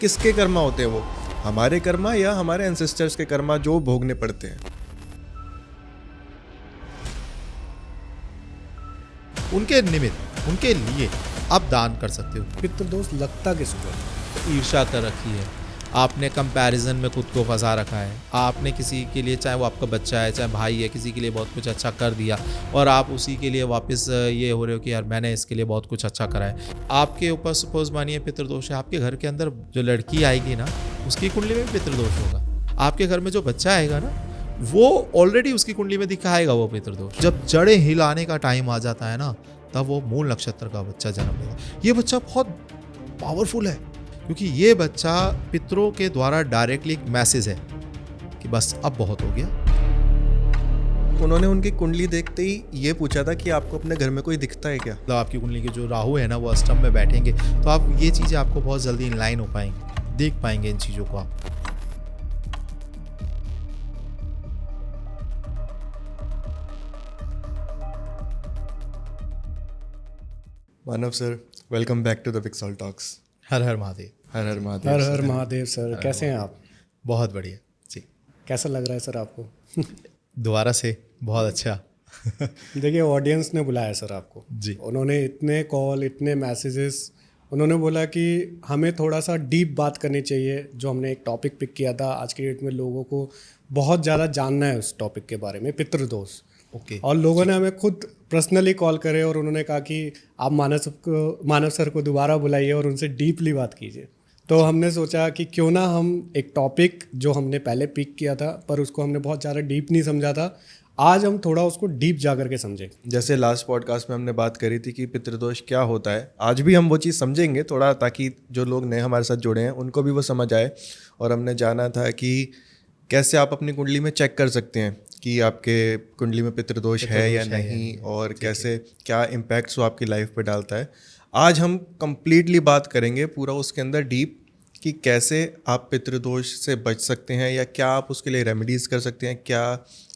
किसके कर्मा होते हैं वो, हमारे कर्मा या हमारे एंसेस्टर्स के कर्मा जो भोगने पड़ते हैं। उनके निमित्त, उनके लिए आप दान कर सकते हो। पितृदोष लगता किसको है? ईर्ष्या कर रखी है आपने, कंपैरिजन में खुद को फंसा रखा है आपने, किसी के लिए चाहे वो आपका बच्चा है चाहे भाई है, किसी के लिए बहुत कुछ अच्छा कर दिया और आप उसी के लिए वापस ये हो रहे हो कि यार मैंने इसके लिए बहुत कुछ अच्छा करा है। आपके ऊपर सपोज मानिए पितृदोष है, आपके घर के अंदर जो लड़की आएगी ना उसकी कुंडली में भी पितृदोष होगा। आपके घर में जो बच्चा आएगा ना वो ऑलरेडी उसकी कुंडली में दिखाएगा वो पितृदोष। जब जड़ें हिलाने का टाइम आ जाता है ना तब वो मूल नक्षत्र का बच्चा जन्म लेगा। ये बच्चा बहुत पावरफुल है क्योंकि ये बच्चा पितरों के द्वारा डायरेक्टली एक मैसेज है कि बस अब बहुत हो गया। उन्होंने उनकी कुंडली देखते ही ये पूछा था कि आपको अपने घर में कोई दिखता है क्या। मतलब आपकी कुंडली के जो राहु है ना वो अष्टम में बैठेंगे तो आप ये चीज़ें आपको बहुत जल्दी इनलाइन हो पाएंगी, देख पाएंगे इन चीज़ों को आप। Manav sir, welcome back to the Pixel Talks. Har Har Mahadev. Har Har Mahadev. Har Har Mahadev sir, कैसे हैं आप? बहुत बढ़िया जी। कैसा लग रहा है सर आपको? दोबारा से बहुत अच्छा। देखिए ऑडियंस ने बुलाया सर आपको जी। उन्होंने इतने कॉल, इतने मैसेजेस, उन्होंने बोला कि हमें थोड़ा सा डीप बात करनी चाहिए। जो हमने एक टॉपिक पिक किया था, आज की डेट में लोगों को बहुत ज़्यादा जानना है उस टॉपिक के बारे में, पितृदोष। ओके। और लोगों ने हमें खुद पर्सनली कॉल करे और उन्होंने कहा कि आप मानव सर को दोबारा बुलाइए और उनसे डीपली बात कीजिए। तो हमने सोचा कि क्यों ना हम एक टॉपिक जो हमने पहले पिक किया था पर उसको हमने बहुत ज़्यादा डीप नहीं समझा था, आज हम थोड़ा उसको डीप जा करके समझें। जैसे लास्ट पॉडकास्ट में हमने बात करी थी कि पितृदोष क्या होता है, आज भी हम वो चीज़ समझेंगे थोड़ा, ताकि जो लोग नए हमारे साथ जुड़े हैं उनको भी वो समझ आए। और हमने जाना था कि कैसे आप अपनी कुंडली में चेक कर सकते हैं कि आपके कुंडली में पितृदोष है या नहीं, और कैसे क्या इम्पैक्ट्स वो आपकी लाइफ पे डालता है। आज हम कंप्लीटली बात करेंगे पूरा उसके अंदर डीप कि कैसे आप पितृदोष से बच सकते हैं या क्या आप उसके लिए रेमेडीज़ कर सकते हैं, क्या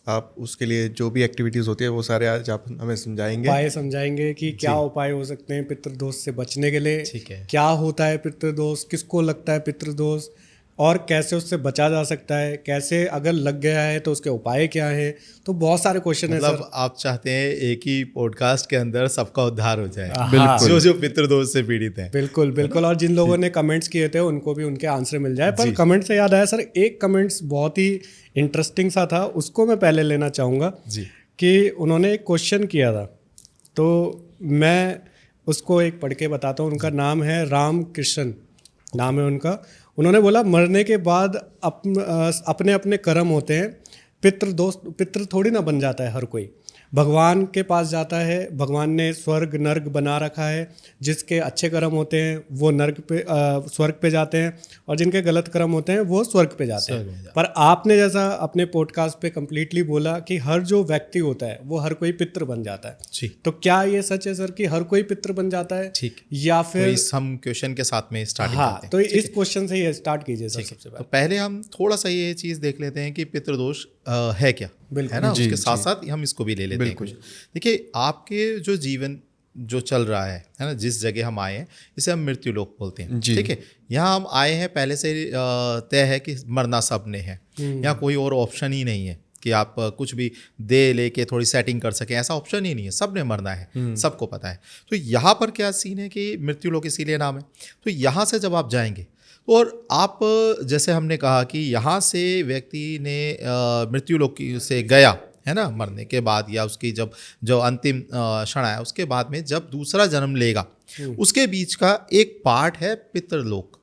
आप उसके लिए जो भी एक्टिविटीज़ होती है वो सारे आज आप हमें समझाएंगे। उपाय समझाएंगे कि क्या उपाय हो सकते हैं पितृदोष से बचने के लिए। ठीक है। क्या होता है पितृदोष, किसको लगता है पितृदोष, और कैसे उससे बचा जा सकता है, कैसे अगर लग गया है तो उसके उपाय क्या हैं। तो बहुत सारे क्वेश्चन है मतलब सर। आप चाहते हैं एक ही पॉडकास्ट के अंदर सबका उद्धार हो जाए। बिल्कुल। जो जो पितृदोष से पीड़ित हैं। बिल्कुल बिल्कुल। और जिन लोगों ने कमेंट्स किए थे उनको भी उनके आंसर मिल जाए। पर कमेंट से याद आया सर, एक कमेंट्स बहुत ही इंटरेस्टिंग सा था, उसको मैं पहले लेना चाहूँगा जी। कि उन्होंने एक क्वेश्चन किया था तो मैं उसको एक पढ़ के बताता हूँ। उनका नाम है राम कृष्ण, नाम है उनका। उन्होंने बोला मरने के बाद अपने अपने कर्म होते हैं, पितृ थोड़ी ना बन जाता है हर कोई। भगवान के पास जाता है, भगवान ने स्वर्ग नर्क बना रखा है। जिसके अच्छे कर्म होते हैं वो स्वर्ग पे जाते हैं और जिनके गलत कर्म होते हैं वो स्वर्ग पे जाते हैं। पर आपने जैसा अपने पॉडकास्ट पे कंप्लीटली बोला कि हर जो व्यक्ति होता है वो हर कोई पितृ बन जाता है। जी। तो क्या ये सच है सर कि हर कोई पितृ बन जाता है? ठीक। या फिर इस हम क्वेश्चन के साथ में स्टार्टिंग हाँ, करते हैं। तो इस क्वेश्चन से ही स्टार्ट कीजिए सर सबसे तो पहले। पहले हम थोड़ा सा ये चीज़ देख लेते हैं कि पितृदोष है क्या, है ना। उसके साथ साथ हम इसको भी ले लेते हैं कुछ। देखिए आपके जो जीवन जो चल रहा है ना, जिस जगह हम आए हैं इसे हम मृत्यु लोक बोलते हैं। ठीक है, यहाँ हम आए हैं पहले से तय है कि मरना सब ने है। यहाँ कोई और ऑप्शन ही नहीं है कि आप कुछ भी दे लेके थोड़ी सेटिंग कर सकें, ऐसा ऑप्शन ही नहीं है। सब ने मरना है, सबको पता है। तो यहाँ पर क्या सीन है कि मृत्यु लोक इसीलिए नाम है। तो यहाँ से जब आप जाएंगे और आप जैसे हमने कहा कि यहाँ से व्यक्ति ने मृत्यु लोक से गया है ना, मरने के बाद या उसकी जब जो अंतिम क्षण आया उसके बाद में जब दूसरा जन्म लेगा उसके बीच का एक पार्ट है पितृलोक।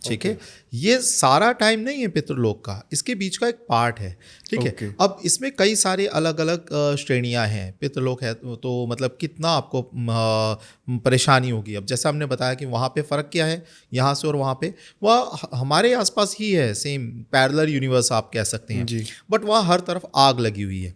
ठीक है, ये सारा टाइम नहीं है पितृलोक का, इसके बीच का एक पार्ट है। ठीक है, अब इसमें कई सारे अलग अलग श्रेणियां हैं। पितृलोक है तो मतलब कितना आपको परेशानी होगी। अब जैसा हमने बताया कि वहाँ पे फ़र्क क्या है यहाँ से और वहाँ पे, वह हमारे आसपास ही है, सेम पैरेलल यूनिवर्स आप कह सकते हैं। बट वहाँ हर तरफ आग लगी हुई है,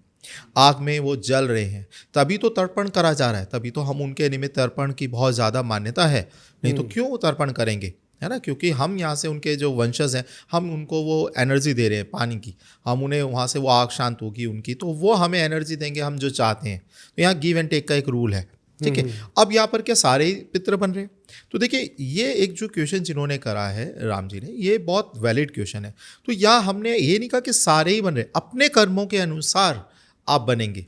आग में वो जल रहे हैं, तभी तो तर्पण करा जा रहा है, तभी तो हम उनके निमित्त तर्पण की बहुत ज़्यादा मान्यता है। नहीं तो क्यों तर्पण करेंगे, है ना। क्योंकि हम यहाँ से उनके जो वंशज हैं हम उनको वो एनर्जी दे रहे हैं पानी की, हम उन्हें वहाँ से वो आग शांत होगी उनकी तो वो हमें एनर्जी देंगे हम जो चाहते हैं। तो यहाँ गिव एंड टेक का एक रूल है। ठीक है, अब यहाँ पर क्या सारे ही पितृ बन रहे हैं? तो देखिए ये एक जो क्वेश्चन जिन्होंने करा है राम जी ने, ये बहुत वैलिड क्वेश्चन है। तो यहाँ हमने ये नहीं कहा कि सारे ही बन रहे, अपने कर्मों के अनुसार आप बनेंगे।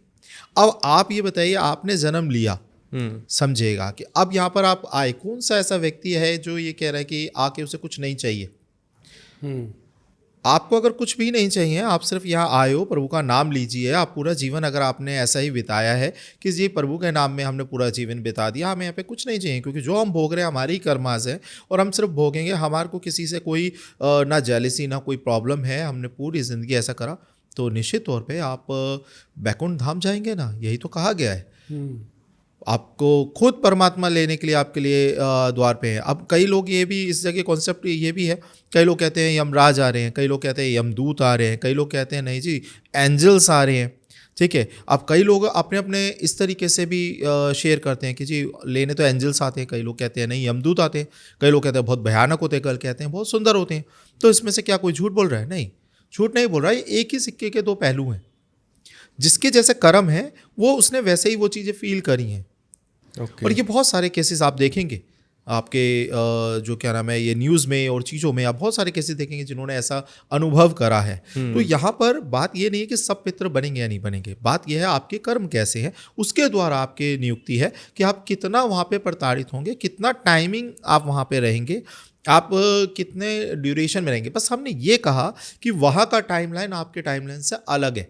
अब आप ये बताइए, आपने जन्म लिया, समझेगा कि अब यहाँ पर आप आए, कौन सा ऐसा व्यक्ति है जो ये कह रहा है कि आके उसे कुछ नहीं चाहिए। आपको अगर कुछ भी नहीं चाहिए, आप सिर्फ यहाँ आए हो, प्रभु का नाम लीजिए, आप पूरा जीवन अगर आपने ऐसा ही बिताया है कि जी प्रभु के नाम में हमने पूरा जीवन बिता दिया, हमें यहाँ पे कुछ नहीं चाहिए, क्योंकि जो हम भोग रहे हैं हमारी ही कर्मास है और हम सिर्फ भोगेंगे, हमारे को किसी से कोई ना जेलसी ना कोई प्रॉब्लम है, हमने पूरी ज़िंदगी ऐसा करा, तो निश्चित तौर पर आप बैकुंठ धाम जाएंगे ना, यही तो कहा गया है। आपको खुद परमात्मा लेने के लिए आपके लिए द्वार पे है। अब कई लोग ये भी, इस जगह कॉन्सेप्ट ये भी है, कई लोग कहते हैं यमराज आ रहे हैं, कई लोग कहते हैं यमदूत आ रहे हैं, कई लोग कहते हैं नहीं जी एंजल्स आ रहे हैं, ठीक है। अब कई लोग अपने अपने इस तरीके से भी शेयर करते हैं कि जी लेने तो एंजल्स आते हैं, कई लोग कहते हैं नहीं यमदूत आते हैं, कई लोग कहते हैं बहुत भयानक होते हैं, कल कहते हैं बहुत सुंदर होते हैं। तो इसमें से क्या कोई झूठ बोल रहा है? नहीं, झूठ नहीं बोल रहा है। एक ही सिक्के के दो पहलू हैं। जिसके जैसे कर्म है वो उसने वैसे ही वो चीज़ें फील करी हैं। और ये बहुत सारे केसेस आप देखेंगे आपके जो क्या नाम है ये न्यूज़ में और चीज़ों में, आप बहुत सारे केसेस देखेंगे जिन्होंने ऐसा अनुभव करा है। तो यहाँ पर बात ये नहीं है कि सब पितृ बनेंगे या नहीं बनेंगे, बात यह है आपके कर्म कैसे हैं, उसके द्वारा आपके नियुक्ति है कि आप कितना वहाँ पे प्रताड़ित होंगे, कितना टाइमिंग आप वहाँ पे रहेंगे, आप कितने ड्यूरेशन में रहेंगे। बस हमने ये कहा कि वहाँ का टाइमलाइन आपके टाइमलाइन से अलग है,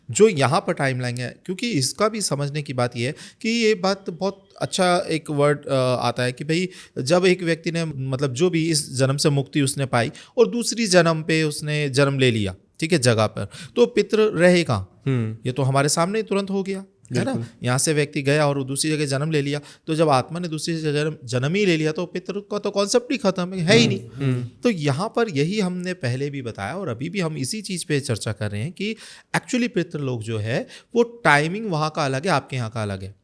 जो यहाँ पर टाइमलाइन है। क्योंकि इसका भी समझने की बात यह है कि ये बात बहुत अच्छा एक वर्ड आता है कि भाई जब एक व्यक्ति ने मतलब जो भी इस जन्म से मुक्ति उसने पाई और दूसरी जन्म पे उसने जन्म ले लिया, ठीक है, जगह पर, तो पितृ रहे कहाँ? ये तो हमारे सामने ही तुरंत हो गया है ना। यहाँ से व्यक्ति गया और दूसरी जगह जन्म ले लिया, तो जब आत्मा ने दूसरी जगह जन्म ही ले लिया तो पितृ का तो कॉन्सेप्ट ही खत्म है ही नहीं। तो यहाँ पर यही हमने पहले भी बताया और अभी भी हम इसी चीज़ पे चर्चा कर रहे हैं कि एक्चुअली पितृ लोग जो है वो टाइमिंग वहाँ का अलग है, आपके यहाँ का अलग है।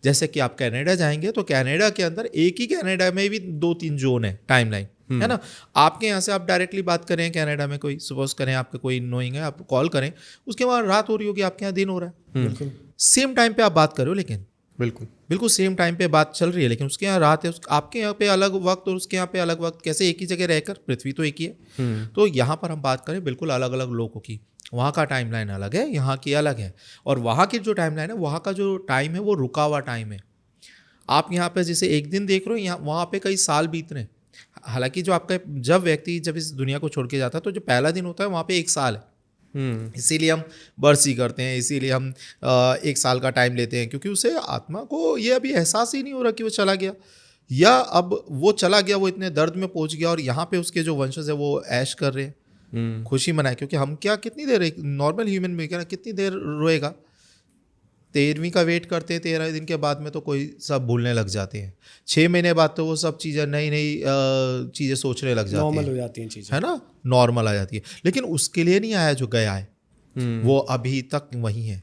जैसे कि आप कनाडा जाएंगे तो कनाडा के अंदर एक ही कनाडा में भी 2-3 जोन है, टाइमलाइन है ना। आपके यहाँ से आप डायरेक्टली बात करें कनाडा में, कोई सपोज करें आपके कोई नोइंग है, आप कॉल करें, उसके बाद रात हो रही होगी, आपके यहाँ दिन हो रहा है, सेम टाइम पे आप बात कर रहे हो, लेकिन बिल्कुल सेम टाइम पे बात चल रही है, लेकिन उसके यहाँ रात है, आपके यहाँ पे अलग वक्त और उसके यहाँ पे अलग वक्त। कैसे? एक ही जगह रहकर, पृथ्वी तो एक ही है। तो यहाँ पर हम बात करें बिल्कुल अलग अलग लोगों की, वहाँ का टाइमलाइन अलग है, यहाँ की अलग है। और वहाँ की जो टाइमलाइन है, वहाँ का जो टाइम है वो रुका हुआ टाइम है। आप यहाँ पे जैसे एक दिन देख रहे हो, यहाँ वहाँ पे कई साल बीत रहे हैं। हालांकि जो आपका जब व्यक्ति जब इस दुनिया को छोड़ के जाता है तो जो पहला दिन होता है वहाँ पे 1 साल है। इसीलिए हम बरसी करते हैं, इसीलिए हम 1 साल का टाइम लेते हैं, क्योंकि उसे आत्मा को ये अभी एहसास ही नहीं हो रहा कि वो चला गया, या अब वो चला गया, वो इतने दर्द में पहुंच गया और यहाँ पे उसके जो वंशज है वो ऐश कर रहे हैं, खुशी मनाए। क्योंकि हम क्या कितनी देर, एक नॉर्मल ह्यूमन बीइंग क्या कितनी देर रोएगा? 13वीं का वेट करते हैं, 13 दिन के बाद में तो कोई सब भूलने लग जाते हैं। 6 महीने बाद तो वो सब चीज़ें नई नई चीज़ें सोचने लग जाती हैं, नॉर्मल हो जाती हैं चीज़ें, है ना, नॉर्मल आ जाती है। लेकिन उसके लिए नहीं आया जो गया है, वो अभी तक वहीं है।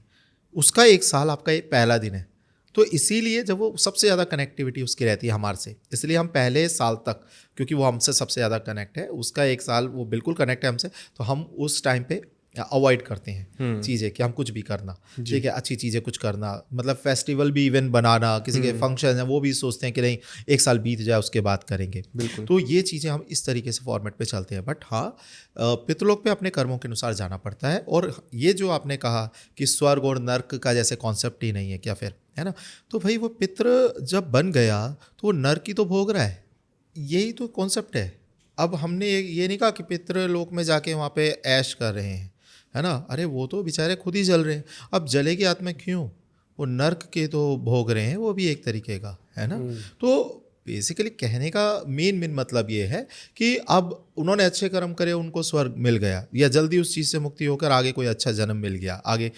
उसका 1 साल आपका एक पहला दिन है। तो इसीलिए जब वो सबसे ज़्यादा कनेक्टिविटी उसकी रहती है हमारे से, इसलिए हम पहले साल तक, क्योंकि वो हमसे सबसे ज़्यादा कनेक्ट है, उसका 1 साल वो बिल्कुल कनेक्ट है हमसे, तो हम उस टाइम पे अवॉइड करते हैं चीज़ें कि हम कुछ भी करना, ठीक है, अच्छी चीज़ें कुछ करना, मतलब फेस्टिवल भी इवन बनाना, किसी के फंक्शन है वो भी सोचते हैं कि नहीं 1 साल बीत जाए उसके बाद करेंगे। तो ये चीज़ें हम इस तरीके से फॉर्मेट पे चलते हैं। बट हाँ, पितृलोक पे अपने कर्मों के अनुसार जाना पड़ता है। और ये जो आपने कहा कि स्वर्ग और नर्क का जैसे कॉन्सेप्ट ही नहीं है क्या फिर, है ना, तो भाई वो पितृ जब बन गया तो वो नर्क ही तो भोग रहा है, यही तो कॉन्सेप्ट है। अब हमने ये नहीं कहा कि पितृ लोक में जाके वहाँ पे ऐश कर रहे हैं, है ना, अरे वो तो बेचारे खुद ही जल रहे हैं। अब जलेगी आत्मा क्यों? वो नर्क के तो भोग रहे हैं, वो भी एक तरीके का, है ना। तो बेसिकली कहने का मेन मतलब ये है कि अब उन्होंने अच्छे कर्म करे, उनको स्वर्ग मिल गया, या जल्दी उस चीज़ से मुक्ति होकर आगे कोई अच्छा जन्म मिल गया, आगे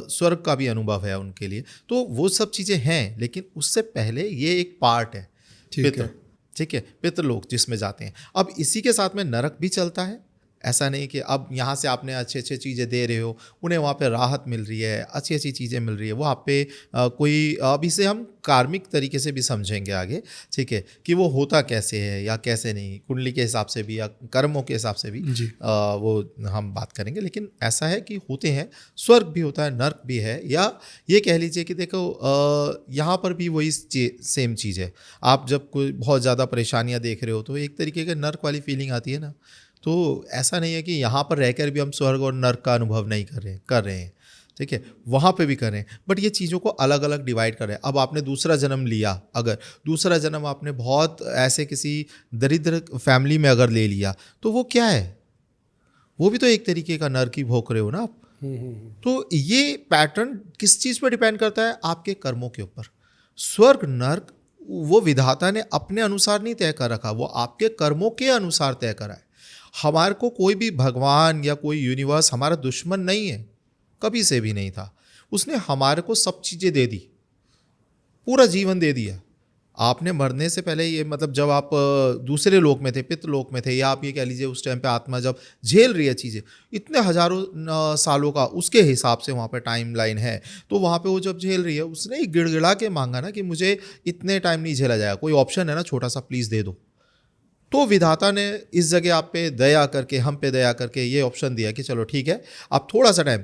स्वर्ग का भी अनुभव है उनके लिए, तो वो सब चीज़ें हैं। लेकिन उससे पहले ये एक पार्ट है पितृ, ठीक है, पितृलोक जिसमें जाते हैं। अब इसी के साथ में नरक भी चलता है, ऐसा नहीं कि अब यहाँ से आपने अच्छे अच्छे चीज़ें दे रहे हो, उन्हें वहाँ पे राहत मिल रही है, अच्छी अच्छी चीज़ें मिल रही है, वो आप पे कोई अब इसे हम कार्मिक तरीके से भी समझेंगे आगे, ठीक है, कि वो होता कैसे है या कैसे नहीं, कुंडली के हिसाब से भी या कर्मों के हिसाब से भी वो हम बात करेंगे। लेकिन ऐसा है कि होते हैं, स्वर्ग भी होता है, नर्क भी है, या ये कह लीजिए कि देखो यहाँ पर भी वही सेम चीज़ है। आप जब कोई बहुत ज़्यादा परेशानियाँ देख रहे हो तो एक तरीके का नर्क वाली फीलिंग आती है ना। तो ऐसा नहीं है कि यहाँ पर रहकर भी हम स्वर्ग और नर्क का अनुभव नहीं कर रहे हैं, ठीक है, वहाँ पे भी करें, बट ये चीज़ों को अलग अलग डिवाइड करें। अब आपने दूसरा जन्म लिया, अगर दूसरा जन्म आपने बहुत ऐसे किसी दरिद्र फैमिली में अगर ले लिया, तो वो क्या है, वो भी तो एक तरीके का नर्क ही भोग रहे हो ना आप। तो ये पैटर्न किस चीज़ पर डिपेंड करता है? आपके कर्मों के ऊपर। स्वर्ग नर्क वो विधाता ने अपने अनुसार नहीं तय कर रखा, वो आपके कर्मों के अनुसार तय करा है। हमारे को कोई भी भगवान या कोई यूनिवर्स हमारा दुश्मन नहीं है, कभी से भी नहीं था। उसने हमारे को सब चीज़ें दे दी, पूरा जीवन दे दिया। आपने मरने से पहले, ये मतलब जब आप दूसरे लोक में थे, पितृलोक में थे, या आप ये कह लीजिए उस टाइम पे आत्मा जब झेल रही है चीज़ें इतने हजारों सालों का, उसके हिसाब से वहाँ पे टाइम लाइन है, तो वहाँ पे वो जब झेल रही है, उसने ही गिड़गिड़ा के मांगा ना कि मुझे इतने टाइम नहीं झेला जाएगा, कोई ऑप्शन है ना छोटा सा, प्लीज़ दे दो। तो विधाता ने इस जगह आप पे दया करके, हम पे दया करके ये ऑप्शन दिया कि चलो ठीक है, आप थोड़ा सा टाइम,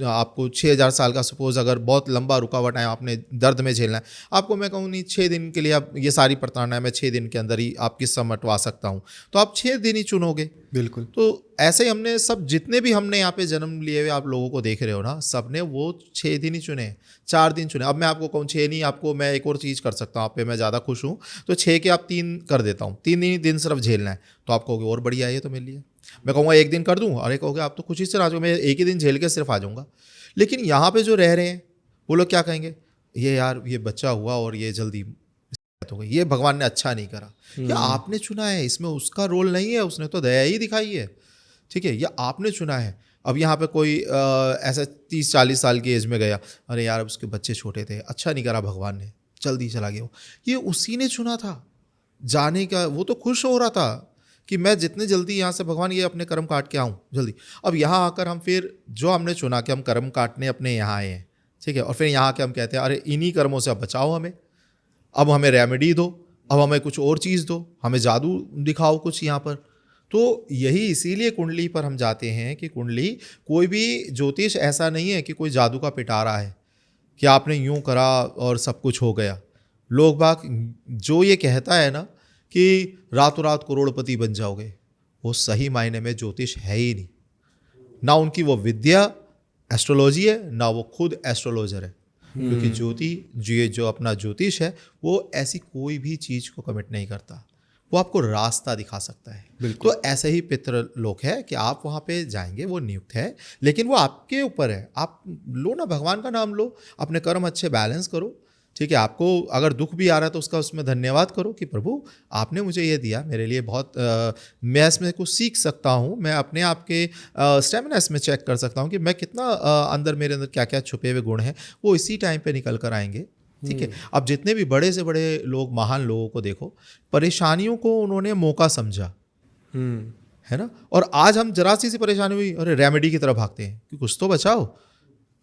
आपको 6000 साल का सपोज अगर बहुत लंबा रुका हुआ टाइम आपने दर्द में झेलना है, आपको मैं कहूँ नहीं 6 दिन के लिए आप ये सारी प्रताड़ना है, मैं 6 दिन के अंदर ही आपकी समटवा सकता हूँ, तो आप 6 दिन ही चुनोगे। बिल्कुल। तो ऐसे ही हमने सब, जितने भी हमने यहाँ पे जन्म लिए हुए आप लोगों को देख रहे हो ना, सब ने वो 6 दिन ही चुने, 4 दिन चुने। अब मैं आपको कहूँ 6 नहीं, आपको मैं एक और चीज़ कर सकता हूँ, आप पे मैं ज़्यादा खुश हूँ, तो 6 के आप 3 कर देता हूँ, 3 ही दिन सिर्फ झेलना है, तो आप कहोगे और बढ़िया है ये तो मेरे लिए। मैं कहूँगा 1 दिन कर दूँ, अरे कहोगे आप तो खुशी से आ जाओ, मैं 1 ही दिन झेल के सिर्फ आ जाऊँगा। लेकिन यहाँ पे जो रह रहे हैं वो लोग क्या कहेंगे, ये यार ये बच्चा हुआ और ये जल्दी हो गई, ये भगवान ने अच्छा नहीं करा, या आपने चुना है, इसमें उसका रोल नहीं है, उसने तो दया ही दिखाई है, ठीक है, या आपने चुना है। अब यहाँ पे कोई ऐसा 30-40 साल की एज में गया, अरे यार उसके बच्चे छोटे थे, अच्छा नहीं करा भगवान ने, जल्दी चला गया, ये उसी ने चुना था जाने का, वो तो खुश हो रहा था कि मैं जितने जल्दी यहाँ से भगवान ये अपने कर्म काट के आऊँ जल्दी। अब यहाँ आकर हम फिर जो हमने चुना कि हम कर्म काटने अपने यहाँ आए हैं, ठीक है, और फिर यहाँ आके हम कहते हैं अरे इन्हीं कर्मों से अब बचाओ हमें, अब हमें रेमेडी दो, अब हमें कुछ और चीज़ दो, हमें जादू दिखाओ कुछ यहाँ पर। तो यही इसीलिए कुंडली पर हम जाते हैं कि कुंडली, कोई भी ज्योतिष ऐसा नहीं है कि कोई जादू का पिटारा है कि आपने यूँ करा और सब कुछ हो गया। लोग बाग जो ये कहता है ना कि रातों रात करोड़पति बन जाओगे, वो सही मायने में ज्योतिष है ही नहीं। ना उनकी वो विद्या एस्ट्रोलॉजी है, ना वो खुद एस्ट्रोलॉजर है, क्योंकि जो अपना ज्योतिष है वो ऐसी कोई भी चीज़ को कमिट नहीं करता, वो आपको रास्ता दिखा सकता है। तो ऐसे ही पितृलोक है कि आप वहाँ पे जाएंगे, वो नियुक्त है, लेकिन वो आपके ऊपर है। आप लो ना, भगवान का नाम लो, अपने कर्म अच्छे बैलेंस करो, ठीक है। आपको अगर दुख भी आ रहा है तो उसका उसमें धन्यवाद करो कि प्रभु आपने मुझे ये दिया, मेरे लिए बहुत मैं इसमें कुछ सीख सकता हूँ, मैं अपने आप के स्टेमिना इसमें चेक कर सकता हूँ कि मैं कितना अंदर, मेरे अंदर क्या क्या छुपे हुए गुण हैं, वो इसी टाइम पे निकल कर आएंगे, ठीक है। अब जितने भी बड़े से बड़े लोग, महान लोगों को देखो, परेशानियों को उन्होंने मौका समझा, है ना। और आज हम जरा सी परेशानी हुई, अरे रेमेडी की तरफ भागते हैं कि कुछ तो बचाओ,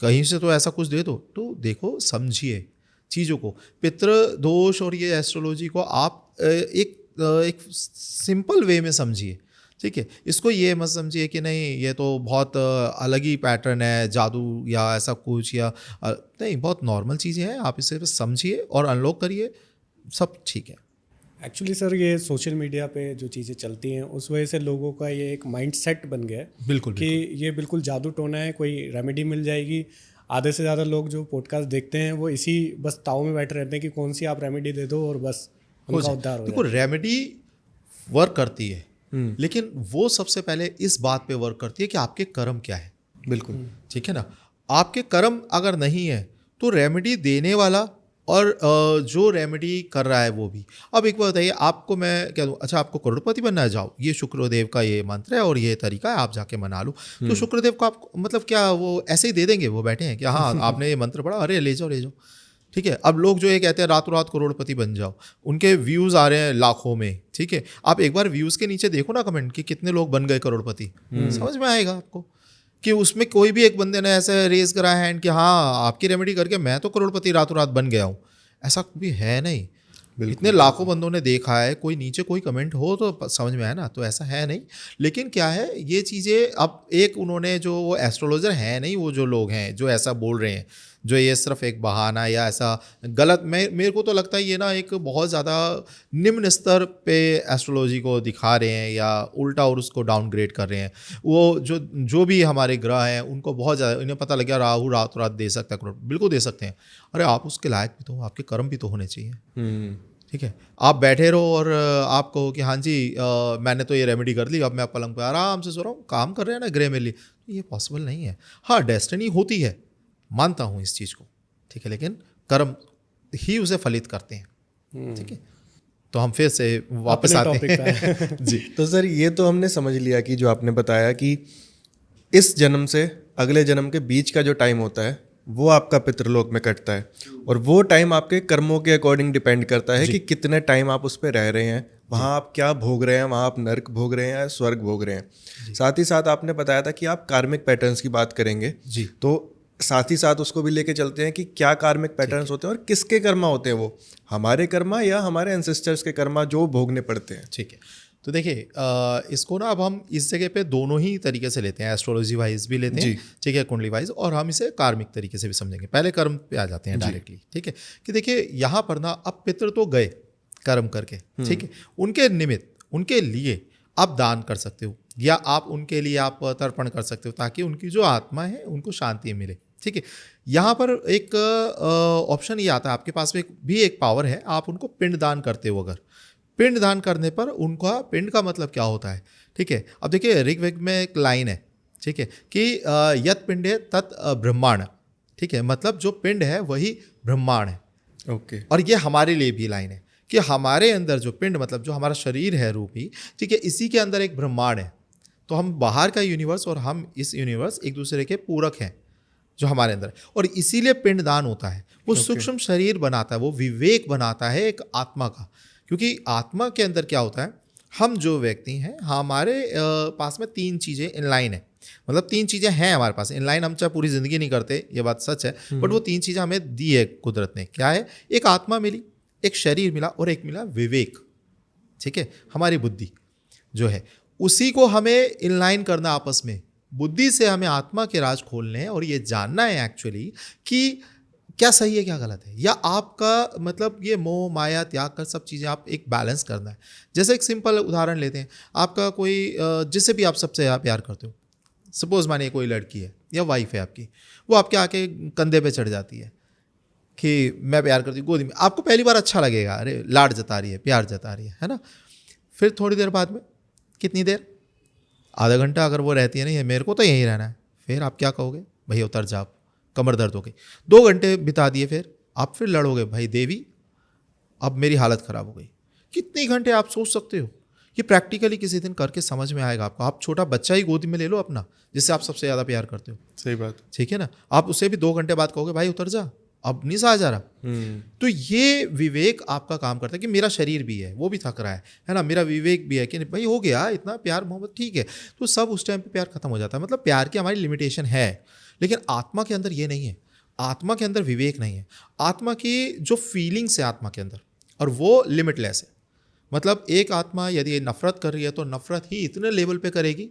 कहीं से तो ऐसा कुछ दे दो। तो देखो, समझिए चीज़ों को, पितृ दोष और ये एस्ट्रोलॉजी को आप एक सिंपल वे में समझिए, ठीक है। इसको ये मत समझिए कि नहीं ये तो बहुत अलग ही पैटर्न है, जादू या ऐसा कुछ, या नहीं, बहुत नॉर्मल चीज़ें हैं, आप इसे समझिए और अनलॉक करिए, सब ठीक है। एक्चुअली सर, ये सोशल मीडिया पे जो चीज़ें चलती हैं उस वजह से लोगों का ये एक माइंड सेट बन गया है, बिल्कुल, कि ये बिल्कुल जादू टोना है, कोई रेमेडी मिल जाएगी। आधे से ज़्यादा लोग जो पॉडकास्ट देखते हैं वो इसी बस ताव में बैठे रहते हैं कि कौन सी आप रेमेडी दे दो और बस उनका उद्धार हो जाए। देखो, रेमेडी वर्क करती है, लेकिन वो सबसे पहले इस बात पे वर्क करती है कि आपके कर्म क्या है। बिल्कुल, ठीक है ना। आपके कर्म अगर नहीं है तो रेमेडी देने वाला और जो रेमेडी कर रहा है वो भी। अब एक बात बताइए, आपको मैं कह दूँ, अच्छा आपको करोड़पति बनना है, जाओ ये शुक्रदेव का ये मंत्र है और ये तरीका है, आप जाके मना लो। तो शुक्रदेव को आप मतलब क्या वो ऐसे ही दे देंगे, वो बैठे हैं कि हाँ आपने ये मंत्र पढ़ा, अरे ले जाओ ले जाओ, ठीक है। अब लोग जो ये कहते हैं रातों रात करोड़पति बन जाओ, उनके व्यूज़ आ रहे हैं लाखों में, ठीक है। आप एक बार व्यूज़ के नीचे देखो ना कमेंट कि कितने लोग बन गए करोड़पति, समझ में आएगा आपको कि उसमें कोई भी एक बंदे ने ऐसे रेज करा हैंड कि हाँ आपकी रेमेडी करके मैं तो करोड़पति रातों रात बन गया हूँ, ऐसा भी है नहीं। इतने लाखों बंदों ने देखा है, कोई नीचे कोई कमेंट हो तो समझ में आए ना, तो ऐसा है नहीं। लेकिन क्या है ये चीज़ें, अब एक उन्होंने जो वो एस्ट्रोलॉजर है नहीं, वो जो लोग हैं जो ऐसा बोल रहे हैं, जो ये सिर्फ एक बहाना या ऐसा गलत, मेरे को तो लगता है ये ना एक बहुत ज़्यादा निम्न स्तर पे एस्ट्रोलॉजी को दिखा रहे हैं या उल्टा और उसको डाउनग्रेड कर रहे हैं। वो जो भी हमारे ग्रह हैं उनको बहुत ज़्यादा, इन्हें पता लग गया राहु रात रात दे सकता है करोड़, बिल्कुल दे सकते हैं। अरे आप उसके लायक भी तो हो, आपके कर्म भी तो होने चाहिए, ठीक है। आप बैठे रहो और आप कहो कि हाँ जी मैंने तो ये रेमेडी कर ली, अब मैं पलंग पे आराम से सो रहा हूँ, काम कर रहे हैं ना ग्रह मेरे लिए, ये पॉसिबल नहीं है। हाँ डेस्टिनी होती है, मानता हूँ इस चीज़ को, ठीक है, लेकिन कर्म ही उसे फलित करते हैं, ठीक है। तो हम फिर से वापस आते हैं जी। तो सर ये तो हमने समझ लिया कि जो आपने बताया कि इस जन्म से अगले जन्म के बीच का जो टाइम होता है वो आपका पितृलोक में कटता है, और वो टाइम आपके कर्मों के अकॉर्डिंग डिपेंड करता है कि कितने टाइम आप उस पर रह रहे हैं, वहाँ आप क्या भोग रहे हैं, वहाँ आप नर्क भोग रहे हैं या स्वर्ग भोग रहे हैं। साथ ही साथ आपने बताया था कि आप कार्मिक पैटर्न्स की बात करेंगे जी, तो साथ ही साथ उसको भी लेके चलते हैं कि क्या कार्मिक पैटर्न्स होते हैं और किसके कर्मा होते हैं, वो हमारे कर्मा या हमारे एंसेस्टर्स के कर्मा जो भोगने पड़ते हैं। ठीक है। तो देखिए इसको ना अब हम इस जगह पे दोनों ही तरीके से लेते हैं, एस्ट्रोलॉजी वाइज भी लेते हैं, ठीक है, कुंडली वाइज, और हम इसे कार्मिक तरीके से भी समझेंगे। पहले कर्म पे आ जाते हैं डायरेक्टली, ठीक है, कि देखिए यहाँ पर ना अब पितृ तो गए कर्म करके, ठीक है, उनके निमित्त उनके लिए आप दान कर सकते हो या आप उनके लिए आप तर्पण कर सकते हो ताकि उनकी जो आत्मा है उनको शांति मिले, ठीक है। यहाँ पर एक ऑप्शन ये आता है, आपके पास में एक पावर है, आप उनको पिंड दान करते हो। अगर पिंड दान करने पर उनका, पिंड का मतलब क्या होता है, ठीक है। अब देखिए ऋग्वेद में एक लाइन है, ठीक है, कि यत पिंडे तत् ब्रह्मांड, ठीक है, मतलब जो पिंड है वही ब्रह्मांड है, ओके। और ये हमारे लिए भी लाइन है कि हमारे अंदर जो पिंड मतलब जो हमारा शरीर है रूपी, ठीक है, इसी के अंदर एक ब्रह्मांड है। तो हम बाहर का यूनिवर्स और हम इस यूनिवर्स एक दूसरे के पूरक हैं जो हमारे अंदर है, और इसीलिए पिंडदान होता है। वो सूक्ष्म शरीर बनाता है, वो विवेक बनाता है एक आत्मा का, क्योंकि आत्मा के अंदर क्या होता है, हम जो व्यक्ति हैं हमारे पास में 3 चीज़ें इनलाइन है, मतलब 3 चीज़ें हैं हमारे पास इनलाइन। हम चाहे पूरी ज़िंदगी नहीं करते, ये बात सच है, बट वो 3 चीज़ें हमें दी है कुदरत ने। क्या है? एक आत्मा मिली, एक शरीर मिला और एक मिला विवेक, ठीक है, हमारी बुद्धि जो है, उसी को हमें इनलाइन करना आपस में। बुद्धि से हमें आत्मा के राज खोलने हैं और ये जानना है एक्चुअली कि क्या सही है क्या गलत है, या आपका मतलब ये मोह माया त्याग कर सब चीज़ें आप एक बैलेंस करना है। जैसे एक सिंपल उदाहरण लेते हैं, आपका कोई जिससे भी आप सबसे प्यार करते हो, सपोज मानिए कोई लड़की है या वाइफ है आपकी, वो आपके आके कंधे पे चढ़ जाती है कि मैं प्यार करती हूँ, गोदी में, आपको पहली बार अच्छा लगेगा, अरे लाड जता रही है, प्यार जता रही है ना। फिर थोड़ी देर बाद में, कितनी देर, आधा घंटा अगर वो रहती है नहीं है, मेरे को तो यहीं रहना है, फिर आप क्या कहोगे, भैया उतर जा, कमर दर्द हो गई। 2 घंटे बिता दिए, फिर आप फिर लड़ोगे, भाई देवी अब मेरी हालत ख़राब हो गई। कितने घंटे आप सोच सकते हो? ये प्रैक्टिकली किसी दिन करके समझ में आएगा आपको। आप छोटा बच्चा ही गोदी में ले लो अपना, जिससे आप सबसे ज़्यादा प्यार करते हो, सही बात, ठीक है ना, आप उसे भी 2 घंटे बाद कहोगे भाई उतर जा, अब नहीं सहा जा रहा। तो ये विवेक आपका काम करता है कि मेरा शरीर भी है, वो भी थक रहा है ना, मेरा विवेक भी है कि भाई हो गया इतना प्यार मोहब्बत, ठीक है, तो सब उस टाइम पे प्यार खत्म हो जाता है। मतलब प्यार की हमारी लिमिटेशन है, लेकिन आत्मा के अंदर ये नहीं है, आत्मा के अंदर विवेक नहीं है। आत्मा की जो फीलिंग्स है आत्मा के अंदर, और वो लिमिटलेस है। मतलब एक आत्मा यदि नफरत कर रही है तो नफरत ही इतने लेवल पे करेगी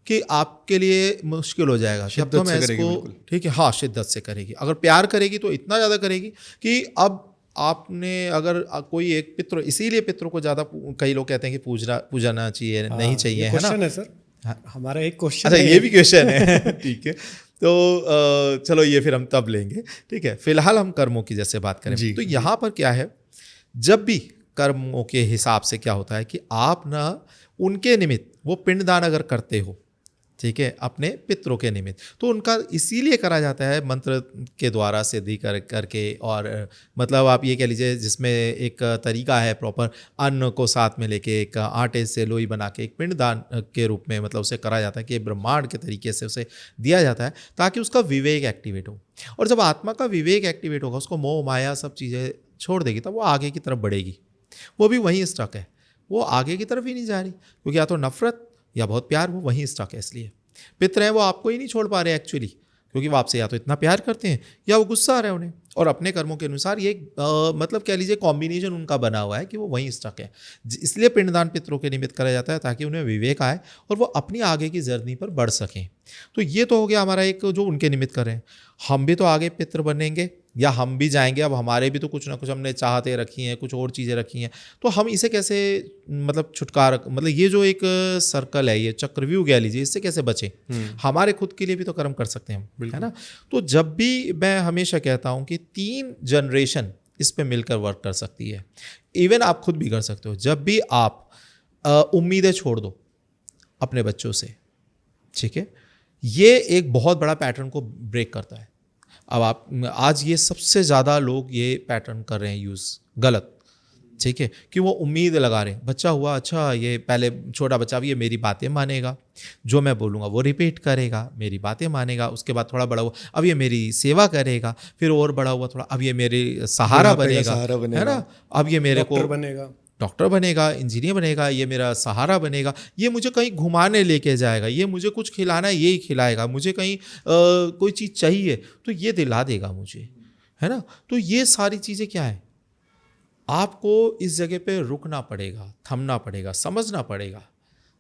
कि आपके लिए मुश्किल हो जाएगा कि अब तो मैं इसको, ठीक है, हाँ शिद्दत से करेगी। अगर प्यार करेगी तो इतना ज़्यादा करेगी कि अब आपने अगर कोई एक पितृ, इसीलिए पितरों को ज़्यादा कई लोग कहते हैं कि पूजना चाहिए, नहीं चाहिए, है ना। क्वेश्चन है सर, हमारा एक क्वेश्चन, अच्छा ये भी क्वेश्चन है ठीक है, तो चलो ये फिर हम तब लेंगे, ठीक है। फिलहाल हम कर्मों की जैसे बात करें तो यहाँ पर क्या है, जब भी कर्मों के हिसाब से क्या होता है कि आप ना उनके निमित्त वो पिंडदान अगर करते हो ठीक है, अपने पितरों के निमित्त। तो उनका इसीलिए करा जाता है मंत्र के द्वारा सिद्धि करके, और मतलब आप ये कह लीजिए जिसमें एक तरीका है प्रॉपर, अन्न को साथ में लेके एक आटे से लोई बना के एक पिंडदान के रूप में मतलब उसे करा जाता है कि ब्रह्मांड के तरीके से उसे दिया जाता है ताकि उसका विवेक एक्टिवेट हो। और जब आत्मा का विवेक एक्टिवेट होगा, उसको मोह माया सब चीज़ें छोड़ देगी, तब वो आगे की तरफ बढ़ेगी। वो भी वहीं स्टक है, वो आगे की तरफ ही नहीं जा रही, क्योंकि या तो नफरत या बहुत प्यार, वो वहीं स्टक है। इसलिए पितर हैं वो आपको ही नहीं छोड़ पा रहे एक्चुअली, क्योंकि वो आपसे या तो इतना प्यार करते हैं या वो गुस्सा आ रहे हैं उन्हें, और अपने कर्मों के अनुसार ये मतलब कह लीजिए कॉम्बिनेशन उनका बना हुआ है कि वो वहीं स्टक है। इसलिए पिंडदान पितरों के निमित्त करा जाता है ताकि उन्हें विवेक आए और वो अपनी आगे की जर्नी पर बढ़ सकें। तो ये तो हो गया हमारा एक जो उनके निमित्त कर रहे हैं। हम भी तो आगे पितर बनेंगे या हम भी जाएंगे, अब हमारे भी तो कुछ ना कुछ हमने चाहते रखी हैं, कुछ और चीज़ें रखी हैं, तो हम इसे कैसे मतलब छुटकारा, मतलब ये जो एक सर्कल है, ये चक्रव्यूह कह लीजिए, इससे कैसे बचें। हमारे खुद के लिए भी तो कर्म कर सकते हैं हम, है ना। तो जब भी मैं हमेशा कहता हूँ कि 3 जनरेशन इस पे मिलकर वर्क कर सकती है, इवन आप खुद भी कर सकते हो। जब भी आप उम्मीदें छोड़ दो अपने बच्चों से, ठीक है, ये एक बहुत बड़ा पैटर्न को ब्रेक करता है। अब आप आज ये सबसे ज़्यादा लोग ये पैटर्न कर रहे हैं यूज़ गलत, ठीक है, कि वो उम्मीद लगा रहे हैं। बच्चा हुआ, अच्छा ये पहले छोटा बच्चा, ये मेरी बातें मानेगा, जो मैं बोलूँगा वो रिपीट करेगा, मेरी बातें मानेगा। उसके बाद थोड़ा बड़ा हुआ, अब ये मेरी सेवा करेगा, फिर और बड़ा हुआ थोड़ा, अब ये मेरे सहारा बनेगा, है ना, अब ये मेरे को डॉक्टर बनेगा, इंजीनियर बनेगा, ये मेरा सहारा बनेगा, ये मुझे कहीं घुमाने लेके जाएगा, ये मुझे कुछ खिलाना है यही खिलाएगा, मुझे कहीं कोई चीज़ चाहिए तो ये दिला देगा मुझे, है ना। तो ये सारी चीज़ें क्या है, आपको इस जगह पे रुकना पड़ेगा, थमना पड़ेगा, समझना पड़ेगा,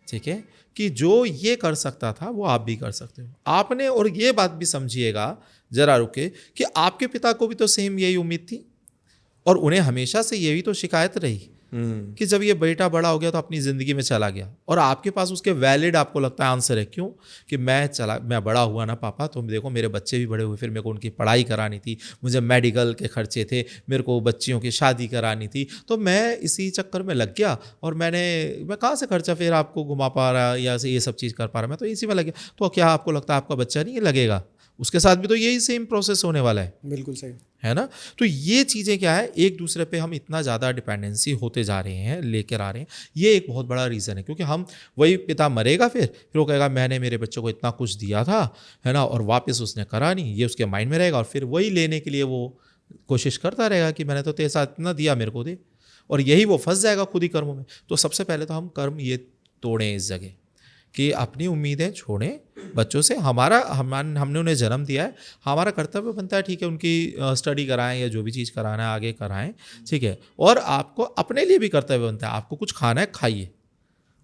ठीक है, कि जो ये कर सकता था वो आप भी कर सकते हो आपने। और ये बात भी समझिएगा जरा रुके कि आपके पिता को भी तो सेम यही उम्मीद थी, और उन्हें हमेशा से यही तो शिकायत रही कि जब ये बेटा बड़ा हो गया तो अपनी ज़िंदगी में चला गया, और आपके पास उसके वैलिड आपको लगता है आंसर है। क्यों? कि मैं बड़ा हुआ ना पापा, तो देखो मेरे बच्चे भी बड़े हुए, फिर मेरे को उनकी पढ़ाई करानी थी, मुझे मेडिकल के खर्चे थे, मेरे को बच्चियों की शादी करानी थी, तो मैं इसी चक्कर में लग गया, और मैं कहाँ से खर्चा फिर आपको घुमा पा रहा या ये सब चीज़ कर पा रहा, मैं तो इसी में लग गया। तो क्या आपको लगता है आपका बच्चा नहीं लगेगा? उसके साथ भी तो यही सेम प्रोसेस होने वाला है। बिल्कुल सही है ना। तो ये चीज़ें क्या है, एक दूसरे पे हम इतना ज़्यादा डिपेंडेंसी होते जा रहे हैं, लेकर आ रहे हैं, ये एक बहुत बड़ा रीज़न है। क्योंकि हम वही पिता मरेगा, फिर वो कहेगा मैंने मेरे बच्चों को इतना कुछ दिया था, है ना, और वापस उसने करा नहीं, ये उसके माइंड में रहेगा, और फिर वही लेने के लिए वो कोशिश करता रहेगा कि मैंने तो तेरे साथ इतना दिया, मेरे को दे, और यही वो फंस जाएगा खुद ही कर्मों में। तो सबसे पहले तो हम कर्म ये तोड़ें इस जगह कि अपनी उम्मीदें छोड़ें बच्चों से। हमने उन्हें जन्म दिया है, हमारा कर्तव्य बनता है, ठीक है, उनकी स्टडी कराएं या जो भी चीज़ कराना है आगे कराएं, ठीक है। और आपको अपने लिए भी कर्तव्य बनता है, आपको कुछ खाना है खाइए,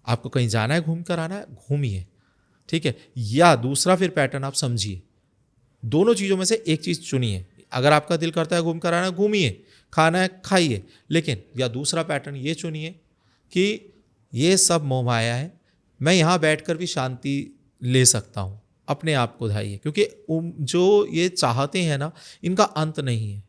आपको कहीं जाना है घूम कर आना है घूमिए, ठीक है। या दूसरा फिर पैटर्न आप समझिए, दोनों चीज़ों में से एक चीज़ चुनिए। अगर आपका दिल करता है घूम कर आना, घूमिए, खाना है खाइए, लेकिन या दूसरा पैटर्न ये चुनिए कि ये सब मोह माया है, मैं यहाँ बैठकर भी शांति ले सकता हूँ, अपने आप को धाइए। क्योंकि जो ये चाहते हैं ना, इनका अंत नहीं है।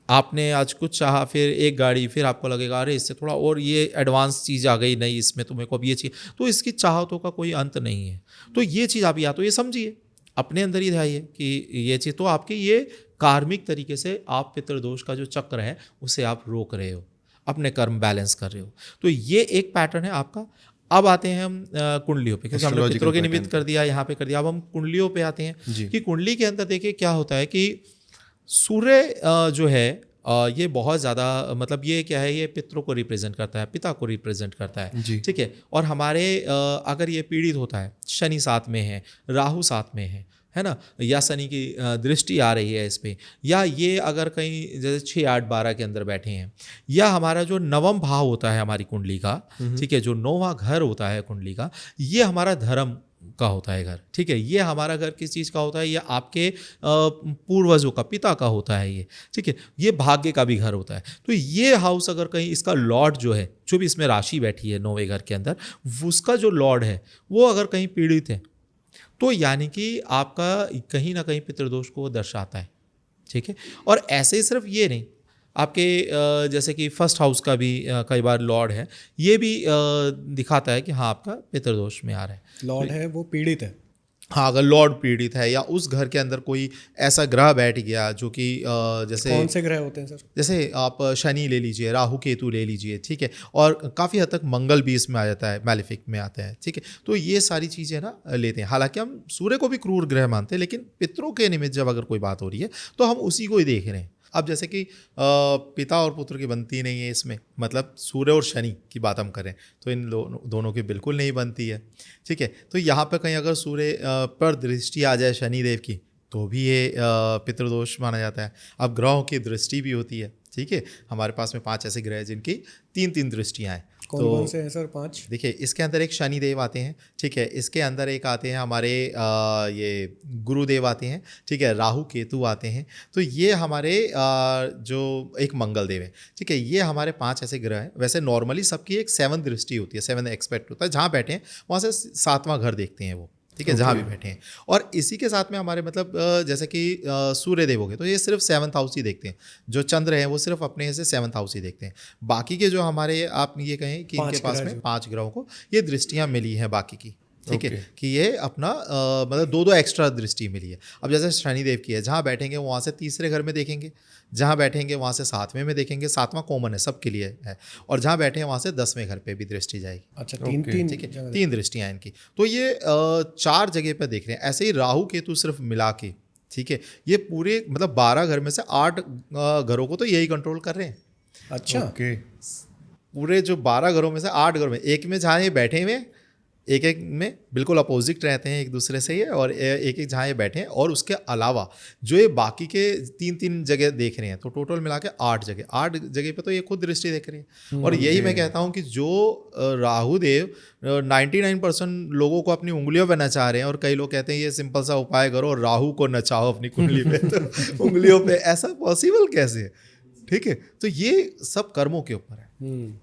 आपने आज कुछ चाहा, फिर एक गाड़ी, फिर आपको लगेगा अरे इससे थोड़ा और ये एडवांस चीज़ आ गई, नहीं इसमें तो मेरे को अब ये चाहिए, तो इसकी चाहतों का कोई अंत नहीं है। तो ये चीज़ आप या तो ये समझिए, अपने अंदर ही ध्याइए कि ये चीज़, तो आपके ये कार्मिक तरीके से आप पितृदोष का जो चक्र है उसे आप रोक रहे हो, अपने कर्म बैलेंस कर रहे हो। तो ये एक पैटर्न है आपका। अब आते हैं हम कुंडलियों पे, क्योंकि हमने पितरों के निमित्त कर दिया, यहाँ पे कर दिया। अब हम कुंडलियों पे आते हैं कि कुंडली के अंदर देखिए क्या होता है कि सूर्य जो है ये बहुत ज़्यादा, मतलब ये क्या है, ये पितरों को रिप्रेजेंट करता है, पिता को रिप्रेजेंट करता है, ठीक है। और हमारे अगर ये पीड़ित होता है, शनि साथ में है, राहु साथ में है ना, या शनि की दृष्टि आ रही है इस पर, या ये अगर कहीं जैसे 6, 8, 12 के अंदर बैठे हैं, या हमारा जो नवम भाव होता है हमारी कुंडली का, ठीक है, जो 9वां घर होता है कुंडली का, ये हमारा धर्म का होता है घर, ठीक है। ये हमारा घर किस चीज़ का होता है, ये आपके पूर्वजों का, पिता का होता है ये, ठीक है। ये भाग्य का भी घर होता है। तो ये हाउस अगर कहीं इसका लॉर्ड जो है, जो भी इसमें राशि बैठी है 9वें घर के अंदर, उसका जो लॉर्ड है वो अगर कहीं पीड़ित है, तो यानी कि आपका कहीं ना कहीं पितृदोष को दर्शाता है, ठीक है। और ऐसे ही सिर्फ ये नहीं, आपके जैसे कि फर्स्ट हाउस का भी कई बार लॉर्ड है, ये भी दिखाता है कि हाँ आपका पितृदोष में आ रहा है। लॉर्ड है वो पीड़ित है। हाँ, अगर लॉर्ड पीड़ित है या उस घर के अंदर कोई ऐसा ग्रह बैठ गया जो कि जैसे कौन से ग्रह होते हैं सर? जैसे आप शनि ले लीजिए, राहु केतु ले लीजिए, ठीक है, और काफ़ी हद तक मंगल भी इसमें आ जाता है, मैलेफिक में आता है, ठीक है। तो ये सारी चीज़ें ना लेते हैं। हालांकि हम सूर्य को भी क्रूर ग्रह मानते हैं, लेकिन पितरों के निमित्त जब अगर कोई बात हो रही है तो हम उसी को ही देख रहे हैं। अब जैसे कि पिता और पुत्र की बनती नहीं है इसमें, मतलब सूर्य और शनि की बात हम करें तो इन दोनों की बिल्कुल नहीं बनती है, ठीक है। तो यहाँ पे कहीं अगर सूर्य पर दृष्टि आ जाए शनि देव की तो भी ये पितृदोष माना जाता है। अब ग्रहों की दृष्टि भी होती है, ठीक है। हमारे पास में 5 ऐसे ग्रह हैं जिनकी 3-3 दृष्टियाँ हैं। कौन से हैं सर 5? देखिए, इसके अंदर एक शनि देव आते हैं, ठीक है, इसके अंदर एक आते हैं हमारे ये गुरुदेव आते हैं, ठीक है, राहु केतु आते हैं। तो ये हमारे जो एक मंगल देव है, ठीक है, ये हमारे 5 ऐसे ग्रह हैं। वैसे नॉर्मली सबकी एक 7 दृष्टि होती है, 7 एक्सपेक्ट होता है, जहाँ बैठे हैं वहाँ से 7वां घर देखते हैं वो, ठीक है, जहाँ भी बैठे हैं। और इसी के साथ में हमारे मतलब जैसे कि सूर्य देव हो गए तो ये सिर्फ 7th हाउस ही देखते हैं। जो चंद्र हैं वो सिर्फ अपने से 7th हाउस ही देखते हैं। बाकी के जो हमारे आप ये कहें कि इनके पास में 5 ग्रहों को ये दृष्टियाँ मिली हैं बाकी की, ठीक है, कि ये अपना मतलब 2-2 एक्स्ट्रा दृष्टि मिली है। अब जैसे शनिदेव की है, जहाँ बैठेंगे वहाँ से तीसरे घर में देखेंगे, जहाँ बैठेंगे वहाँ से 7वें में देखेंगे, 7वां कॉमन है सबके लिए है, और जहाँ बैठे हैं वहाँ से 10वें घर पे भी दृष्टि जाएगी। अच्छा, 3 ठीक है, 3 दृष्टियाँ इनकी। तो ये 4 जगह पर देख रहे हैं। ऐसे ही राहु केतु सिर्फ मिला के, ठीक है, ये पूरे मतलब 12 घर में से 8 घरों को तो यही कंट्रोल कर रहे हैं। अच्छा, पूरे जो 12 घरों में से 8 घरों में, एक में जहाँ ये बैठे हुए एक एक में बिल्कुल अपोजिट रहते हैं एक दूसरे से ये, और एक एक जहाँ ये बैठे हैं, और उसके अलावा जो ये बाकी के 3-3 जगह देख रहे हैं, तो टोटल मिला के 8 जगह पे तो ये खुद दृष्टि देख रहे हैं। और यही मैं कहता हूँ कि जो राहु देव 99% लोगों को अपनी उंगलियों पे नचा रहे हैं, और कई लोग कहते हैं ये सिंपल सा उपाय करो और राहु को नचाओ अपनी कुंडली पे, तो उंगलियों पे, ऐसा पॉसिबल कैसे है? ठीक है, तो ये सब कर्मों के ऊपर है।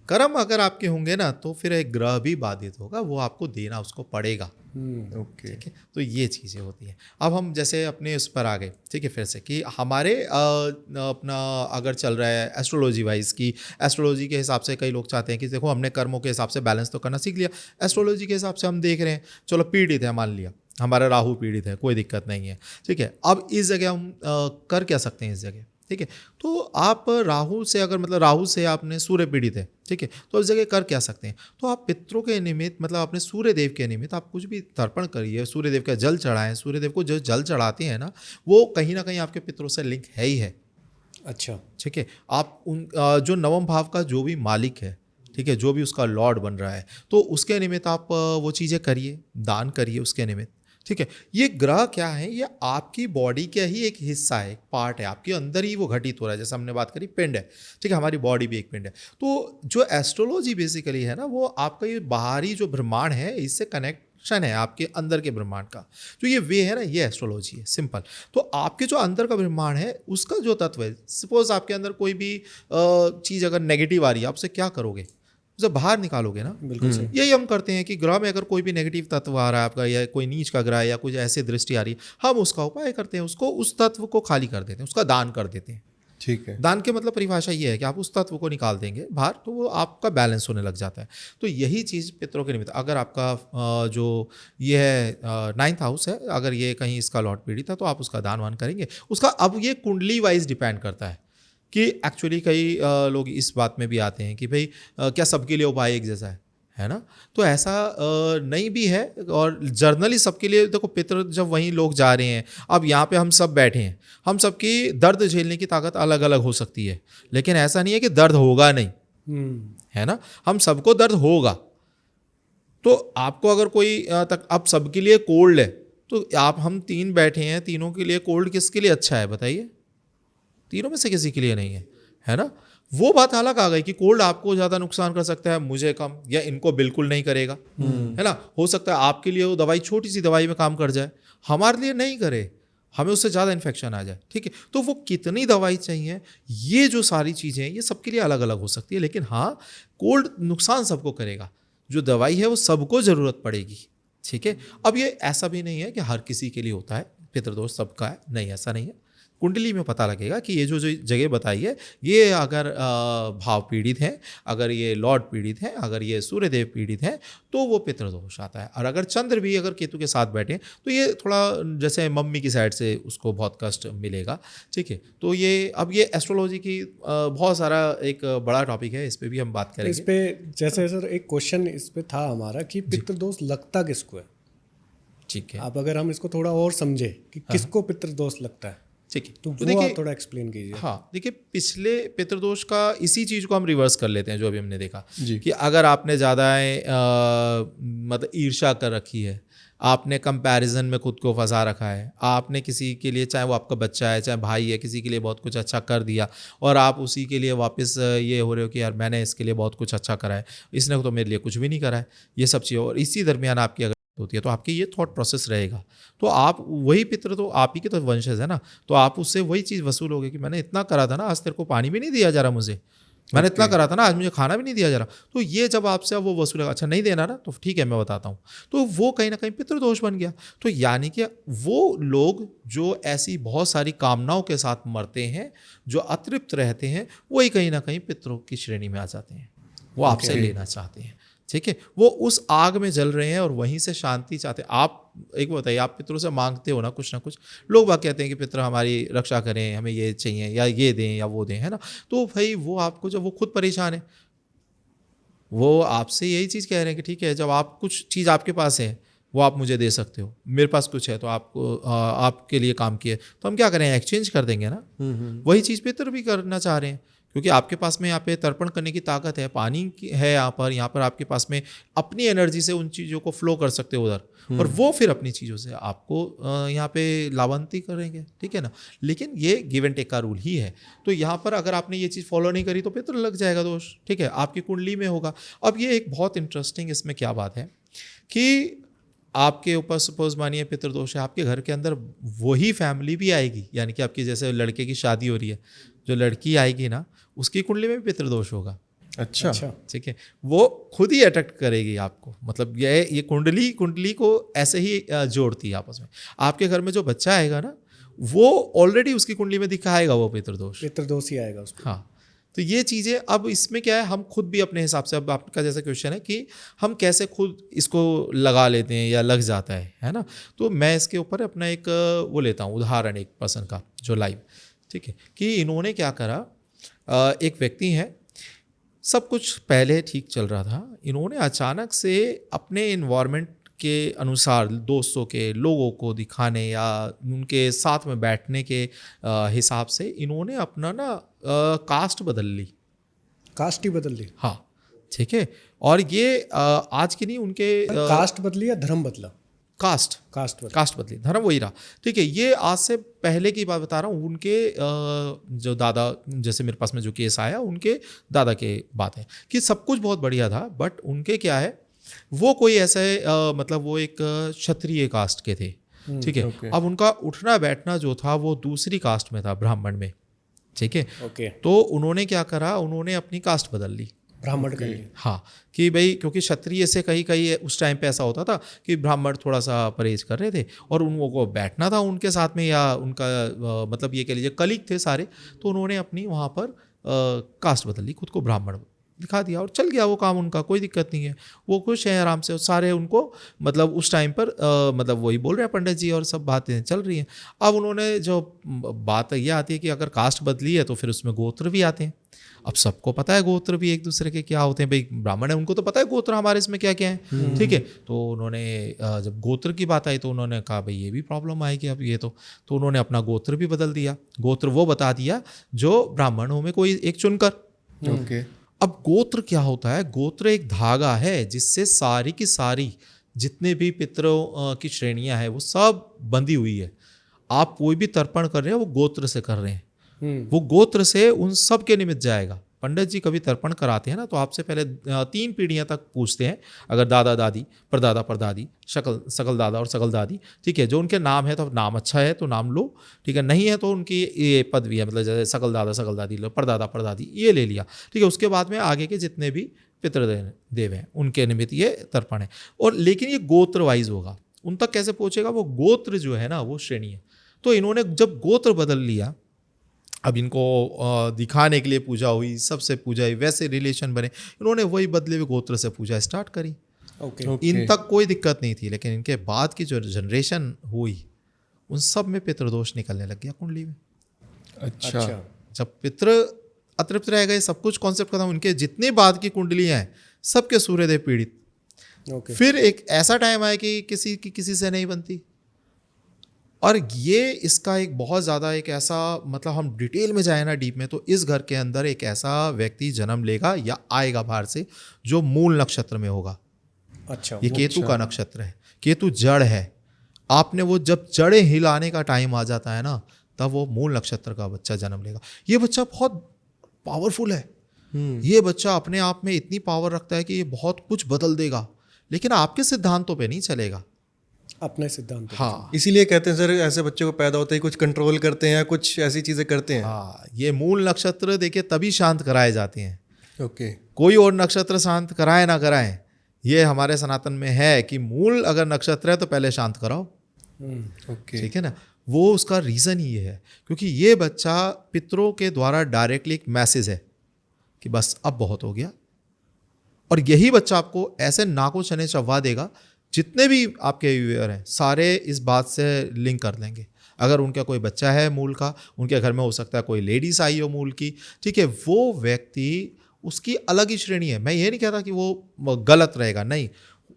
कर्म अगर आपके होंगे ना तो फिर एक ग्रह भी बाधित होगा, वो आपको देना उसको पड़ेगा। ओके, ठीक है, तो ये चीज़ें होती हैं। अब हम जैसे अपने उस पर आ गए, ठीक है, फिर से कि हमारे अपना अगर चल रहा है एस्ट्रोलॉजी वाइज की, एस्ट्रोलॉजी के हिसाब से कई लोग चाहते हैं कि देखो हमने कर्मों के हिसाब से बैलेंस तो करना सीख लिया, एस्ट्रोलॉजी के हिसाब से हम देख रहे हैं, चलो पीड़ित है, मान लिया हमारा राहु पीड़ित है, कोई दिक्कत नहीं है, ठीक है। अब इस जगह हम कर क्या सकते हैं इस जगह, ठीक है। तो आप राहु से अगर मतलब राहु से आपने सूर्य पीड़ित है, ठीक है, तो इस जगह कर क्या सकते हैं? तो आप पितरों के निमित्त मतलब अपने सूर्य देव के निमित्त आप कुछ भी तर्पण करिए, सूर्य देव का जल चढ़ाएं। सूर्य देव को जो जल चढ़ाते हैं ना, वो कहीं ना कहीं आपके पितरों से लिंक है ही है। अच्छा, ठीक है, आप उन जो नवम भाव का जो भी मालिक है, ठीक है, जो भी उसका लॉर्ड बन रहा है, तो उसके निमित्त आप वो चीज़ें करिए, दान करिए उसके निमित्त, ठीक है। ये ग्रह क्या है? ये आपकी बॉडी का ही एक हिस्सा है, एक पार्ट है, आपके अंदर ही वो घटित हो रहा है। जैसे हमने बात करी पिंड है, ठीक है, हमारी बॉडी भी एक पिंड है। तो जो एस्ट्रोलॉजी बेसिकली है ना, वो आपका ये बाहरी जो ब्रह्मांड है इससे कनेक्शन है आपके अंदर के ब्रह्मांड का। जो ये वे है ना, ये एस्ट्रोलॉजी है, सिंपल। तो आपके जो अंदर का ब्रह्मांड है उसका जो तत्व है, सपोज आपके अंदर कोई भी चीज़ अगर नेगेटिव आ रही है, आप उसे क्या करोगे? उसे बाहर निकालोगे ना। बिल्कुल सही। यही हम करते हैं कि ग्रह में अगर कोई भी नेगेटिव तत्व आ रहा है आपका, या कोई नीच का ग्रह या कुछ ऐसे दृष्टि आ रही है, हम उसका उपाय करते हैं, उसको उस तत्व को खाली कर देते हैं, उसका दान कर देते हैं। ठीक है। दान के मतलब परिभाषा ये है कि आप उस तत्व को निकाल देंगे बाहर, तो वो आपका बैलेंस होने लग जाता है। तो यही चीज़ पितरों के निमित्त, अगर आपका जो ये है 9th हाउस है, अगर ये कहीं इसका लॉर्ड पीड़ित है तो आप उसका दान वान करेंगे उसका। अब ये कुंडली वाइज डिपेंड करता है कि एक्चुअली कई लोग इस बात में भी आते हैं कि भाई क्या सबके लिए उपाय एक जैसा है ना? तो ऐसा नहीं भी है, और जर्नली सबके लिए देखो पितर जब वहीं लोग जा रहे हैं, अब यहाँ पे हम सब बैठे हैं, हम सबकी दर्द झेलने की ताकत अलग अलग हो सकती है, लेकिन ऐसा नहीं है कि दर्द होगा नहीं, है ना? हम सबको दर्द होगा। तो आपको अगर कोई अब सबके लिए कोल्ड है, तो आप हम 3 बैठे हैं, तीनों के लिए कोल्ड किसके लिए अच्छा है बताइए? तीनों में से किसी के लिए नहीं है ना? वो बात अलग आ गई कि कोल्ड आपको ज़्यादा नुकसान कर सकता है, मुझे कम, या इनको बिल्कुल नहीं करेगा, है ना? हो सकता है आपके लिए वो दवाई छोटी सी दवाई में काम कर जाए, हमारे लिए नहीं करे, हमें उससे ज़्यादा इन्फेक्शन आ जाए, ठीक है। तो वो कितनी दवाई चाहिए, ये जो सारी चीज़ें हैं ये सबके लिए अलग अलग हो सकती है, लेकिन हाँ, कोल्ड नुकसान सबको करेगा, जो दवाई है वो सबको ज़रूरत पड़ेगी, ठीक है। अब ये ऐसा भी नहीं है कि हर किसी के लिए होता है पितृदोष सबका है, नहीं, ऐसा नहीं है। कुंडली में पता लगेगा कि ये जो जो जगह बताई है, ये अगर भाव पीड़ित हैं, अगर ये लॉर्ड पीड़ित हैं, अगर ये सूर्यदेव पीड़ित हैं, तो वो पितृदोष आता है। और अगर चंद्र भी अगर केतु के साथ बैठे तो ये थोड़ा जैसे मम्मी की साइड से उसको बहुत कष्ट मिलेगा। ठीक है, तो ये अब ये एस्ट्रोलॉजी की बहुत सारा एक बड़ा टॉपिक है, इस पर भी हम बात करेंगे। इस पे जैसे सर एक क्वेश्चन इस पे था हमारा कि पितृदोष लगता किसको है। ठीक है, अब अगर हम इसको थोड़ा और समझे कि किसको पितृदोष लगता है, ठीक है, तो तो वो देखिए, आप थोड़ा एक्सप्लेन कीजिए। हाँ देखिए, पिछले पितृदोष का इसी चीज़ को हम रिवर्स कर लेते हैं जो अभी हमने देखा जी। कि अगर आपने ज़्यादा मतलब ईर्ष्या कर रखी है, आपने कंपैरिजन में खुद को फंसा रखा है, आपने किसी के लिए, चाहे वो आपका बच्चा है चाहे भाई है, किसी के लिए बहुत कुछ अच्छा कर दिया और आप उसी के लिए वापस ये हो रहे हो कि यार मैंने इसके लिए बहुत कुछ अच्छा करा है, इसने तो मेरे लिए कुछ भी नहीं करा है, ये सब चीज़ें। और इसी दरमियान आपकी अगर होती है तो आपकी ये थॉट प्रोसेस रहेगा, तो आप वही पितृ, तो आप ही के तो वंशज है ना, तो आप उससे वही चीज़ वसूलोगे कि मैंने इतना करा था ना, आज तेरे को पानी भी नहीं दिया जा रहा मुझे, मैंने इतना करा था ना, आज मुझे खाना भी नहीं दिया जा रहा। तो ये जब आपसे वो वसूलेगा, अच्छा नहीं देना ना, तो ठीक है मैं बताता हूँ, तो वो कहीं ना कहीं पितृदोष बन गया। तो यानी कि वो लोग जो ऐसी बहुत सारी कामनाओं के साथ मरते हैं, जो अतृप्त रहते हैं, वही कहीं ना कहीं पितरों की श्रेणी में आ जाते हैं, वो आपसे लेना चाहते हैं। ठीक है, वो उस आग में जल रहे हैं और वहीं से शांति चाहते हैं। आप एक बताइए, आप पितरों से मांगते हो ना कुछ, लोग बात कहते हैं कि पितर हमारी रक्षा करें, हमें ये चाहिए या ये दें या वो दें, है ना। तो भाई वो आपको, जब वो खुद परेशान है, वो आपसे यही चीज़ कह रहे हैं कि ठीक है, जब आप कुछ चीज़ आपके पास है वो आप मुझे दे सकते हो, मेरे पास कुछ है तो आपको आपके लिए काम किए, तो हम क्या करें, एक्सचेंज कर देंगे ना। वही चीज़ पितर भी करना चाह रहे हैं, क्योंकि आपके पास में यहाँ पे तर्पण करने की ताकत है, पानी है यहाँ पर आपके पास में अपनी एनर्जी से उन चीज़ों को फ्लो कर सकते हो उधर, और वो फिर अपनी चीज़ों से आपको यहाँ पे लाभान्वित करेंगे। ठीक है ना, लेकिन ये गिव एंड टेक का रूल ही है। तो यहाँ पर अगर आपने ये चीज़ फॉलो नहीं करी तो पितर लग जाएगा दोष। ठीक है, आपकी कुंडली में होगा। अब ये एक बहुत इंटरेस्टिंग इसमें क्या बात है कि आपके ऊपर सपोज मानिए पितृदोष है, आपके घर के अंदर वही फैमिली भी आएगी, यानी कि आपकी जैसे लड़के की शादी हो रही है, जो लड़की आएगी ना, उसकी कुंडली में भी पितृदोष होगा। अच्छा, ठीक है, वो खुद ही अट्रैक्ट करेगी आपको, मतलब ये कुंडली को ऐसे ही जोड़ती है आपस में। आपके घर में जो बच्चा आएगा ना, वो ऑलरेडी उसकी कुंडली में दिखाएगा वो पितृदोष ही आएगा उसको। हाँ, तो ये चीज़ें, अब इसमें क्या है, हम खुद भी अपने हिसाब से, अब आपका जैसा क्वेश्चन है कि हम कैसे खुद इसको लगा लेते हैं या लग जाता है ना। तो मैं इसके ऊपर अपना एक वो लेता हूँ उदाहरण, एक पर्सन का जो लाइव, ठीक है, कि इन्होंने क्या करा, एक व्यक्ति है, सब कुछ पहले ठीक चल रहा था, इन्होंने अचानक से अपने इन्वायरमेंट के अनुसार दोस्तों के, लोगों को दिखाने या उनके साथ में बैठने के हिसाब से इन्होंने अपना ना कास्ट बदल ली। कास्ट ही बदल ली? हाँ, ठीक है। और ये आज की नहीं, उनके कास्ट बदली या धर्म बदला? कास्ट बदली, धर्म वही रहा। ठीक है, ये आज से पहले की बात बता रहा हूँ। उनके जो दादा, जैसे मेरे पास में जो केस आया, उनके दादा के बात है कि सब कुछ बहुत बढ़िया था, बट उनके क्या है, वो कोई ऐसे मतलब वो एक क्षत्रिय कास्ट के थे। ठीक है, अब उनका उठना बैठना जो था वो दूसरी कास्ट में था, ब्राह्मण में। ठीक है, तो उन्होंने क्या करा, उन्होंने अपनी कास्ट बदल ली, ब्राह्मण कर लिया। हाँ, कि भाई क्योंकि क्षत्रिय से कहीं उस टाइम पे ऐसा होता था कि ब्राह्मण थोड़ा सा परहेज कर रहे थे और उनको को बैठना था उनके साथ में, या उनका मतलब ये कह लीजिए कलीग थे सारे, तो उन्होंने अपनी वहाँ पर कास्ट बदल ली, खुद को ब्राह्मण दिखा दिया और चल गया वो काम उनका, कोई दिक्कत नहीं है, वो खुश है आराम से। सारे उनको मतलब उस टाइम पर मतलब वही बोल रहे हैं पंडित जी, और सब बातें चल रही हैं। अब उन्होंने जो बात ये आती है कि अगर कास्ट बदली है तो फिर उसमें गोत्र भी आते हैं। अब सबको पता है गोत्र भी एक दूसरे के क्या होते हैं, भाई ब्राह्मण है उनको तो पता है गोत्र हमारे इसमें क्या क्या है। ठीक है, तो उन्होंने जब गोत्र की बात आई तो उन्होंने कहा भाई ये भी प्रॉब्लम आएगी अब ये तो उन्होंने अपना गोत्र भी बदल दिया। गोत्र वो बता दिया जो ब्राह्मणों में कोई एक चुनकर। अब गोत्र क्या होता है, गोत्र एक धागा है जिससे सारी की सारी जितने भी पितरों की श्रेणियां हैं वो सब बंधी हुई है। आप कोई भी तर्पण कर रहे हैं वो गोत्र से कर रहे हैं, वो गोत्र से उन सब के निमित्त जाएगा। पंडित जी कभी तर्पण कराते हैं ना तो आपसे पहले 3 पीढ़ियां तक पूछते हैं, अगर दादा दादी, परदादा परदादी, सकल दादा और सकल दादी, ठीक है, जो उनके नाम है तो नाम अच्छा है तो नाम लो, ठीक है, नहीं है तो उनकी ये पदवी है, मतलब जैसे सकल दादा सकल दादी लो, परदादा परदादी ये ले लिया, ठीक है। उसके बाद में आगे के जितने भी पितृदेव हैं उनके निमित्त ये तर्पण है। और लेकिन ये गोत्र वाइज होगा, उन तक कैसे पहुंचेगा, वो गोत्र जो है ना वो श्रेणी है। तो इन्होंने जब गोत्र बदल लिया, अब इनको दिखाने के लिए पूजा हुई, सबसे पूजा हुई, वैसे रिलेशन बने, इन्होंने वही बदले हुए गोत्र से पूजा स्टार्ट करी। इन तक कोई दिक्कत नहीं थी, लेकिन इनके बाद की जो जनरेशन हुई उन सब में पितृदोष निकलने लग गया कुंडली में। अच्छा। जब पितृ अतृप्त रह गए, सब कुछ कॉन्सेप्ट खत्म, उनके जितने बाद की कुंडलियाँ हैं सबके सूर्यदेव पीड़ित। फिर एक ऐसा टाइम आया कि किसी से नहीं बनती, और ये इसका एक बहुत ज़्यादा एक ऐसा, मतलब हम डिटेल में जाए ना डीप में, तो इस घर के अंदर एक ऐसा व्यक्ति जन्म लेगा या आएगा बाहर से जो मूल नक्षत्र में होगा। अच्छा। ये केतु का नक्षत्र है, केतु जड़ है। आपने वो जब जड़ें हिलाने का टाइम आ जाता है ना, तब वो मूल नक्षत्र का बच्चा जन्म लेगा। ये बच्चा बहुत पावरफुल है, ये बच्चा अपने आप में इतनी पावर रखता है कि ये बहुत कुछ बदल देगा, लेकिन आपके सिद्धांतों पे नहीं चलेगा, अपने सिद्धांत। हाँ, इसीलिए कहते हैं सर ऐसे बच्चे को पैदा होते ही कुछ कंट्रोल करते हैं या कुछ ऐसी चीजें करते हैं। हाँ, ये मूल नक्षत्र देखिए तभी शांत कराए जाते हैं। ओके। कोई और नक्षत्र शांत कराए ना कराए, ये हमारे सनातन में है कि मूल अगर नक्षत्र है तो पहले शांत कराओ। ओके। ठीक है ना, वो उसका रीज़न ही है, क्योंकि ये बच्चा पितरों के द्वारा डायरेक्टली एक मैसेज है कि बस अब बहुत हो गया। और यही बच्चा आपको ऐसे नाको चने चबवा देगा, जितने भी आपके व्यूअर हैं सारे इस बात से लिंक कर लेंगे। अगर उनका कोई बच्चा है मूल का, उनके घर में हो सकता है कोई लेडीज आई हो मूल की, ठीक है, वो व्यक्ति उसकी अलग ही श्रेणी है। मैं ये नहीं कहता कि वो गलत रहेगा, नहीं,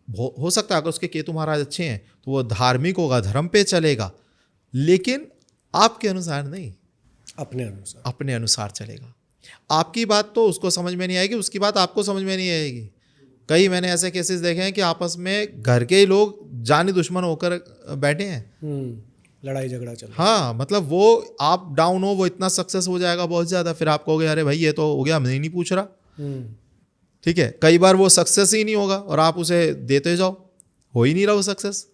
हो सकता है अगर उसके केतु महाराज अच्छे हैं तो वो धार्मिक होगा, धर्म पे चलेगा, लेकिन आपके अनुसार नहीं, अपने अनुसार चलेगा। आपकी बात तो उसको समझ में नहीं आएगी, उसकी बात आपको समझ में नहीं आएगी। कई मैंने ऐसे केसेस देखे हैं कि आपस में घर के ही लोग जानी दुश्मन होकर बैठे हैं, लड़ाई झगड़ा चल। हाँ, मतलब वो आप डाउन हो, वो इतना सक्सेस हो जाएगा बहुत ज़्यादा, फिर आप कहोगे अरे भाई ये तो हो गया, मैं नहीं पूछ रहा। ठीक है, कई बार वो सक्सेस ही नहीं होगा और आप उसे देते जाओ, हो ही नहीं रहा वो सक्सेस।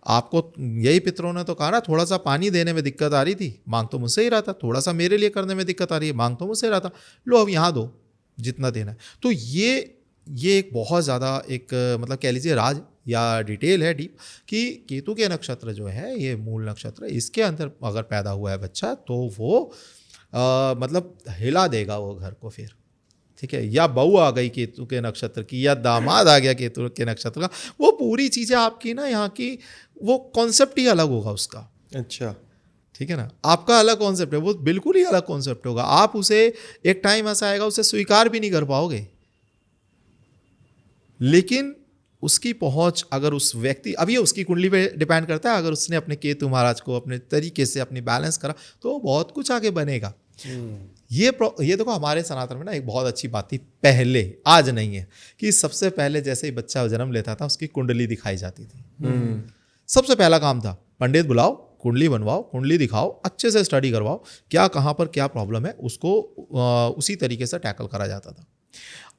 आपको यही पितरों ने तो कहा ना, थोड़ा सा पानी देने में दिक्कत आ रही थी, मांग तो मुझसे ही रहा था, थोड़ा सा मेरे लिए करने में दिक्कत आ रही है, मांग तो मुझसे रहा था, लो अब यहाँ दो जितना देना है। तो ये एक बहुत ज़्यादा एक मतलब कह लीजिए राज या डिटेल है डीप, कि केतु के नक्षत्र जो है ये मूल नक्षत्र, इसके अंदर अगर पैदा हुआ है बच्चा तो वो मतलब हिला देगा वो घर को फिर। ठीक है, या बहू आ गई केतु के नक्षत्र की, या दामाद आ गया केतु के नक्षत्र का, वो पूरी चीज़ें आपकी ना यहाँ की, वो कॉन्सेप्ट ही अलग होगा उसका। अच्छा। ठीक है ना, आपका अलग कॉन्सेप्ट है, वो बिल्कुल ही अलग कॉन्सेप्ट होगा। आप उसे एक टाइम ऐसा आएगा उसे स्वीकार भी नहीं कर पाओगे, लेकिन उसकी पहुंच अगर उस व्यक्ति, अब ये उसकी कुंडली पे डिपेंड करता है, अगर उसने अपने केतु महाराज को अपने तरीके से अपनी बैलेंस करा तो बहुत कुछ आगे बनेगा। ये देखो हमारे सनातन में ना एक बहुत अच्छी बात थी पहले, आज नहीं है, कि सबसे पहले जैसे ही बच्चा जन्म लेता था उसकी कुंडली दिखाई जाती थी। सबसे पहला काम था पंडित बुलाओ, कुंडली बनवाओ, कुंडली दिखाओ, अच्छे से स्टडी करवाओ, क्या कहाँ पर क्या प्रॉब्लम है, उसको उसी तरीके से टैकल करा जाता था।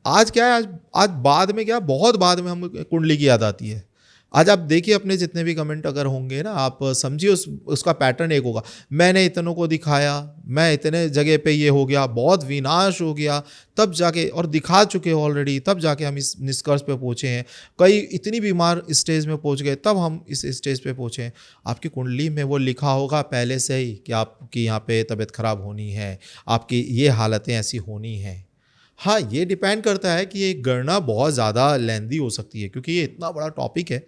आज क्या है, आज बाद में क्या, बहुत बाद में हम कुंडली की याद आती है। आज आप देखिए अपने जितने भी कमेंट अगर होंगे ना, आप समझिए उसका पैटर्न एक होगा, मैंने इतनों को दिखाया, मैं इतने जगह पे ये हो गया, बहुत विनाश हो गया, तब जाके, और दिखा चुके हो ऑलरेडी, तब जाके हम इस निष्कर्ष पे पहुँचे हैं। कई इतनी बीमार स्टेज में पहुँच गए तब हम इस स्टेज पे पहुँचे हैं। आपकी कुंडली में वो लिखा होगा पहले से ही कि आपकी यहाँ पे तबीयत खराब होनी है, आपकी ये हालतें ऐसी होनी हैं। हाँ, ये डिपेंड करता है कि ये गणना बहुत ज़्यादा लेंदी हो सकती है, क्योंकि ये इतना बड़ा टॉपिक है,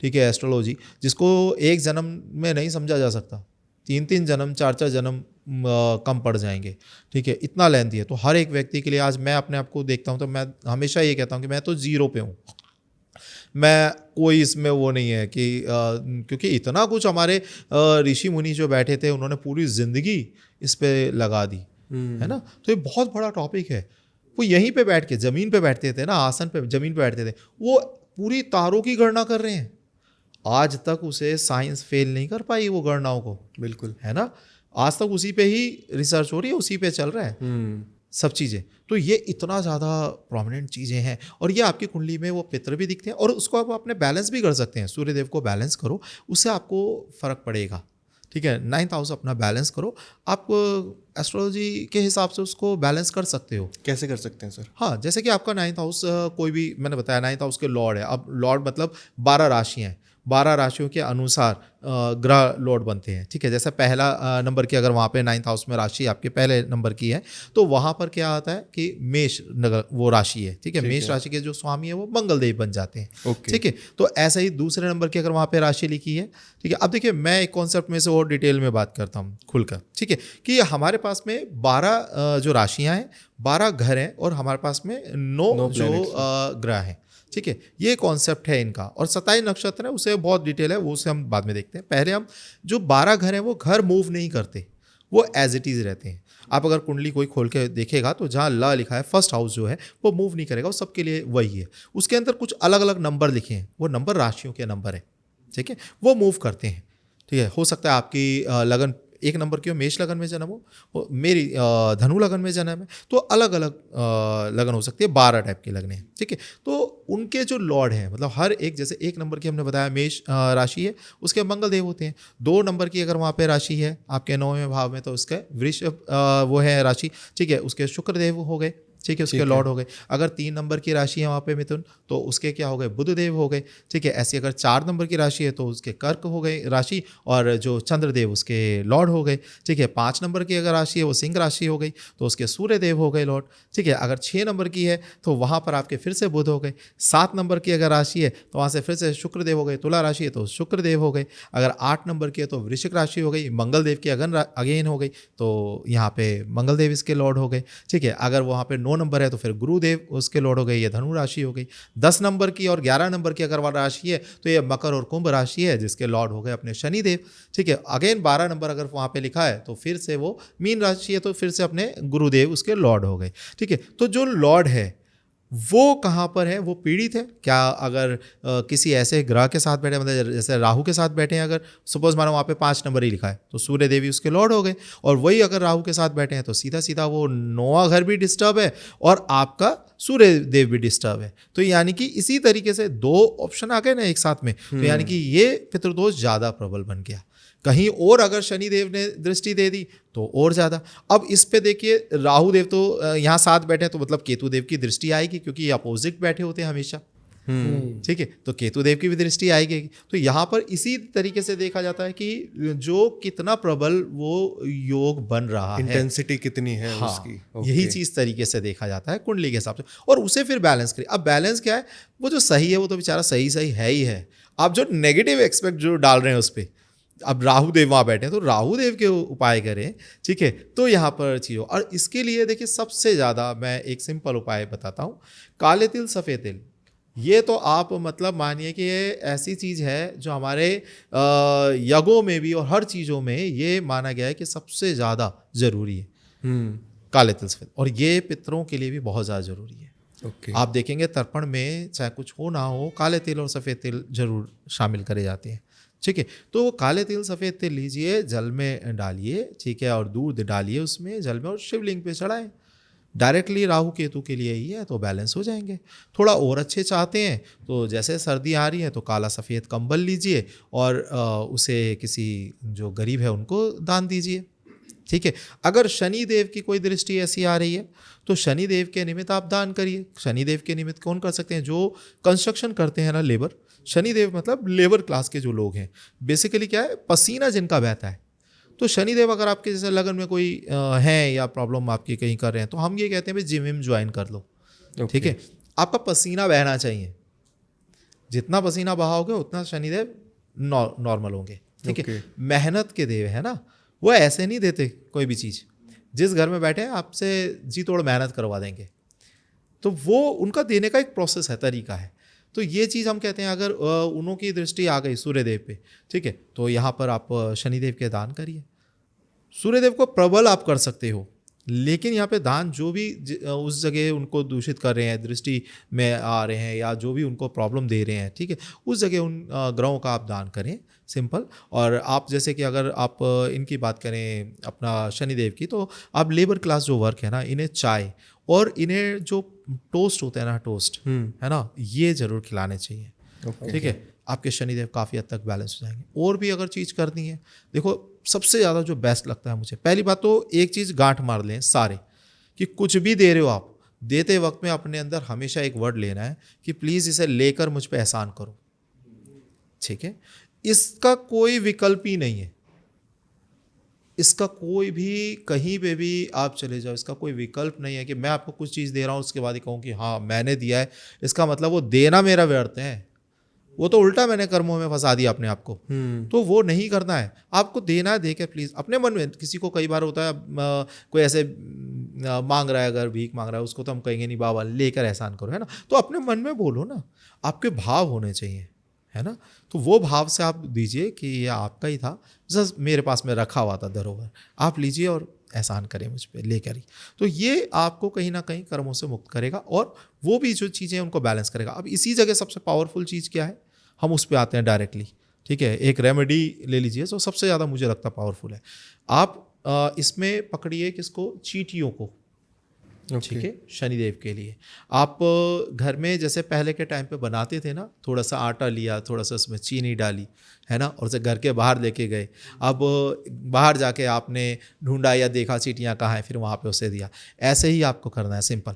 ठीक है, एस्ट्रोलॉजी, जिसको एक जन्म में नहीं समझा जा सकता, 3-3 जन्म 4-4 जन्म कम पड़ जाएंगे। ठीक है, इतना लेंदी है। तो हर एक व्यक्ति के लिए, आज मैं अपने आप को देखता हूँ तो मैं हमेशा ये कहता हूँ कि मैं तो 0 पे हूँ, मैं कोई इसमें वो नहीं है कि क्योंकि इतना कुछ हमारे ऋषि मुनि जो बैठे थे उन्होंने पूरी ज़िंदगी इस पे लगा दी, है ना। तो ये बहुत बड़ा टॉपिक है। वो यहीं पे बैठ के ज़मीन पे बैठते थे ना, आसन पे, ज़मीन पे बैठते थे, वो पूरी तारों की गणना कर रहे हैं। आज तक उसे साइंस फेल नहीं कर पाई वो गणनाओं को, बिल्कुल, है ना। आज तक उसी पे ही रिसर्च हो रही है, उसी पे चल रहा है सब चीज़ें। तो ये इतना ज़्यादा प्रोमिनेंट चीज़ें हैं, और ये आपकी कुंडली में वो पितर भी दिखते हैं, और उसको आप अपने बैलेंस भी कर सकते हैं। सूर्यदेव को बैलेंस करो, उससे आपको फ़र्क पड़ेगा। ठीक है, 9th हाउस अपना बैलेंस करो, आप एस्ट्रोलॉजी के हिसाब से उसको बैलेंस कर सकते हो। कैसे कर सकते हैं सर? हाँ, जैसे कि आपका 9th हाउस कोई भी, मैंने बताया 9th हाउस के लॉर्ड है। अब लॉर्ड मतलब 12 राशियाँ हैं, 12 राशियों के अनुसार ग्रह लॉर्ड बनते हैं, ठीक है। जैसे पहला नंबर की अगर वहाँ पे 9th हाउस में राशि आपके पहले नंबर की है तो वहाँ पर क्या आता है कि मेष नगर वो राशि है, ठीक है। मेष राशि के जो स्वामी है वो मंगल देव बन जाते हैं, ठीक है। तो ऐसा ही दूसरे नंबर की अगर वहाँ पे राशि लिखी है, ठीक है। अब देखिए मैं एक कॉन्सेप्ट में से और डिटेल में बात करता हूँ खुलकर, ठीक है, कि हमारे पास में 12 जो राशियाँ हैं, 12 घर हैं और हमारे पास में 9 जो ग्रह हैं, ठीक है। ये कॉन्सेप्ट है इनका। और 27 नक्षत्र है, उसे बहुत डिटेल है, वो उसे हम बाद में देखते हैं। पहले हम जो 12 घर हैं वो घर मूव नहीं करते, वो एज इट इज़ रहते हैं। आप अगर कुंडली कोई खोल के देखेगा तो जहाँ ल लिखा है फर्स्ट हाउस जो है वो मूव नहीं करेगा, वो सबके लिए वही है। उसके अंदर कुछ अलग अलग नंबर लिखे हैं, वो नंबर राशियों के नंबर है, ठीक है, वो मूव करते हैं, ठीक है। हो सकता है आपकी लगन एक नंबर की हो, मेष लगन में जन्म हो, मेरी धनु लगन में जन्म है, तो अलग अलग लगन हो सकती है, 12 टाइप की लगने हैं, ठीक है। तो उनके जो लॉर्ड हैं, मतलब हर एक, जैसे एक नंबर की हमने बताया मेष राशि है, उसके मंगल देव होते हैं। 2 नंबर की अगर वहाँ पे राशि है आपके 9वें भाव में तो उसके वृषभ वो है राशि, ठीक है, उसके शुक्र देव हो गए, ठीक है, उसके लॉर्ड हो गए। अगर 3 नंबर की राशि है वहाँ पे मिथुन तो उसके क्या हो गए, बुध देव हो गए, ठीक है। ऐसी अगर 4 नंबर की राशि है तो उसके कर्क हो गए राशि और जो चंद्रदेव उसके लॉर्ड हो गए, ठीक है। 5 नंबर की अगर राशि है वो सिंह राशि हो गई तो उसके सूर्य देव हो गए लॉर्ड, ठीक है। अगर 6 नंबर की है तो वहाँ पर आपके फिर से बुध हो गए। 7 नंबर की अगर राशि है तो वहाँ से फिर से शुक्र देव हो गए। तुला राशि है तो शुक्र देव हो गए। अगर 8 नंबर की है तो वृश्चिक राशि हो गई, मंगल देव की अगेन हो गई तो यहाँ पे मंगल देव इसके लॉर्ड हो गए, ठीक है। अगर वहाँ पे 9 नंबर है तो फिर गुरुदेव उसके लॉर्ड हो गए, ये धनु राशि हो गई। 10 नंबर की और 11 नंबर की अगर राशि है तो ये मकर और कुंभ राशि है जिसके लॉर्ड हो गए अपने शनि देव, ठीक है। अगेन 12 नंबर अगर वहाँ पे लिखा है तो फिर से वो मीन राशि है तो फिर से अपने गुरुदेव उसके लॉर्ड हो गए, ठीक है। तो जो लॉर्ड है वो कहाँ पर है, वो पीड़ित है क्या? अगर किसी ऐसे ग्रह के साथ बैठे, मतलब जैसे राहु के साथ बैठे हैं, अगर सपोज मानो वहाँ पे 5 नंबर ही लिखा है तो सूर्य देवी उसके लॉर्ड हो गए, और वही अगर राहु के साथ बैठे हैं तो सीधा सीधा वो 9वां घर भी डिस्टर्ब है और आपका सूर्य देव भी डिस्टर्ब है। तो यानी कि इसी तरीके से 2 ऑप्शन आ गए ना एक साथ में, तो यानी कि ये पितृदोष ज़्यादा प्रबल बन गया। कहीं और अगर शनि देव ने दृष्टि दे दी तो और ज़्यादा। अब इस पे देखिए राहु देव तो यहाँ साथ बैठे हैं तो मतलब केतु देव की दृष्टि आएगी क्योंकि ये अपोजिट बैठे होते हैं हमेशा, ठीक है, तो केतु देव की भी दृष्टि आएगी। तो यहाँ पर इसी तरीके से देखा जाता है कि जो कितना प्रबल वो योग बन रहा है, इंटेंसिटी कितनी है उसकी, यही चीज़ तरीके से देखा जाता है कुंडली के हिसाब से, और उसे फिर बैलेंस करिए। अब बैलेंस क्या है, वो जो सही है वो तो बेचारा सही है ही है। आप जो नेगेटिव एक्सपेक्ट जो डाल रहे हैं उस पर, अब राहु देव वहाँ बैठे हैं तो राहु देव के उपाय करें, ठीक है, तो यहाँ पर चीज़ हो। और इसके लिए देखिए सबसे ज़्यादा मैं एक सिंपल उपाय बताता हूँ, काले तिल सफ़ेद तिल। ये तो आप मतलब मानिए कि ये ऐसी चीज़ है जो हमारे यज्ञों में भी और हर चीज़ों में ये माना गया है कि सबसे ज़्यादा ज़रूरी है काले तिल सफ़ेद, और ये पितरों के लिए भी बहुत ज़्यादा ज़रूरी है। आप देखेंगे तर्पण में चाहे कुछ हो ना हो काले तिल और सफ़ेद तिल जरूर शामिल करे जाते हैं, ठीक है। तो वो काले तिल सफ़ेद तिल लीजिए, जल में डालिए, ठीक है, और दूध डालिए उसमें जल में और शिवलिंग पे चढ़ाएं। डायरेक्टली राहु केतु के लिए ही है तो बैलेंस हो जाएंगे। थोड़ा और अच्छे चाहते हैं तो जैसे सर्दी आ रही है तो काला सफ़ेद कंबल लीजिए और उसे किसी जो गरीब है उनको दान दीजिए, ठीक है। अगर शनि देव की कोई दृष्टि ऐसी आ रही है तो शनि देव के निमित्त आप दान करिए। शनि देव के निमित्त कौन कर सकते हैं? जो कंस्ट्रक्शन करते हैं ना, लेबर। शनि देव मतलब लेबर क्लास के जो लोग हैं, बेसिकली क्या है, पसीना जिनका बहता है। तो शनि देव अगर आपके जैसे लगन में कोई है या प्रॉब्लम आपकी कहीं कर रहे हैं तो हम ये कहते हैं भाई जिम विम ज्वाइन कर लो, ठीक है। आपका पसीना बहना चाहिए, जितना पसीना बहाओगे उतना शनिदेव नॉर्मल होंगे, ठीक है। मेहनत के देव है ना, वो ऐसे नहीं देते कोई भी चीज़। जिस घर में बैठे हैं आपसे जी तोड़ मेहनत करवा देंगे, तो वो उनका देने का एक प्रोसेस है, तरीका है। तो ये चीज़ हम कहते हैं अगर उन्हों की दृष्टि आ गई सूर्यदेव पे, ठीक है, तो यहाँ पर आप शनिदेव के दान करिए। सूर्यदेव को प्रबल आप कर सकते हो, लेकिन यहाँ पे दान जो भी उस जगह उनको दूषित कर रहे हैं, दृष्टि में आ रहे हैं या जो भी उनको प्रॉब्लम दे रहे हैं, ठीक है, उस जगह उन ग्रहों का आप दान करें, सिंपल। और आप जैसे कि अगर आप इनकी बात करें अपना शनिदेव की, तो आप लेबर क्लास जो वर्क है ना, इन्हें चाय और इन्हें जो टोस्ट होते हैं ना, टोस्ट है ना, ये ज़रूर खिलाने चाहिए, ठीक है। आपके शनिदेव काफ़ी हद तक बैलेंस हो जाएंगे। और भी अगर चीज़ करनी है, देखो सबसे ज़्यादा जो बेस्ट लगता है मुझे, पहली बात तो एक चीज़ गांठ मार लें सारे, कि कुछ भी दे रहे हो आप, देते वक्त में अपने अंदर हमेशा एक वर्ड लेना है कि प्लीज़ इसे लेकर मुझ पे एहसान करो, ठीक है, इसका कोई विकल्प ही नहीं है, इसका कोई भी कहीं पे भी आप चले जाओ, इसका कोई विकल्प नहीं है कि मैं आपको कुछ चीज़ दे रहा हूँ उसके बाद ही कहूँ कि हाँ मैंने दिया है, इसका मतलब वो देना मेरा व्यर्थ है, वो तो उल्टा मैंने कर्मों में फंसा दिया अपने आप को। तो वो नहीं करना है, आपको देना है, दे के प्लीज़ अपने मन में। किसी को कई बार होता है कोई ऐसे मांग रहा है, अगर भीख मांग रहा है, उसको तो हम कहेंगे नहीं बाबा लेकर एहसान करो, है ना, तो अपने मन में बोलो ना, आपके भाव होने चाहिए, है ना, तो वो भाव से आप दीजिए कि ये आपका ही था, जस्ट मेरे पास में रखा हुआ था धरोहर, आप लीजिए और एहसान करें मुझ पे लेकर ही। तो ये आपको कहीं ना कहीं कर्मों से मुक्त करेगा और वो भी जो चीज़ें हैं उनको बैलेंस करेगा। अब इसी जगह सबसे पावरफुल चीज़ क्या है, हम उस पर आते हैं डायरेक्टली, ठीक है। एक रेमेडी ले लीजिए जो सबसे ज़्यादा मुझे लगता पावरफुल है। आप इसमें पकड़िए किसको, चींटियों को, ठीक है, शनिदेव के लिए। आप घर में जैसे पहले के टाइम पे बनाते थे ना, थोड़ा सा आटा लिया, थोड़ा सा उसमें चीनी डाली, है ना, और उसे घर के बाहर लेके गए। अब बाहर जाके आपने ढूंढा या देखा चींटियाँ कहाँ हैं, फिर वहाँ पे उसे दिया। ऐसे ही आपको करना है, सिंपल।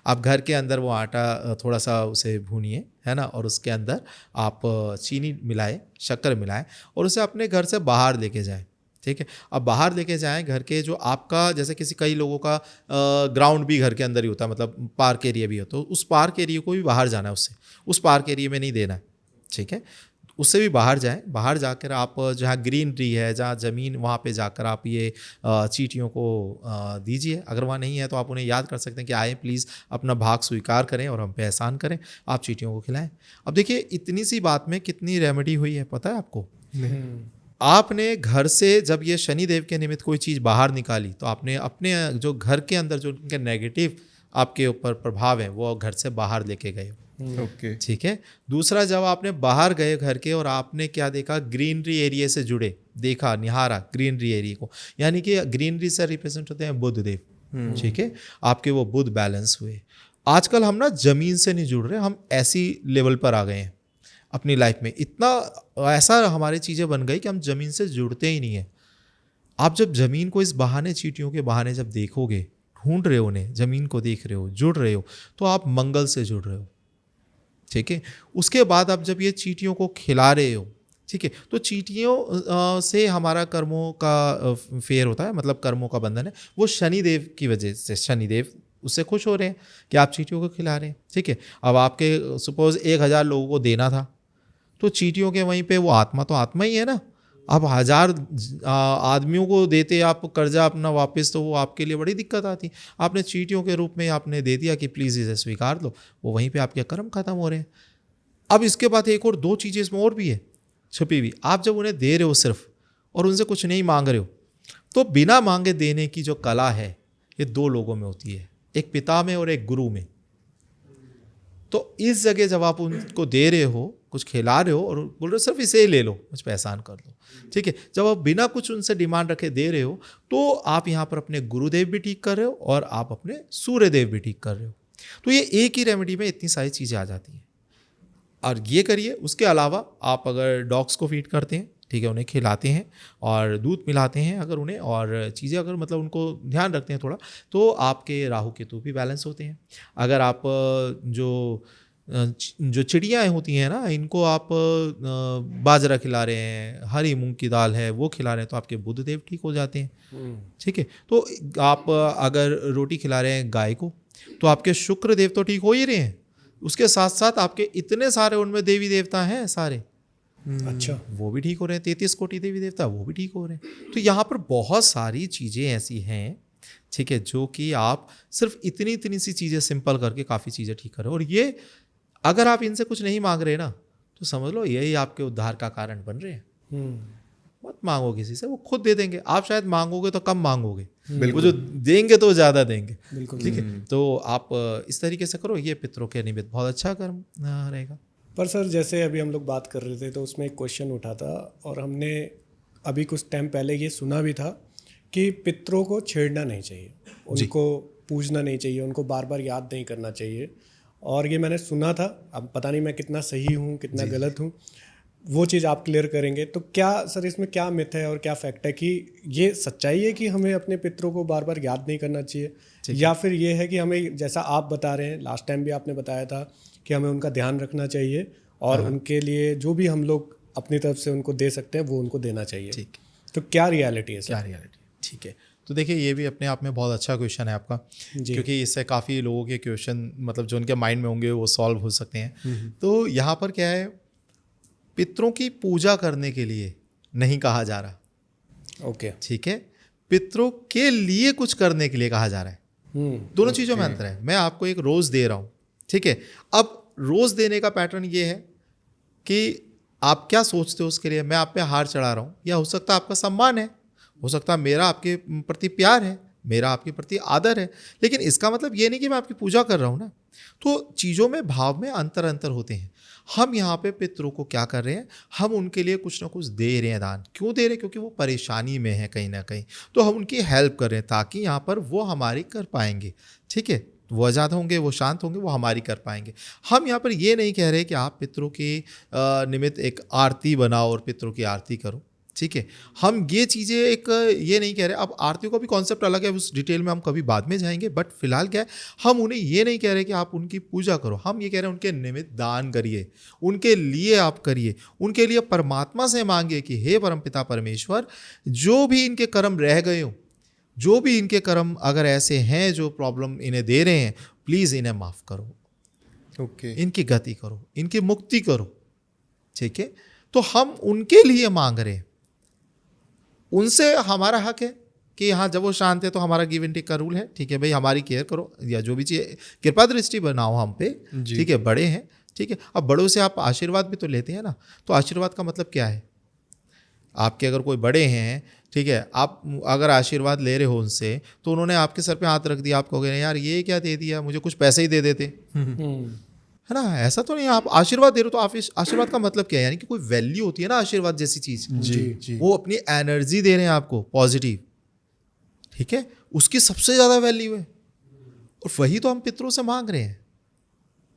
आप घर के अंदर वो आटा थोड़ा सा उसे भूनिए, है ना, और उसके अंदर आप चीनी मिलाए, शक्कर मिलाए और उसे अपने घर से बाहर लेके जाएं, ठीक है। अब बाहर लेके जाएं घर के, जो आपका जैसे कई लोगों का ग्राउंड भी घर के अंदर ही होता है, मतलब पार्क एरिया भी हो, तो उस पार्क एरिया को भी बाहर जाना है, उससे उस पार्क एरिया में नहीं देना है, ठीक है। उससे भी बाहर जाएं, बाहर जाकर आप जहाँ ग्रीनरी है, जहाँ ज़मीन, वहाँ पे जाकर आप ये चींटियों को दीजिए। अगर वहाँ नहीं है तो आप उन्हें याद कर सकते हैं कि आए प्लीज़ अपना भाग स्वीकार करें और हम पे एहसान करें, आप चींटियों को खिलाएं। अब देखिए इतनी सी बात में कितनी रेमेडी हुई है, पता है आपको? आपने घर से जब ये शनिदेव के निमित्त कोई चीज़ बाहर निकाली तो आपने अपने जो घर के अंदर जो उनके नेगेटिव आपके ऊपर प्रभाव है वो घर से बाहर लेके गए, ओके, ठीक है। दूसरा, जब आपने बाहर गए घर के और आपने क्या देखा, ग्रीनरी एरिया से जुड़े, देखा, निहारा ग्रीनरी एरिया को, यानी कि ग्रीनरी से रिप्रेजेंट होते हैं बुध देव, ठीक है। आपके वो बुध बैलेंस हुए। आजकल हम ना जमीन से नहीं जुड़ रहे, हम ऐसी लेवल पर आ गए हैं अपनी लाइफ में, इतना ऐसा हमारी चीज़ें बन गई कि हम ज़मीन से जुड़ते ही नहीं है। आप जब ज़मीन को इस बहाने, चींटियों के बहाने जब देखोगे, ढूंढ रहे हो उन्हें, ज़मीन को देख रहे हो, जुड़ रहे हो, तो आप मंगल से जुड़ रहे हो, ठीक है। उसके बाद आप जब ये चींटियों को खिला रहे हो, ठीक है, तो चींटियों से हमारा कर्मों का फेयर होता है, मतलब कर्मों का बंधन है, वो शनिदेव की वजह से, शनिदेव उससे खुश हो रहे हैं कि आप चींटियों को खिला रहे हैं, ठीक है। अब आपके सपोज 1000 लोगों को देना था, तो चींटियों के वहीं पे वो आत्मा तो आत्मा ही है ना, आप 1000 आदमियों को देते आप कर्जा अपना वापस, तो वो आपके लिए बड़ी दिक्कत आती। आपने चींटियों के रूप में आपने दे दिया कि प्लीज़ इसे स्वीकार लो, वो वहीं पे आपके कर्म खत्म हो रहे हैं। अब इसके बाद एक और 2 चीज़ें इसमें और भी है छुपी हुई। आप जब उन्हें दे रहे हो सिर्फ और उनसे कुछ नहीं मांग रहे हो, तो बिना मांगे देने की जो कला है ये 2 लोगों में होती है, एक पिता में और एक गुरु में। तो इस जगह जब आप उनको दे रहे हो, कुछ खिला रहे हो और बोल रहे हो सिर्फ इसे ही ले लो, मुझ पर एहसान कर लो, ठीक है, जब आप बिना कुछ उनसे डिमांड रखे दे रहे हो, तो आप यहाँ पर अपने गुरुदेव भी ठीक कर रहे हो और आप अपने सूर्यदेव भी ठीक कर रहे हो। तो ये एक ही रेमेडी में इतनी सारी चीज़ें आ जाती हैं, और ये करिए। उसके अलावा आप अगर डॉग्स को फीड करते हैं, ठीक है, उन्हें खिलाते हैं और दूध मिलाते हैं अगर उन्हें, और चीज़ें अगर मतलब उनको ध्यान रखते हैं थोड़ा, तो आपके राहु केतु भी बैलेंस होते हैं। अगर आप जो चिड़ियाँ होती हैं ना, इनको आप बाजरा खिला रहे हैं, हरी मूंग की दाल है वो खिला रहे हैं, तो आपके बुध देव ठीक हो जाते हैं, ठीक है। तो आप अगर रोटी खिला रहे हैं गाय को, तो आपके शुक्र देव तो ठीक हो ही रहे हैं, उसके साथ साथ आपके इतने सारे उनमें देवी देवता हैं सारे, अच्छा, वो भी ठीक हो रहे हैं, 33 कोटि देवी देवता वो भी ठीक हो रहे हैं। तो यहाँ पर बहुत सारी चीज़ें ऐसी हैं, ठीक है, जो कि आप सिर्फ इतनी सी चीज़ें सिंपल करके काफ़ी चीज़ें ठीक करें। और ये अगर आप इनसे कुछ नहीं मांग रहे ना, तो समझ लो यही आपके उद्धार का कारण बन रहे हैं। मत मांगो किसी से, वो खुद दे देंगे। आप शायद मांगोगे तो कम मांगोगे, वो जो देंगे तो ज़्यादा देंगे, ठीक है। तो आप इस तरीके से करो, ये पितरों के निमित्त बहुत अच्छा कर्म रहेगा। पर सर जैसे अभी हम लोग बात कर रहे थे तो उसमें एक क्वेश्चन उठा था, और हमने अभी कुछ टाइम पहले ये सुना भी था कि पितरों को छेड़ना नहीं चाहिए, उनको पूजना नहीं चाहिए, उनको बार बार याद नहीं करना चाहिए। और ये मैंने सुना था, अब पता नहीं मैं कितना सही हूँ कितना गलत हूँ, वो चीज़ आप क्लियर करेंगे। तो क्या सर इसमें क्या मिथ है और क्या फैक्ट है कि ये सच्चाई है कि हमें अपने पितरों को बार बार याद नहीं करना चाहिए, या फिर ये है कि हमें, जैसा आप बता रहे हैं, लास्ट टाइम भी आपने बताया था कि हमें उनका ध्यान रखना चाहिए और उनके लिए जो भी हम लोग अपनी तरफ से उनको दे सकते हैं वो उनको देना चाहिए। ठीक। तो क्या रियलिटी है सर? क्या रियलिटी? ठीक है, तो देखिए ये भी अपने आप में बहुत अच्छा क्वेश्चन है आपका, क्योंकि इससे काफ़ी लोगों के क्वेश्चन मतलब जो उनके माइंड में होंगे वो सॉल्व हो सकते हैं। तो यहाँ पर क्या है, पितरों की पूजा करने के लिए नहीं कहा जा रहा। ओके। ठीक है, पितरों के लिए कुछ करने के लिए कहा जा रहा है। दोनों चीज़ों में अंतर है। मैं आपको एक रोज़ दे रहा हूँ, ठीक है, अब रोज़ देने का पैटर्न ये है कि आप क्या सोचते हो उसके लिए। मैं आप पे हार चढ़ा रहा हूँ, या हो सकता है आपका सम्मान है, हो सकता है मेरा आपके प्रति प्यार है, मेरा आपके प्रति आदर है, लेकिन इसका मतलब ये नहीं कि मैं आपकी पूजा कर रहा हूँ ना। तो चीज़ों में भाव में अंतर होते हैं। हम यहाँ पे पितरों को क्या कर रहे हैं, हम उनके लिए कुछ ना कुछ दे रहे हैं दान। क्यों दे रहे हैं? क्योंकि वो परेशानी में है कहीं ना कहीं, तो हम उनकी हेल्प कर रहे हैं ताकि यहाँ पर वो हमारी कर पाएंगे। ठीक है, वो आज़ाद होंगे, वो शांत होंगे, वो हमारी कर पाएंगे। हम यहाँ पर ये नहीं कह रहे कि आप पितरों के निमित्त एक आरती बनाओ और पितरों की आरती करो। ठीक है, हम ये चीज़ें एक ये नहीं कह रहे। अब आरती का भी कॉन्सेप्ट अलग है, उस डिटेल में हम कभी बाद में जाएंगे, बट फिलहाल क्या है, हम उन्हें ये नहीं कह रहे कि आप उनकी पूजा करो। हम ये कह रहे हैं उनके निमित्त दान करिए, उनके लिए आप करिए, उनके लिए परमात्मा से मांगिए कि हे परमपिता परमेश्वर, जो भी इनके कर्म रह गए हो, जो भी इनके कर्म अगर ऐसे हैं जो प्रॉब्लम इन्हें दे रहे हैं, प्लीज़ इन्हें माफ़ करो, ओके, इनकी गति करो, इनकी मुक्ति करो। ठीक है, तो हम उनके लिए मांग रहे हैं। उनसे हमारा हक है कि हाँ, जब वो शांत है तो हमारा गिव एंड टेक का रूल है। ठीक है भाई, हमारी केयर करो, या जो भी चीज़ कृपा दृष्टि बनाओ हम पे। ठीक है, बड़े हैं, ठीक है। अब बड़ों से आप आशीर्वाद भी तो लेते हैं ना, तो आशीर्वाद का मतलब क्या है? आपके अगर कोई बड़े हैं, ठीक है, आप अगर आशीर्वाद ले रहे हो उनसे, तो उन्होंने आपके सर पे हाथ रख दिया, आप कहोगे यार ये क्या दे दिया, मुझे कुछ पैसे ही दे देते, है ना? ऐसा तो नहीं। आप आशीर्वाद दे रहे हो, तो आप इस आशीर्वाद का मतलब क्या है? यानी कि कोई वैल्यू होती है ना आशीर्वाद जैसी चीज़। जी। वो अपनी एनर्जी दे रहे हैं आपको, पॉजिटिव। ठीक है, उसकी सबसे ज़्यादा वैल्यू है, और वही तो हम पितरों से मांग रहे हैं।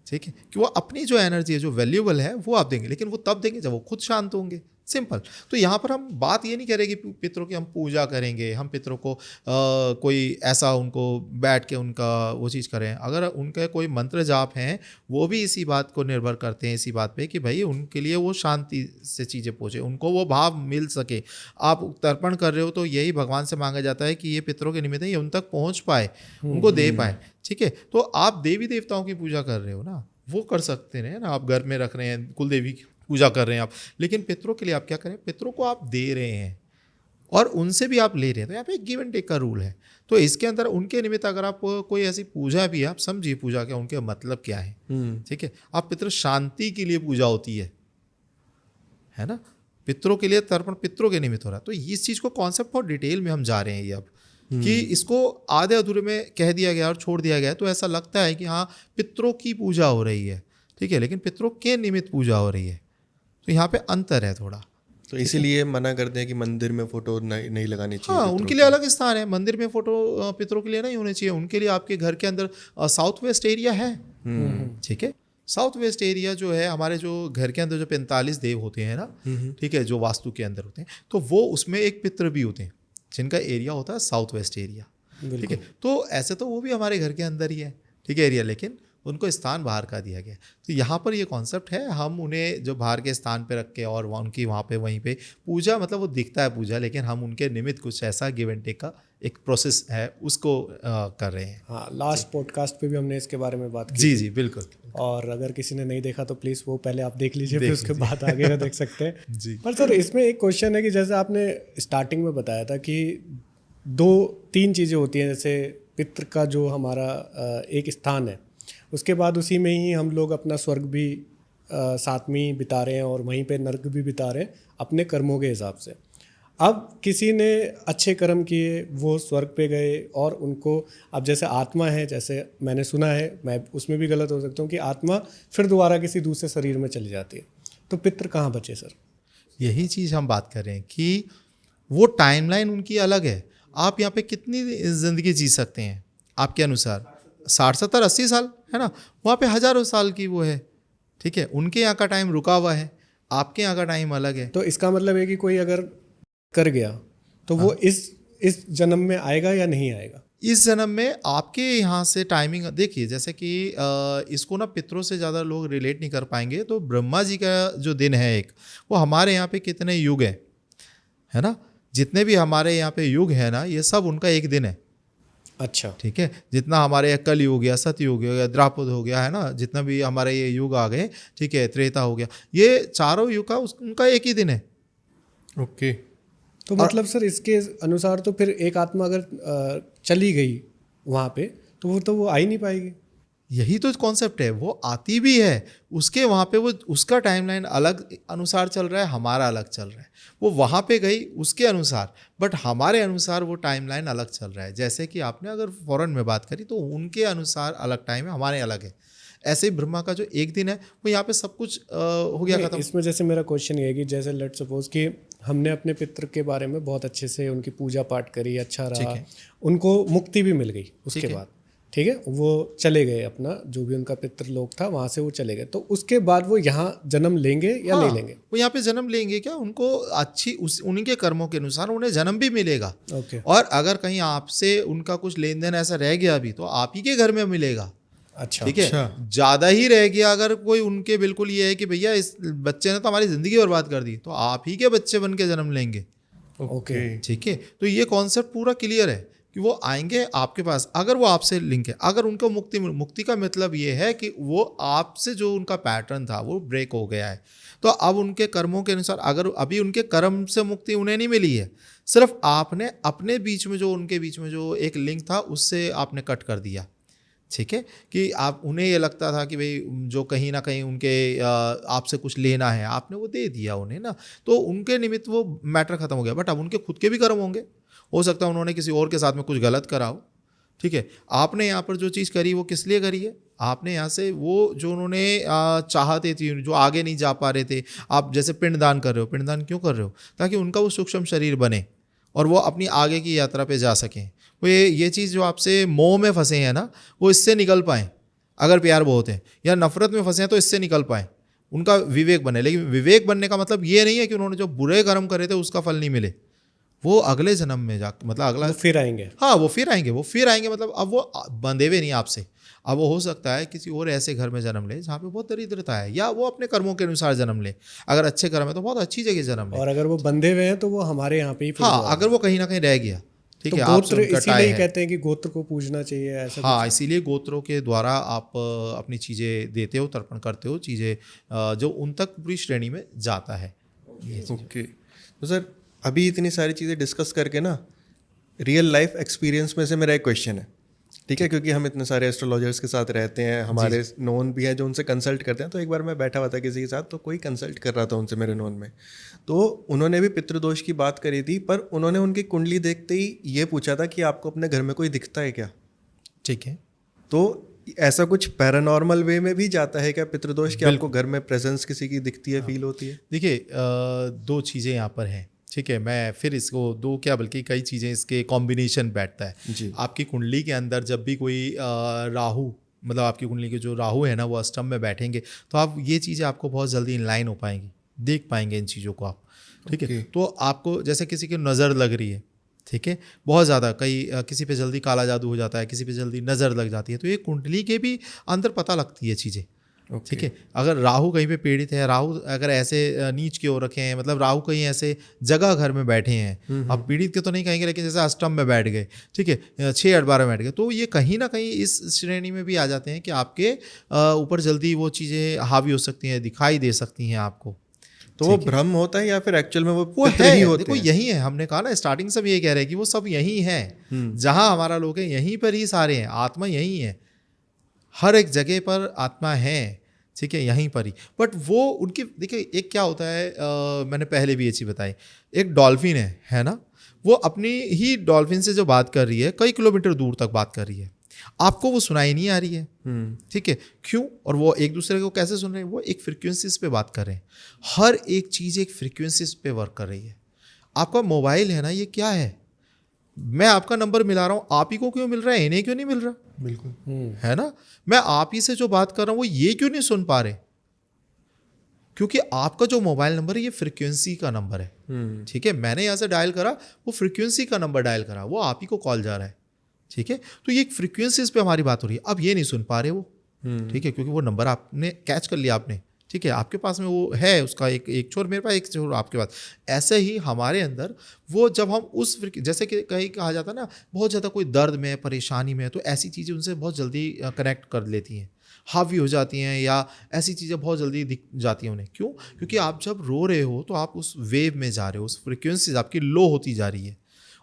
ठीक है, कि वो अपनी जो एनर्जी है, जो वैल्यूएबल है, वो आप देंगे, लेकिन वो तब देंगे जब वो खुद शांत होंगे। सिंपल। तो यहाँ पर हम बात ये नहीं कह रहे कि पितरों की हम पूजा करेंगे, हम पितरों को कोई ऐसा उनको बैठ के उनका वो चीज़ करें। अगर उनके कोई मंत्र जाप हैं, वो भी इसी बात को निर्भर करते हैं, इसी बात पे कि भाई उनके लिए वो शांति से चीज़ें पहुँचे, उनको वो भाव मिल सके। आप तर्पण कर रहे हो तो यही भगवान से मांगा जाता है कि ये पितरों के निमित्त है, ये उन तक पहुँच पाए, उनको दे पाए। ठीक है, तो आप देवी देवताओं की पूजा कर रहे हो ना, वो कर सकते हैं ना, आप घर में रख रहे हैं, कुल देवी की पूजा कर रहे हैं आप, लेकिन पितरों के लिए आप क्या करें? पितरों को आप दे रहे हैं और उनसे भी आप ले रहे हैं। तो यहाँ पे एक गिव एंड टेक का रूल है। तो इसके अंदर उनके निमित्त अगर आप कोई ऐसी पूजा भी है, आप समझिए पूजा क्या, उनके मतलब क्या है। ठीक है, आप पितृ शांति के लिए पूजा होती है ना, पितरों के लिए तर्पण पितरों के निमित्त हो रहा है। तो इस चीज़ को कॉन्सेप्ट बहुत डिटेल में हम जा रहे हैं ये अब, कि इसको आधे अधूरे में कह दिया गया और छोड़ दिया गया, तो ऐसा लगता है कि हाँ पितरों की पूजा हो रही है। ठीक है, लेकिन पितरों के निमित्त पूजा हो रही है, तो यहाँ पे अंतर है थोड़ा। तो इसीलिए मना करते हैं कि मंदिर में फोटो नहीं लगानी चाहिए। हाँ, उनके लिए अलग स्थान है, मंदिर में फोटो पितरों के लिए नहीं होने चाहिए। उनके लिए आपके घर के अंदर साउथ वेस्ट एरिया है। ठीक है, साउथ वेस्ट एरिया जो है, हमारे जो घर के अंदर जो 45 देव होते हैं ना, ठीक है, जो वास्तु के अंदर होते हैं, तो वो उसमें एक पितृ भी होते हैं जिनका एरिया होता है साउथ वेस्ट एरिया। ठीक है, तो ऐसे तो वो भी हमारे घर के अंदर ही है, ठीक है, एरिया, लेकिन उनको स्थान बाहर का दिया गया। तो यहाँ पर ये कॉन्सेप्ट है, हम उन्हें जो बाहर के स्थान पे रख के और उनकी वहाँ पे वहीं पे पूजा, मतलब वो दिखता है पूजा, लेकिन हम उनके निमित्त कुछ ऐसा गिव एंड टेक का एक प्रोसेस है, उसको कर रहे हैं। हाँ, लास्ट पॉडकास्ट पे भी हमने इसके बारे में बात की। जी जी बिल्कुल। और अगर किसी ने नहीं देखा तो प्लीज़ वो पहले आप देख लीजिए, फिर उसके बाद आगे का देख सकते हैं। जी। पर सर इसमें एक क्वेश्चन है कि जैसे आपने स्टार्टिंग में बताया था कि 2-3 चीज़ें होती हैं, जैसे पितृ का जो हमारा एक स्थान है, उसके बाद उसी में ही हम लोग अपना स्वर्ग भी साथ में ही बिता रहे हैं और वहीं पे नर्क भी बिता रहे हैं अपने कर्मों के हिसाब से। अब किसी ने अच्छे कर्म किए, वो स्वर्ग पे गए, और उनको अब जैसे आत्मा है, जैसे मैंने सुना है, मैं उसमें भी गलत हो सकता हूँ, कि आत्मा फिर दोबारा किसी दूसरे शरीर में चली जाती है, तो पितृ कहाँ बचे सर? यही चीज़ हम बात कर रहे हैं कि वो टाइमलाइन उनकी अलग है। आप यहाँ पे कितनी ज़िंदगी जी सकते हैं आपके अनुसार? 60, 70, 80 साल, है ना? वहाँ पे हज़ारों साल की वो है। ठीक है, उनके यहाँ का टाइम रुका हुआ है, आपके यहाँ का टाइम अलग है। तो इसका मतलब है कि कोई अगर कर गया तो वो इस जन्म में आएगा या नहीं आएगा? इस जन्म में आपके यहाँ से टाइमिंग देखिए, जैसे कि इसको ना पितरों से ज़्यादा लोग रिलेट नहीं कर पाएंगे, तो ब्रह्मा जी का जो दिन है एक, वो हमारे यहाँ पे कितने युग है ना, जितने भी हमारे यहाँ पे युग है ना, ये सब उनका एक दिन है। अच्छा, ठीक है, जितना हमारे यहाँ कल युग गया, सतयुग हो गया, द्वापर हो गया, है ना, जितना भी हमारे ये युग आ गए, ठीक है, त्रेता हो गया, ये चारों युग का उनका एक ही दिन है। ओके। तो मतलब सर इसके अनुसार तो फिर एक आत्मा अगर चली गई वहाँ पे, तो वो आ ही नहीं पाएगी। यही तो कॉन्सेप्ट है, वो आती भी है, उसके वहाँ पे वो उसका टाइमलाइन अलग अनुसार चल रहा है, हमारा अलग चल रहा है, वो वहाँ पे गई उसके अनुसार, बट हमारे अनुसार वो टाइमलाइन अलग चल रहा है। जैसे कि आपने अगर फॉरेन में बात करी तो उनके अनुसार अलग टाइम है, हमारे अलग है। ऐसे ही ब्रह्मा का जो एक दिन है वो यहाँ पे सब कुछ हो गया खत्म। इसमें जैसे मेरा क्वेश्चन ये है कि जैसे लेट सपोज कि हमने अपने पितृ के बारे में बहुत अच्छे से उनकी पूजा पाठ करी, अच्छा रहा, उनको मुक्ति भी मिल गई उसके बाद, ठीक है, वो चले गए अपना जो भी उनका पितृलोक था वहाँ से वो चले गए, तो उसके बाद वो यहाँ जन्म लेंगे या नहीं लेंगे? वो यहाँ पे जन्म लेंगे क्या, उनको अच्छी उनके कर्मों के अनुसार उन्हें जन्म भी मिलेगा। ओके। और अगर कहीं आपसे उनका कुछ लेन देन ऐसा रह गया भी, तो आप ही के घर में मिलेगा। अच्छा, ठीक है, ज़्यादा ही रह गया अगर कोई उनके, बिल्कुल ये है कि भैया इस बच्चे ने तो हमारी ज़िंदगी बर्बाद कर दी, तो आप ही के बच्चे बन के जन्म लेंगे। ओके, ठीक है, तो ये कॉन्सेप्ट पूरा क्लियर है कि वो आएंगे आपके पास, अगर वो आपसे लिंक है, अगर उनको मुक्ति का मतलब ये है कि वो आपसे जो उनका पैटर्न था वो ब्रेक हो गया है, तो अब उनके कर्मों के अनुसार, अगर अभी उनके कर्म से मुक्ति उन्हें नहीं मिली है, सिर्फ आपने अपने बीच में जो उनके बीच में जो एक लिंक था उससे आपने कट कर दिया। ठीक है, कि आप उन्हें ये लगता था कि भाई जो कहीं ना कहीं उनके आपसे कुछ लेना है, आपने वो दे दिया उन्हें ना, तो उनके निमित्त वो मैटर खत्म हो गया। बट अब उनके खुद के भी कर्म होंगे, हो सकता है उन्होंने किसी और के साथ में कुछ गलत करा हो। ठीक है, आपने यहाँ पर जो चीज़ करी वो किस लिए करी है, आपने यहाँ से वो जो उन्होंने चाहते थे, जो आगे नहीं जा पा रहे थे, आप जैसे पिंडदान कर रहे हो, पिंडदान क्यों कर रहे हो, ताकि उनका वो सूक्ष्म शरीर बने और वो अपनी आगे की यात्रा पे जा सकें। वो ये चीज़ जो आपसे मोह में फंसे हैं ना, वो इससे निकल पाएँ, अगर प्यार बहुत है, या नफरत में फंसे हैं तो इससे निकल पाएँ, उनका विवेक बने। लेकिन विवेक बनने का मतलब ये नहीं है कि उन्होंने जो बुरे कर्म करे थे उसका फल नहीं मिले, वो अगले जन्म में जा, मतलब अगला फिर आएंगे। हाँ, वो फिर आएंगे, मतलब अब वो बंधे हुए नहीं आपसे। अब वो हो सकता है किसी और ऐसे घर में जन्म ले जहाँ पे बहुत दरिद्रता है, या वो अपने कर्मों के अनुसार जन्म ले, अगर अच्छे कर्म है तो बहुत अच्छी जगह जन्म ले, और अगर वो बंधे हुए हैं तो वो हमारे यहाँ पे ही। हाँ, अगर वो कहीं ना कहीं रह गया, ठीक तो है, गोत्र इसीलिए कहते हैं कि गोत्र को पूजना चाहिए, ऐसा। हाँ, इसीलिए गोत्रों के द्वारा आप अपनी चीज़ें देते हो, तर्पण करते हो, चीज़ें जो उन तक पूरी श्रेणी में जाता है। ओके, तो सर अभी इतनी सारी चीज़ें डिस्कस करके ना, रियल लाइफ एक्सपीरियंस में से मेरा एक क्वेश्चन है, ठीक है, क्योंकि हम इतने सारे एस्ट्रोलॉजर्स के साथ रहते हैं, हमारे नोन भी हैं जो उनसे कंसल्ट करते हैं। तो एक बार मैं बैठा हुआ था किसी के साथ, तो कोई कंसल्ट कर रहा था उनसे मेरे नोन में, तो उन्होंने भी पितृदोष की बात करी थी, पर उन्होंने उनकी कुंडली देखते ही ये पूछा था कि आपको अपने घर में कोई दिखता है क्या। ठीक है, तो ऐसा कुछ पैरानॉर्मल वे में भी जाता है क्या पितृदोष, कि आपको घर में प्रेजेंस किसी की दिखती है, फील होती है? देखिए, दो चीज़ें यहाँ पर हैं। ठीक है, मैं फिर इसको दो क्या बल्कि कई चीज़ें इसके कॉम्बिनेशन बैठता है जी। आपकी कुंडली के अंदर जब भी कोई राहु, मतलब आपकी कुंडली के जो राहु है ना, वो अष्टम में बैठेंगे, तो आप ये चीज़ें आपको बहुत जल्दी इनलाइन हो पाएंगी, देख पाएंगे इन चीज़ों को आप। ठीक है, तो आपको जैसे किसी की नज़र लग रही है, ठीक है, बहुत ज़्यादा, किसी पे जल्दी काला जादू हो जाता है, किसी पे जल्दी नज़र लग जाती है, तो ये कुंडली के भी अंदर पता लगती है चीज़ें। ठीक है, अगर राहु कहीं पे पीड़ित है, राहु अगर ऐसे नीच की ओर रखे हैं, मतलब राहु कहीं ऐसे जगह घर में बैठे हैं, आप पीड़ित के तो नहीं कहेंगे, लेकिन जैसे अष्टम में बैठ गए, ठीक है, 6, 8, 12 बैठ गए, तो ये कहीं ना कहीं इस श्रेणी में भी आ जाते हैं कि आपके ऊपर जल्दी वो चीज़ें हावी हो सकती हैं, दिखाई दे सकती हैं आपको। तो वो भ्रम होता है या फिर एक्चुअल में वो है ही होते देखो, यही है, हमने कहा ना स्टार्टिंग से भी ये कह रहे हैं कि वो सब यही है, जहाँ हमारा लोग है यहीं पर ही सारे हैं, आत्मा यही है, हर एक जगह पर आत्मा है। ठीक है, यहीं पर ही। बट वो उनकी, देखिए एक क्या होता है, मैंने पहले भी ये चीज़ बताई, एक डॉल्फिन है ना, वो अपनी ही डॉल्फिन से जो बात कर रही है, कई किलोमीटर दूर तक बात कर रही है, आपको वो सुनाई नहीं आ रही है। ठीक है, क्यों? और वो एक दूसरे को कैसे सुन रहे हैं, वो एक फ्रिक्वेंसीज पे बात कर रहे हैं, हर एक चीज़ एक फ्रिक्वेंसीज पे वर्क कर रही है। आपका मोबाइल है ना, ये क्या है, मैं आपका नंबर मिला रहा हूँ, आप ही को क्यों मिल रहा है, इन्हें क्यों नहीं मिल रहा? बिल्कुल, है ना, मैं आप ही से जो बात कर रहा हूँ वो ये क्यों नहीं सुन पा रहे? क्योंकि आपका जो मोबाइल नंबर है ये फ्रिक्वेंसी का नंबर है। ठीक है, मैंने यहाँ से डायल करा, वो फ्रिक्वेंसी का नंबर डायल करा, वो आप ही को कॉल जा रहा है। ठीक है। तो ये फ्रीक्वेंसीज पे हमारी बात हो रही है। अब ये नहीं सुन पा रहे वो, ठीक है, क्योंकि वो नंबर आपने कैच कर लिया आपने, ठीक है, आपके पास में वो है, उसका एक छोर मेरे पास, एक छोर आपके पास। ऐसे ही हमारे अंदर वो जब हम उस जैसे कि कहीं कहा जाता है ना, बहुत ज़्यादा कोई दर्द में, परेशानी में, तो ऐसी चीज़ें उनसे बहुत जल्दी कनेक्ट कर लेती हैं, हावी हो जाती हैं, या ऐसी चीज़ें बहुत जल्दी दिख जाती हैं उन्हें। क्यों? क्योंकि आप जब रो रहे हो तो आप उस वेव में जा रहे हो, उस फ्रिक्वेंसीज आपकी लो होती जा रही है,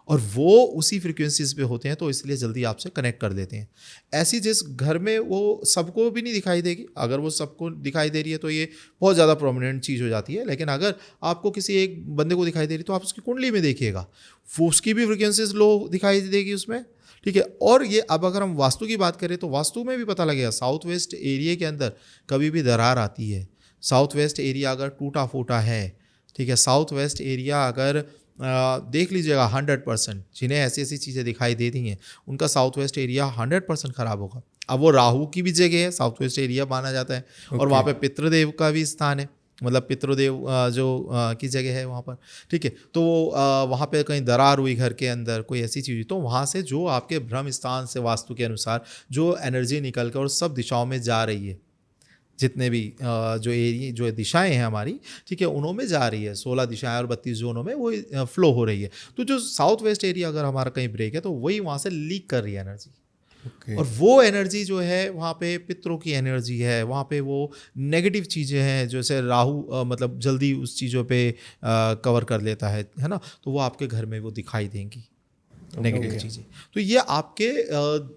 और वो उसी फ्रिक्वेंसीज पे होते हैं, तो इसलिए जल्दी आपसे कनेक्ट कर देते हैं। ऐसी जिस घर में वो सबको भी नहीं दिखाई देगी, अगर वो सबको दिखाई दे रही है तो ये बहुत ज़्यादा प्रोमिनेंट चीज़ हो जाती है, लेकिन अगर आपको किसी एक बंदे को दिखाई दे रही तो आप उसकी कुंडली में देखिएगा, वो उसकी भी फ्रिक्वेंसीज लो दिखाई देगी उसमें, ठीक है। और ये अब अगर हम वास्तु की बात करें तो वास्तु में भी पता लगेगा, साउथ वेस्ट एरिया के अंदर कभी भी दरार आती है, साउथ वेस्ट एरिया अगर टूटा फूटा है, ठीक है, साउथ वेस्ट एरिया अगर देख लीजिएगा 100%, जिन्हें ऐसी ऐसी चीज़ें दिखाई दे रही हैं उनका साउथ वेस्ट एरिया 100% ख़राब होगा। अब वो राहु की भी जगह है, साउथ वेस्ट एरिया माना जाता है, और वहाँ पे पितृदेव का भी स्थान है, मतलब पितृदेव की जगह है वहाँ पर, ठीक है। तो वहाँ पे कहीं दरार हुई घर के अंदर, कोई ऐसी चीज़ हुई, तो वहाँ से जो आपके ब्रह्म स्थान से वास्तु के अनुसार जो एनर्जी निकल कर और सब दिशाओं में जा रही है, जितने भी जो एरिया जो दिशाएं हैं हमारी, ठीक है, उनमें जा रही है, 16 दिशाएं और 32 जोनों में वो फ्लो हो रही है। तो जो साउथ वेस्ट एरिया अगर हमारा कहीं ब्रेक है तो वही वहाँ से लीक कर रही है एनर्जी, और वो एनर्जी जो है वहाँ पे पितरों की एनर्जी है, वहाँ पे वो नेगेटिव चीज़ें हैं, जैसे राहु मतलब जल्दी उस चीज़ों पे कवर कर लेता है ना, तो वो आपके घर में वो दिखाई देंगी नेगेटिव चीज़ें। तो ये आपके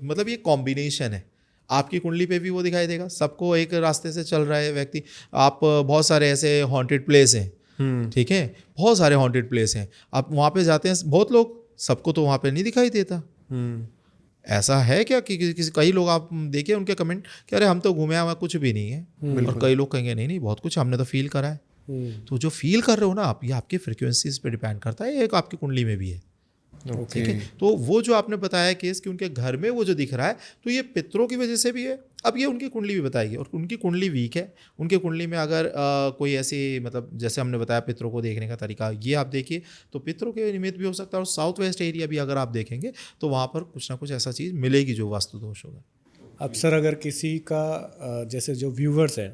मतलब ये कॉम्बिनेशन है, आपकी कुंडली पे भी वो दिखाई देगा। सबको एक रास्ते से चल रहा है व्यक्ति, आप बहुत सारे ऐसे हॉन्टेड प्लेस हैं, ठीक है, बहुत सारे हॉन्टेड प्लेस हैं, आप वहाँ पे जाते हैं बहुत लोग, सबको तो वहाँ पे नहीं दिखाई देता। ऐसा है क्या कि किसी कई लोग आप देखिए उनके कमेंट कि अरे हम तो घूमे हुआ कुछ भी नहीं है, और कई लोग कहेंगे नहीं नहीं बहुत कुछ हमने तो फील करा है। तो जो फील कर रहे हो ना आप, ये आपके फ्रिक्वेंसीज पे डिपेंड करता है, एक आपकी कुंडली में भी है, ठीक है। तो वो जो आपने बताया केस कि उनके घर में वो जो दिख रहा है, तो ये पितरों की वजह से भी है। अब ये उनकी कुंडली भी बताएगी, और उनकी कुंडली वीक है, उनके कुंडली में अगर कोई ऐसी मतलब जैसे हमने बताया पितरों को देखने का तरीका, ये आप देखिए तो पितरों के निमित्त भी हो सकता है, और साउथ वेस्ट एरिया भी अगर आप देखेंगे तो वहाँ पर कुछ ना कुछ ऐसा चीज़ मिलेगी जो वास्तु दोष होगा। अक्सर अगर किसी का जैसे जो व्यूवर्स हैं,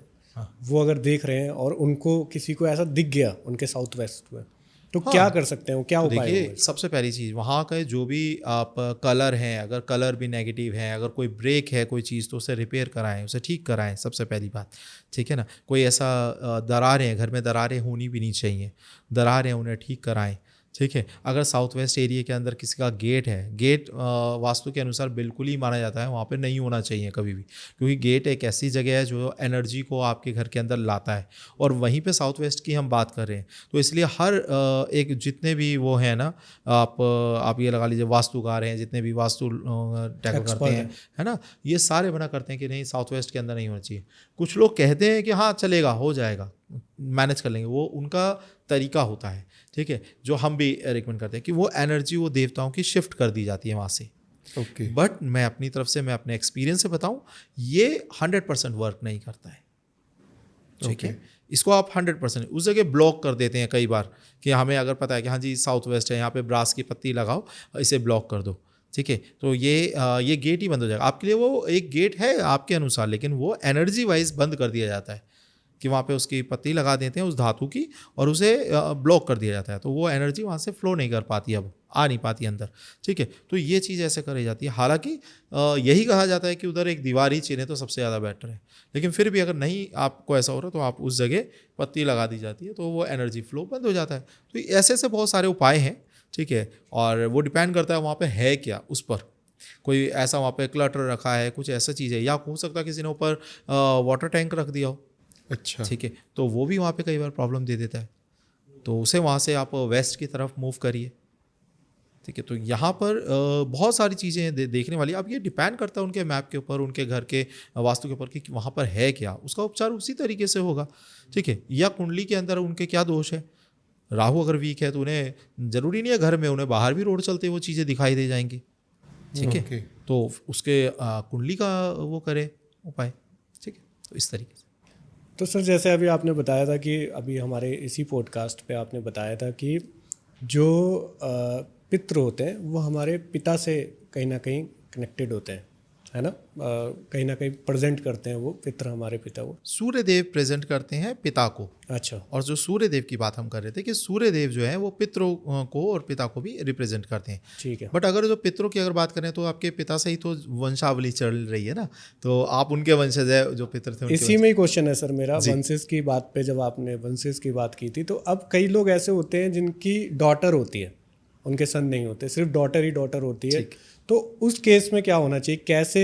वो अगर देख रहे हैं और उनको किसी को ऐसा दिख गया उनके साउथ वेस्ट में, तो क्या कर सकते हैं, क्या उपाय होंगे? देखिए सबसे पहली चीज़ वहाँ का जो भी आप कलर हैं, अगर कलर भी नेगेटिव है, अगर कोई ब्रेक है कोई चीज़, तो उसे रिपेयर कराएं, उसे ठीक कराएं, सबसे पहली बात, ठीक है ना। कोई ऐसा दरारें हैं घर में, दरारें होनी भी नहीं चाहिए, दरारें उन्हें ठीक कराएं, ठीक है। अगर साउथ वेस्ट एरिया के अंदर किसी का गेट है, गेट वास्तु के अनुसार बिल्कुल ही माना जाता है वहाँ पे नहीं होना चाहिए कभी भी, क्योंकि गेट एक ऐसी जगह है जो एनर्जी को आपके घर के अंदर लाता है, और वहीं पे साउथ वेस्ट की हम बात कर रहे हैं। तो इसलिए हर एक जितने भी वो हैं ना, आप ये लगा लीजिए वास्तुकार हैं, जितने भी वास्तु टैकल करते हैं, है ना, ये सारे मना करते हैं कि नहीं साउथ वेस्ट के अंदर नहीं होना चाहिए। कुछ लोग कहते हैं कि हाँ चलेगा, हो जाएगा, मैनेज कर लेंगे, वो उनका तरीका होता है, ठीक है, जो हम भी रिकमेंड करते हैं कि वो एनर्जी वो देवताओं की शिफ्ट कर दी जाती है वहाँ से। बट मैं अपनी तरफ से, मैं अपने एक्सपीरियंस से बताऊं, ये 100% वर्क नहीं करता है, ठीक है। इसको आप 100% उस जगह ब्लॉक कर देते हैं कई बार, कि हमें अगर पता है कि हाँ जी साउथ वेस्ट है, यहाँ पे ब्रास की पत्ती लगाओ, इसे ब्लॉक कर दो, ठीक है, तो ये गेट ही बंद हो जाएगा आपके लिए। वो एक गेट है आपके अनुसार, लेकिन वो एनर्जी वाइज बंद कर दिया जाता है, कि वहाँ पे उसकी पत्ती लगा देते हैं उस धातु की, और उसे ब्लॉक कर दिया जाता है, तो वो एनर्जी वहाँ से फ्लो नहीं कर पाती, अब आ नहीं पाती अंदर, ठीक है। तो ये चीज़ ऐसे करी जाती है। हालांकि यही कहा जाता है कि उधर एक दीवार ही चीने तो सबसे ज़्यादा बेटर है, लेकिन फिर भी अगर नहीं आपको ऐसा हो रहा तो आप उस जगह पत्ती लगा दी जाती है, तो वो एनर्जी फ्लो बंद हो जाता है। तो ऐसे ऐसे बहुत सारे उपाय हैं, ठीक है, और वो डिपेंड करता है वहाँ पर है क्या, उस पर कोई ऐसा वहाँ पे क्लटर रखा है, कुछ ऐसा चीज़ है, या हो सकता है किसी ने ऊपर वाटर टैंक रख दिया हो, अच्छा, ठीक है, तो वो भी वहाँ पे कई बार प्रॉब्लम दे देता है, तो उसे वहाँ से आप वेस्ट की तरफ मूव करिए, ठीक है। तो यहाँ पर बहुत सारी चीज़ें देखने वाली। अब ये डिपेंड करता है उनके मैप के ऊपर, उनके घर के वास्तु के ऊपर कि वहाँ पर है क्या, उसका उपचार उसी तरीके से होगा, ठीक है। या कुंडली के अंदर उनके क्या दोष है, राहु अगर वीक है तो उन्हें ज़रूरी नहीं है घर में, उन्हें बाहर भी रोड चलते वो चीज़ें दिखाई दे जाएंगी, ठीक है। तो उसके कुंडली का वो करे उपाय, ठीक है, तो इस तरीके से। तो सर जैसे अभी आपने बताया था कि अभी हमारे इसी पॉडकास्ट पे आपने बताया था कि जो पितृ होते हैं वो हमारे पिता से कहीं ना कहीं कनेक्टेड होते हैं, है ना, कहीं ना कहीं प्रेजेंट करते हैं वो पितर, हमारे पिता वो। सूर्य देव प्रेजेंट करते हैं पिता को। अच्छा। और जो सूर्य देव की बात हम कर रहे थे कि सूर्य देव जो है वो पितरों को और पिता को भी रिप्रेजेंट करते हैं। ठीक है। बट अगर जो पितरों की अगर बात करें तो आपके पिता से ही तो वंशावली चल रही है ना, तो आप उनके वंशज है जो पितर थे। इसी में ही क्वेश्चन है सर मेरा, वंशज की बात पे जब आपने वंशज की बात की थी, तो अब कई लोग ऐसे होते हैं जिनकी डॉटर होती है, उनके सन नहीं होते, सिर्फ डॉटर ही डॉटर होती है, तो उस केस में क्या होना चाहिए, कैसे?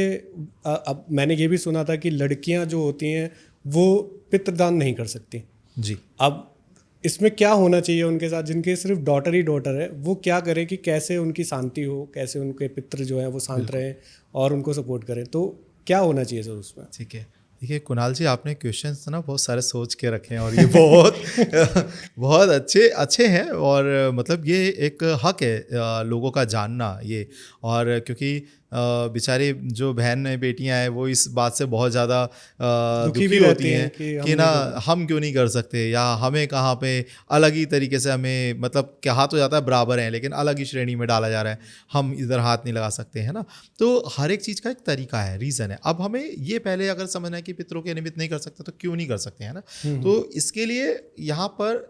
अब मैंने ये भी सुना था कि लड़कियां जो होती हैं वो पितृदान नहीं कर सकती जी। अब इसमें क्या होना चाहिए उनके साथ, जिनके सिर्फ डॉटर ही डॉटर है, वो क्या करें कि कैसे उनकी शांति हो, कैसे उनके पितृ जो है वो शांत रहें और उनको सपोर्ट करें, तो क्या होना चाहिए सर उसमें? ठीक है, देखिए कुणाल जी, आपने क्वेश्चंस ना बहुत सारे सोच के रखे हैं और ये बहुत बहुत अच्छे हैं, और मतलब ये एक हक है लोगों का जानना ये। और क्योंकि बेचारी जो बहन बेटियां हैं वो इस बात से बहुत ज़्यादा दुखी भी होती हैं कि ना हम क्यों नहीं कर सकते, या हमें कहाँ पे अलग ही तरीके से हमें, मतलब कहा तो जाता है बराबर है लेकिन अलग ही श्रेणी में डाला जा रहा है, हम इधर हाथ नहीं लगा सकते, है ना। तो हर एक चीज़ का एक तरीका है, रीज़न है। अब हमें ये पहले अगर समझना है कि पितरों के निमित्त नहीं कर सकते तो क्यों नहीं कर सकते, है ना। तो इसके लिए यहाँ पर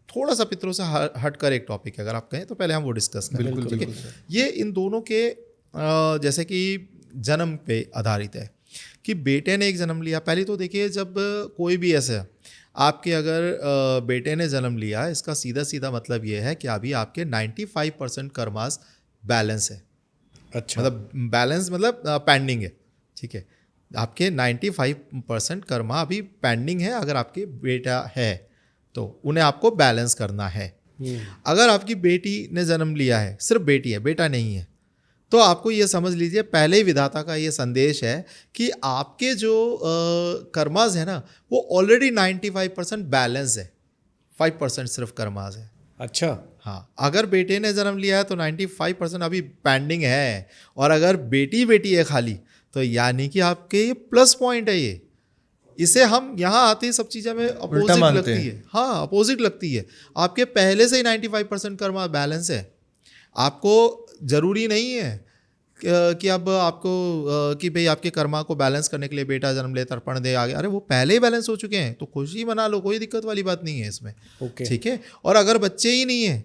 थोड़ा सा पितरों से हट कर एक टॉपिक है, अगर आप कहें तो पहले हम वो डिस्कस करें। बिल्कुल, ठीक है। ये इन दोनों के जैसे कि जन्म पे आधारित है कि बेटे ने एक जन्म लिया। पहले तो देखिए, जब कोई भी ऐसा आपके अगर बेटे ने जन्म लिया, इसका सीधा सीधा मतलब ये है कि अभी आपके 95% कर्मास बैलेंस है। अच्छा। मतलब बैलेंस मतलब पेंडिंग है। ठीक है, आपके 95% कर्मा अभी पेंडिंग है। अगर आपके बेटा है तो उन्हें आपको बैलेंस करना है। अगर आपकी बेटी ने जन्म लिया है, सिर्फ बेटी है, बेटा नहीं है, तो आपको ये समझ लीजिए पहले ही विधाता का ये संदेश है कि आपके जो कर्माज है ना वो ऑलरेडी 95% बैलेंस है, 5% सिर्फ कर्माज है। अच्छा। हाँ, अगर बेटे ने जन्म लिया है तो 95% अभी पेंडिंग है, और अगर बेटी है खाली, तो यानी कि आपके ये प्लस पॉइंट है। ये इसे हम यहाँ आते ही सब चीज़ें में अपोजिट लगती है। हाँ, अपोजिट लगती है। आपके पहले से ही 95% कर्मा बैलेंस है। आपको ज़रूरी नहीं है कि अब आपको कि भाई आपके कर्मा को बैलेंस करने के लिए बेटा जन्म ले, तर्पण दे, आगे, अरे वो पहले ही बैलेंस हो चुके हैं, तो खुशी मना लो, कोई दिक्कत वाली बात नहीं है इसमें। ठीक है। और अगर बच्चे ही नहीं है,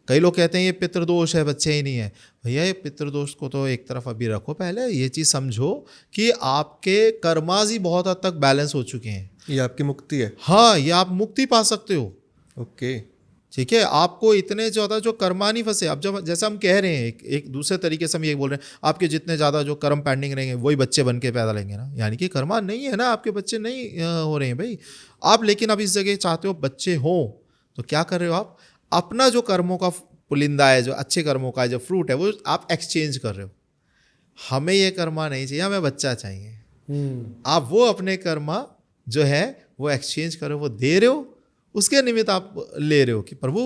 कई लोग कहते हैं ये पितृदोष है, बच्चे ही नहीं है। भैया ये पितृदोष को तो एक तरफ अभी रखो, पहले ये चीज़ समझो कि आपके कर्माज ही बहुत हद तक बैलेंस हो चुके हैं। ये आपकी मुक्ति है। हाँ, ये आप मुक्ति पा सकते हो। ओके। ठीक है, आपको इतने ज़्यादा जो कर्मा नहीं फंसे। अब जब जैसा हम कह रहे हैं, एक दूसरे तरीके से हम ये बोल रहे हैं, आपके जितने ज़्यादा जो कर्म पेंडिंग रहेंगे वही बच्चे बन के पैदा लेंगे ना, यानी कि कर्मा नहीं है ना, आपके बच्चे नहीं हो रहे हैं भाई आप। लेकिन अब इस जगह चाहते हो बच्चे हों, तो क्या कर रहे हो आप? अपना जो कर्मों का पुलिंदा है, जो अच्छे कर्मों का जो फ्रूट है, वो आप एक्सचेंज कर रहे हो। हमें ये कर्मा नहीं चाहिए, हमें बच्चा चाहिए। आप वो अपने कर्मा जो है वो एक्सचेंज कर रहे हो, वो दे रहे हो, उसके निमित्त आप ले रहे हो कि प्रभु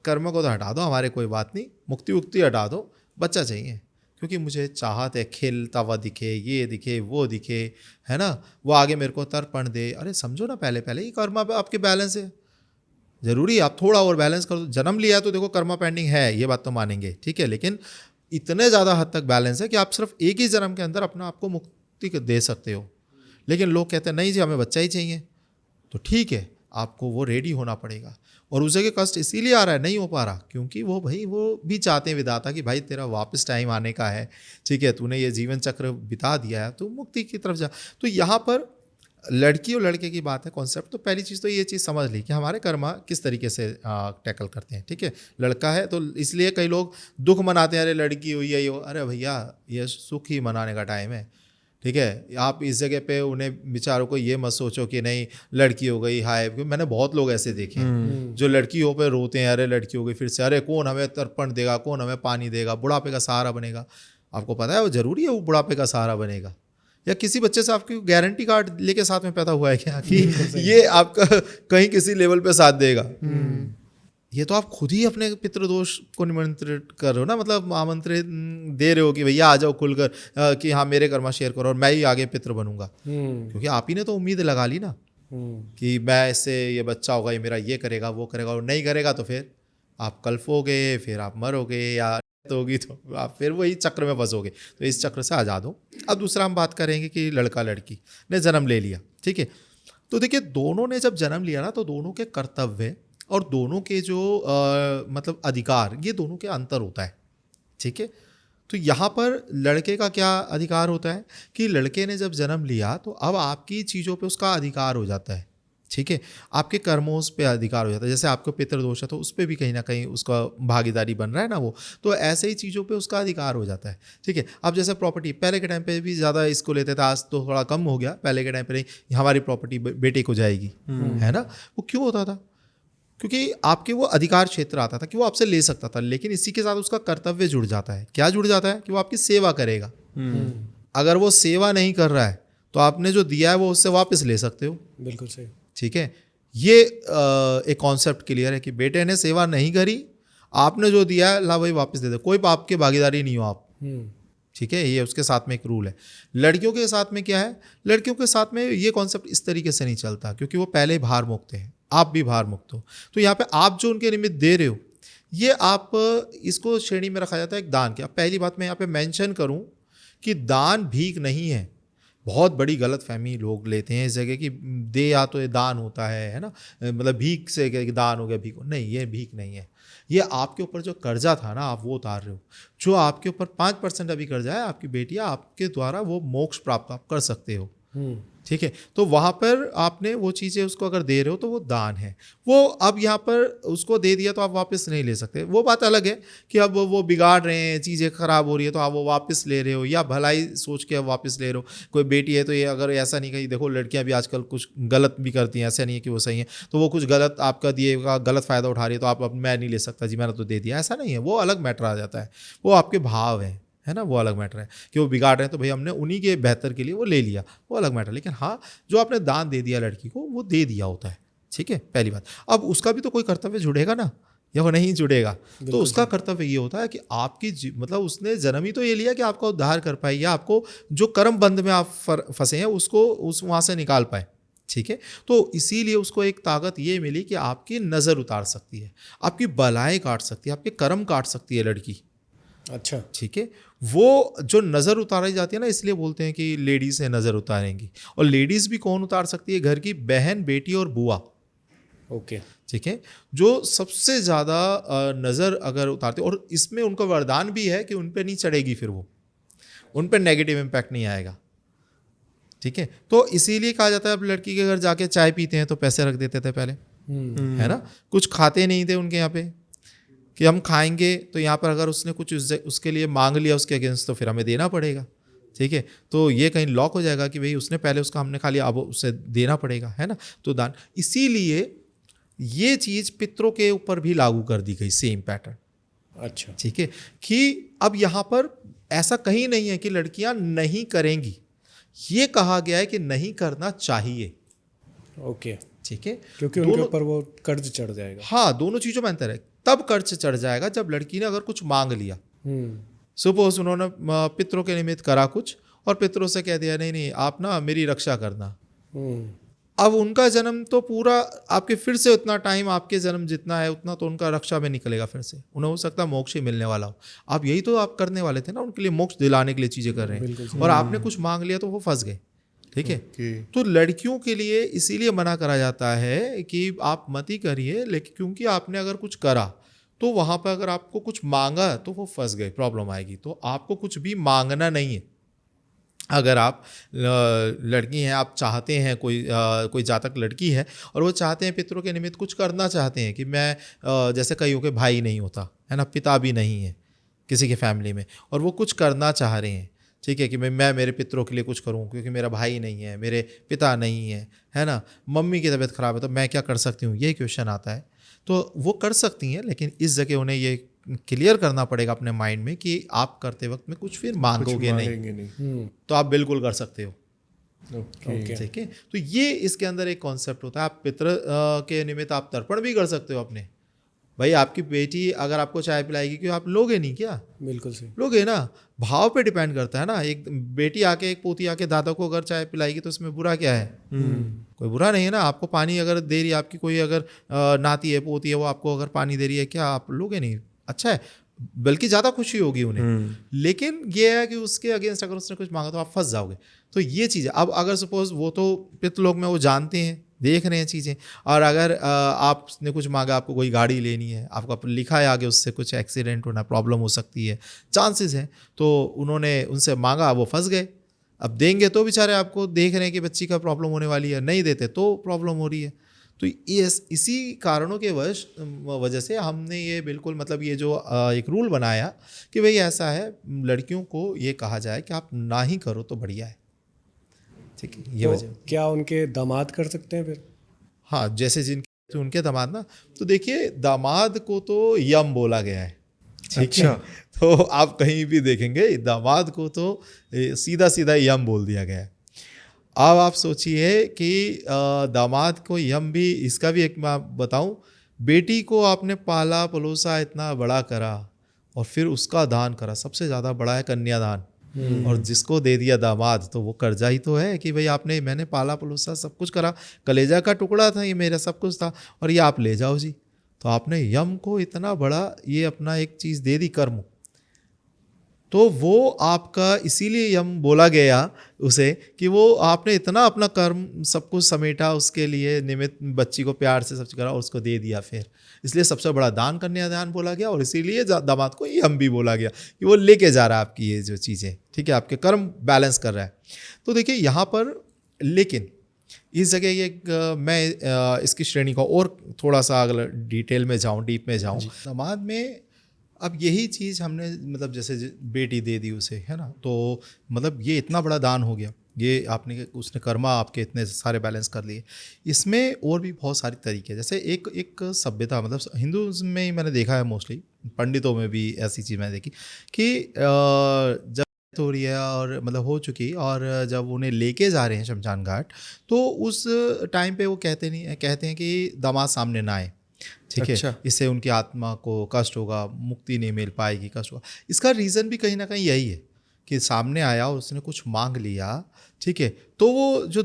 कर्म को तो हटा दो, हमारे कोई बात नहीं, मुक्ति उक्ति हटा दो, बच्चा चाहिए, क्योंकि मुझे चाहत है खेलता हुआ दिखे, ये दिखे, वो दिखे, है ना, वो आगे मेरे को तर्पण दे। अरे समझो ना, पहले पहले ही कर्मा आपके बैलेंस है। ज़रूरी आप थोड़ा और बैलेंस कर दो। जन्म लिया तो देखो कर्मा पेंडिंग है, ये बात तो मानेंगे, ठीक है, लेकिन इतने ज़्यादा हद तक बैलेंस है कि आप सिर्फ एक ही जन्म के अंदर अपना आपको मुक्ति दे सकते हो। लेकिन लोग कहते हैं नहीं जी, हमें बच्चा ही चाहिए। तो ठीक है, आपको वो रेडी होना पड़ेगा। और उस जगह कष्ट इसीलिए आ रहा है, नहीं हो पा रहा, क्योंकि वो भी चाहते हैं विधाता कि भाई तेरा वापस टाइम आने का है, ठीक है, तूने ये जीवन चक्र बिता दिया है, तो मुक्ति की तरफ जा। तो यहाँ पर लड़की और लड़के की बात है, कॉन्सेप्ट। तो पहली चीज़ तो ये चीज़ समझ ली कि हमारे कर्मा किस तरीके से टैकल करते हैं। ठीक है, लड़का है तो इसलिए कई लोग दुख मनाते हैं, अरे लड़की हुई है, ये, अरे भैया ये सुख ही मनाने का टाइम है। ठीक है, आप इस जगह पे उन्हें बेचारों को ये मत सोचो कि नहीं लड़की हो गई हाय, क्योंकि मैंने बहुत लोग ऐसे देखे हैं जो लड़की हो पे रोते हैं, अरे लड़की हो गई फिर से, अरे कौन हमें तर्पण देगा, कौन हमें पानी देगा, बुढ़ापे का सहारा बनेगा। आपको पता है वो ज़रूरी है वो बुढ़ापे का सहारा बनेगा? या किसी बच्चे से आपकी गारंटी कार्ड लेके साथ में पैदा हुआ है क्या कि ये आपका कहीं किसी लेवल पे साथ देगा? ये तो आप खुद ही अपने पितृदोष को निमंत्रित कर रहे हो ना, मतलब आमंत्रित दे रहे हो कि भैया आ जाओ खुलकर कि हाँ मेरे कर्मा शेयर करो और मैं ही आगे पितृ बनूंगा। क्योंकि आप ही ने तो उम्मीद लगा ली ना कि मैं इससे ये बच्चा होगा, ये मेरा ये करेगा वो करेगा, और नहीं करेगा तो फिर आप कल्पोगे, फिर आप मरोगे, या होगी तो आप फिर वही चक्र में फंसोगे। तो इस चक्र से आज़ाद हो। अब दूसरा हम बात करेंगे कि लड़का लड़की ने जन्म ले लिया, ठीक है। तो देखिए दोनों ने जब जन्म लिया ना, तो दोनों के कर्तव्य और दोनों के जो मतलब अधिकार, ये दोनों के अंतर होता है, ठीक है। तो यहाँ पर लड़के का क्या अधिकार होता है कि लड़के ने जब जन्म लिया तो अब आपकी चीज़ों पे उसका अधिकार हो जाता है, ठीक है। आपके कर्मों पे अधिकार हो जाता है। जैसे आपको पितृदोष है तो उस पर भी कहीं ना कहीं उसका भागीदारी बन रहा है ना वो, तो ऐसे ही चीज़ों पे उसका अधिकार हो जाता है, ठीक है। अब जैसे प्रॉपर्टी, पहले के टाइम पे भी ज़्यादा इसको लेते थे, आज तो थोड़ा कम हो गया। पहले के टाइम पे नहीं, हमारी प्रॉपर्टी बेटे को जाएगी, है ना। वो क्यों होता था? क्योंकि आपके वो अधिकार क्षेत्र आता था कि वो आपसे ले सकता था, लेकिन इसी के साथ उसका कर्तव्य जुड़ जाता है। क्या जुड़ जाता है? कि वो आपकी सेवा करेगा। अगर वो सेवा नहीं कर रहा है तो आपने जो दिया है वो उससे वापस ले सकते हो। बिल्कुल सही, ठीक है। ये एक कॉन्सेप्ट क्लियर है कि बेटे ने सेवा नहीं करी, आपने जो दिया है ला भाई वापस दे दो, कोई बाप के भागीदारी नहीं हो आप, ठीक है। ये उसके साथ में एक रूल है। लड़कियों के साथ में क्या है? लड़कियों के साथ में ये कॉन्सेप्ट इस तरीके से नहीं चलता, क्योंकि वो पहले ही भार मुक्त हैं, आप भी भार मुक्त हो। तो यहाँ पे आप जो उनके निमित्त दे रहे हो, ये आप इसको श्रेणी में रखा जाता है एक दान की। अब पहली बात मैं यहाँ पे मेंशन करूँ कि दान भीख नहीं है। बहुत बड़ी गलत फहमी लोग लेते हैं इस जगह कि दे या तो ये दान होता है ना, मतलब भीख से कि दान हो गया भीख, नहीं, ये भीख नहीं है। ये आपके ऊपर जो कर्जा था ना, आप वो उतार रहे हो। जो आपके ऊपर 5% अभी कर्जा है, आपकी बेटियां आपके द्वारा वो मोक्ष प्राप्त आप कर सकते हो, ठीक है। तो वहाँ पर आपने वो चीज़ें उसको अगर दे रहे हो तो वो दान है। वो अब यहाँ पर उसको दे दिया तो आप वापस नहीं ले सकते। वो बात अलग है कि अब वो बिगाड़ रहे हैं, चीज़ें ख़राब हो रही है तो आप वो वापस ले रहे हो, या भलाई सोच के अब वापस ले रहे हो। कोई बेटी है तो ये अगर ऐसा नहीं कही, देखो लड़कियाँ भी आजकल कुछ गलत भी करती हैं, ऐसा नहीं है कि वो सही है, तो वो कुछ गलत आपका दिए का गलत फ़ायदा उठा रही है तो आप अब मैं नहीं ले सकता जी, मैंने तो दे दिया, ऐसा नहीं है। वो अलग मैटर आ जाता है, वो आपके भाव है ना, वो अलग मैटर है। कि वो बिगाड़ रहे हैं तो भाई हमने उन्हीं के बेहतर के लिए वो ले लिया, वो अलग मैटर। लेकिन हाँ, जो आपने दान दे दिया लड़की को, वो दे दिया होता है, ठीक है, पहली बात। अब उसका भी तो कोई कर्तव्य जुड़ेगा ना, या वो नहीं जुड़ेगा। तो उसका कर्तव्य ये होता है कि आपकी मतलब उसने जन्म ही तो ये लिया कि आपका उद्धार कर पाए, या आपको जो कर्म बंध में आप फंसे हैं उसको वहाँ से निकाल पाए, ठीक है। तो इसीलिए उसको एक ताकत ये मिली कि आपकी नज़र उतार सकती है, आपकी बलाएं काट सकती है, आपके कर्म काट सकती है लड़की। अच्छा, ठीक है। वो जो नज़र उतारी जाती है ना, इसलिए बोलते हैं कि लेडीज़ से नज़र उतारेंगी। और लेडीज़ भी कौन उतार सकती है? घर की बहन, बेटी और बुआ, ओके, ठीक है, जो सबसे ज़्यादा नज़र अगर उतारते। और इसमें उनका वरदान भी है कि उन पर नहीं चढ़ेगी, फिर वो उन पर नेगेटिव इम्पैक्ट नहीं आएगा, ठीक है। तो इसीलिए कहा जाता है, अब लड़की के घर जाके चाय पीते हैं तो पैसे रख देते थे पहले, है ना। कुछ खाते नहीं थे उनके यहाँ पे कि हम खाएंगे, तो यहाँ पर अगर उसने कुछ उसके लिए मांग लिया उसके अगेंस्ट, तो फिर हमें देना पड़ेगा, ठीक है। तो ये कहीं लॉक हो जाएगा कि भाई उसने पहले उसका हमने खा लिया, अब उसे देना पड़ेगा, है ना। तो दान, इसीलिए ये चीज़ पितरों के ऊपर भी लागू कर दी गई, सेम पैटर्न। अच्छा, ठीक है। कि अब यहाँ पर ऐसा कहीं नहीं है कि लड़कियां नहीं करेंगी, ये कहा गया है कि नहीं करना चाहिए, ओके, ठीक है, क्योंकि उनके ऊपर वो कर्ज चढ़ जाएगा। हाँ, दोनों चीज़ों में अंतर है। तब कर्ज चढ़ जाएगा जब लड़की ने अगर कुछ मांग लिया। सपोज उन्होंने पितरों के निमित्त करा कुछ, और पितरों से कह दिया नहीं नहीं आप ना मेरी रक्षा करना। अब उनका जन्म तो पूरा आपके फिर से उतना टाइम, आपके जन्म जितना है उतना तो उनका रक्षा में निकलेगा, फिर से उन्हें हो सकता है मोक्ष ही मिलने वाला हो। आप यही तो आप करने वाले थे ना, उनके लिए मोक्ष दिलाने के लिए चीज़ें कर रहे हैं, और आपने कुछ मांग लिया तो वो फंस गए, ठीक है। तो लड़कियों के लिए इसीलिए मना करा जाता है कि आप मत ही करिए, लेकिन क्योंकि आपने अगर कुछ करा तो वहाँ पर अगर आपको कुछ मांगा तो वो फंस गए, प्रॉब्लम आएगी। तो आपको कुछ भी मांगना नहीं है। अगर आप लड़की हैं, आप चाहते हैं, कोई जातक लड़की है और वो चाहते हैं पितरों के निमित्त कुछ करना चाहते हैं, कि मैं जैसे कईयों के भाई नहीं होता है ना, पिता भी नहीं है किसी के फैमिली में, और वो कुछ करना चाह रहे हैं, ठीक है, कि मैं मेरे पितरों के लिए कुछ करूं, क्योंकि मेरा भाई नहीं है, मेरे पिता नहीं है ना, मम्मी की तबीयत ख़राब है, तो मैं क्या कर सकती हूँ, ये क्वेश्चन आता है। तो वो कर सकती हैं, लेकिन इस जगह उन्हें ये क्लियर करना पड़ेगा अपने माइंड में कि आप करते वक्त में कुछ फिर मांगोगे नहीं। तो आप बिल्कुल कर सकते हो, ठीक है। तो ये इसके अंदर एक कॉन्सेप्ट होता है। आप पितर के निमित्त आप तर्पण भी कर सकते हो अपने। भाई आपकी बेटी अगर आपको चाय पिलाएगी, क्यों आप लोगे नहीं क्या? बिल्कुल सही लोगे ना। भाव पे डिपेंड करता है ना। एक बेटी आके, एक पोती आके दादा को अगर चाय पिलाएगी तो इसमें बुरा क्या है? कोई बुरा नहीं है ना। आपको पानी अगर दे रही है, आपकी कोई अगर नाती है, पोती है, वो आपको अगर पानी दे रही है, क्या आप लोगे नहीं? अच्छा है। बल्कि ज़्यादा खुशी होगी उन्हें। लेकिन ये है कि उसके अगेंस्ट अगर उसने कुछ मांगा तो आप फंस जाओगे। तो ये चीज़ है। अब अगर सपोज वो तो पितृलोक में वो जानते हैं, देख रहे हैं चीज़ें, और अगर आपने कुछ मांगा, आपको कोई गाड़ी लेनी है, आपको लिखा है आगे उससे कुछ एक्सीडेंट होना, प्रॉब्लम हो सकती है, चांसेस हैं, तो उन्होंने उनसे मांगा, वो फंस गए। अब देंगे तो बेचारे आपको देख रहे हैं कि बच्ची का प्रॉब्लम होने वाली है, नहीं देते तो प्रॉब्लम हो रही है। तो इसी कारणों के वजह से हमने ये बिल्कुल मतलब ये जो एक रूल बनाया कि भाई ऐसा है, लड़कियों को ये कहा जाए कि आप ना ही करो तो बढ़िया है। ठीक है, ये तो वजह। क्या उनके दामाद कर सकते हैं फिर? हाँ, जैसे जिनके तो उनके दामाद ना, तो देखिए दामाद को तो यम बोला गया है। अच्छा। तो आप कहीं भी देखेंगे दामाद को तो सीधा सीधा यम बोल दिया गया है। अब आप सोचिए कि दामाद को यम भी, इसका भी एक मैं बताऊं, बेटी को आपने पाला पलोसा, इतना बड़ा करा और फिर उसका दान करा, सबसे ज़्यादा बड़ा है कन्यादान। और जिसको दे दिया दामाद तो वो कर्जा ही तो है कि भाई मैंने पाला पलोसा, सब कुछ करा, कलेजा का टुकड़ा था ये, मेरा सब कुछ था, और ये आप ले जाओ जी। तो आपने यम को इतना बड़ा ये अपना एक चीज़ दे दी, कर्म, तो वो आपका इसीलिए यम बोला गया उसे कि वो आपने इतना अपना कर्म सब कुछ समेटा, उसके लिए निमित्त बच्ची को प्यार से सब करा और उसको दे दिया, फिर इसलिए सबसे बड़ा दान कन्यादान बोला गया। और इसीलिए दामाद को यम भी बोला गया कि वो लेके जा रहा है आपकी ये जो चीज़ें, ठीक है, आपके कर्म बैलेंस कर रहा है। तो देखिए यहाँ पर, लेकिन इस जगह ये मैं इसकी श्रेणी को और थोड़ा सा अगर डिटेल में जाऊँ, डीप में जाऊँ, दामाद में अब यही चीज़ हमने मतलब जैसे बेटी दे दी उसे, है ना, तो मतलब ये इतना बड़ा दान हो गया, ये आपने उसने कर्मा आपके इतने सारे बैलेंस कर लिए। इसमें और भी बहुत सारी तरीके, जैसे एक सभ्यता, मतलब हिंदुज़्म में ही मैंने देखा है, मोस्टली पंडितों में भी ऐसी चीज़ मैंने देखी कि जब हो रही है और मतलब हो चुकी, और जब उन्हें लेके जा रहे हैं शमशान घाट, तो उस टाइम पे वो कहते हैं कि दामाद सामने ना आए, ठीक है। अच्छा। इससे उनकी आत्मा को कष्ट होगा, मुक्ति नहीं मिल पाएगी, कष्ट होगा। इसका रीज़न भी कहीं ना कहीं यही है कि सामने आया, उसने कुछ मांग लिया, ठीक है, तो वो जो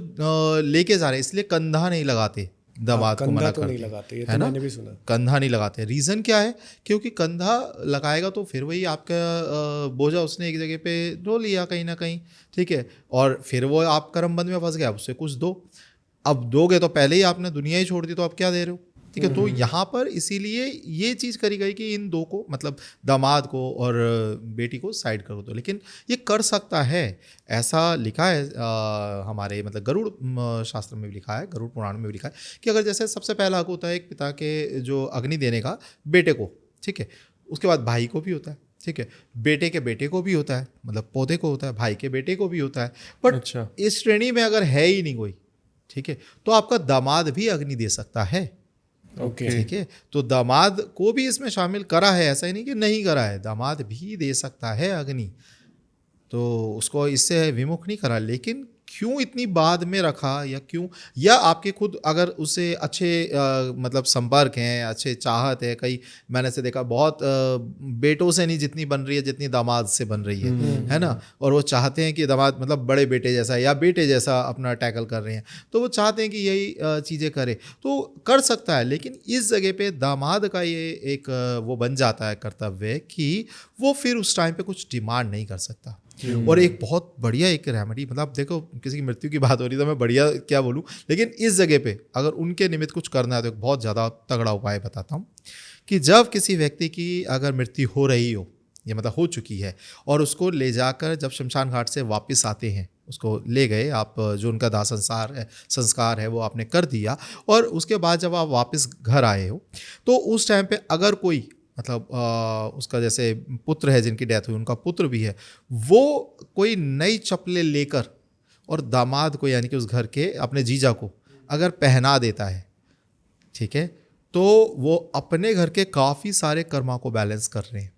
लेके जा रहे हैं, इसलिए कंधा नहीं लगाते, दामाद को मना तो करते नहीं लगाते, ये है तो ना, मैंने भी सुना। कंधा नहीं लगाते। रीज़न क्या है? क्योंकि कंधा लगाएगा तो फिर वही आपका बोझा उसने एक जगह पे ढो लिया कहीं ना कहीं, ठीक है, और फिर वो आप कर्मबंध में फंस गया, उससे कुछ दो। अब दोगे तो पहले ही आपने दुनिया ही छोड़ दी, तो आप क्या दे रहे हो, ठीक है। तो यहाँ पर इसीलिए ये चीज़ करी गई कि इन दो को, मतलब दामाद को और बेटी को साइड कर दो। लेकिन ये कर सकता है, ऐसा लिखा है हमारे मतलब गरुड़ शास्त्र में भी लिखा है, गरुड़ पुराण में भी लिखा है कि अगर जैसे सबसे पहला हक होता है एक पिता के जो अग्नि देने का बेटे को, ठीक है, उसके बाद भाई को भी होता है, ठीक है, बेटे के बेटे को भी होता है, मतलब पोते को होता है, भाई के बेटे को भी होता है। बट अच्छा। इस श्रेणी में अगर है ही नहीं कोई, ठीक है, तो आपका दामाद भी अग्नि दे सकता है, ओके। ठीक है। तो दामाद को भी इसमें शामिल करा है, ऐसा ही नहीं कि नहीं करा है, दामाद भी दे सकता है अग्नि, तो उसको इससे विमुख नहीं करा। लेकिन क्यों इतनी बाद में रखा, या क्यों, या आपके खुद अगर उससे अच्छे मतलब संपर्क हैं, अच्छे चाहत है, कई मैंने से देखा बहुत बेटों से नहीं जितनी बन रही है जितनी दामाद से बन रही है ना, और वो चाहते हैं कि दामाद मतलब बड़े बेटे जैसा या बेटे जैसा अपना टैकल कर रहे हैं, तो वो चाहते हैं कि यही चीज़ें करे, तो कर सकता है। लेकिन इस जगह पे दामाद का ये एक वो बन जाता है कर्तव्य कि वो फिर उस टाइम पे कुछ डिमांड नहीं कर सकता। और एक बहुत बढ़िया एक रेमेडी, मतलब देखो किसी की मृत्यु की बात हो रही तो मैं बढ़िया क्या बोलूँ, लेकिन इस जगह पे अगर उनके निमित्त कुछ करना है तो एक बहुत ज़्यादा तगड़ा उपाय बताता हूँ कि जब किसी व्यक्ति की अगर मृत्यु हो रही हो, या मतलब हो चुकी है, और उसको ले जाकर जब शमशान घाट से वापस आते हैं, उसको ले गए आप, जो उनका दाह संस्कार है वो आपने कर दिया, और उसके बाद जब आप वापस घर आए हो, तो उस टाइम पे अगर कोई मतलब उसका जैसे पुत्र है जिनकी डेथ हुई, उनका पुत्र भी है, वो कोई नई चप्पलें लेकर और दामाद को यानी कि उस घर के अपने जीजा को अगर पहना देता है, ठीक है, तो वो अपने घर के काफ़ी सारे कर्मा को बैलेंस कर रहे हैं।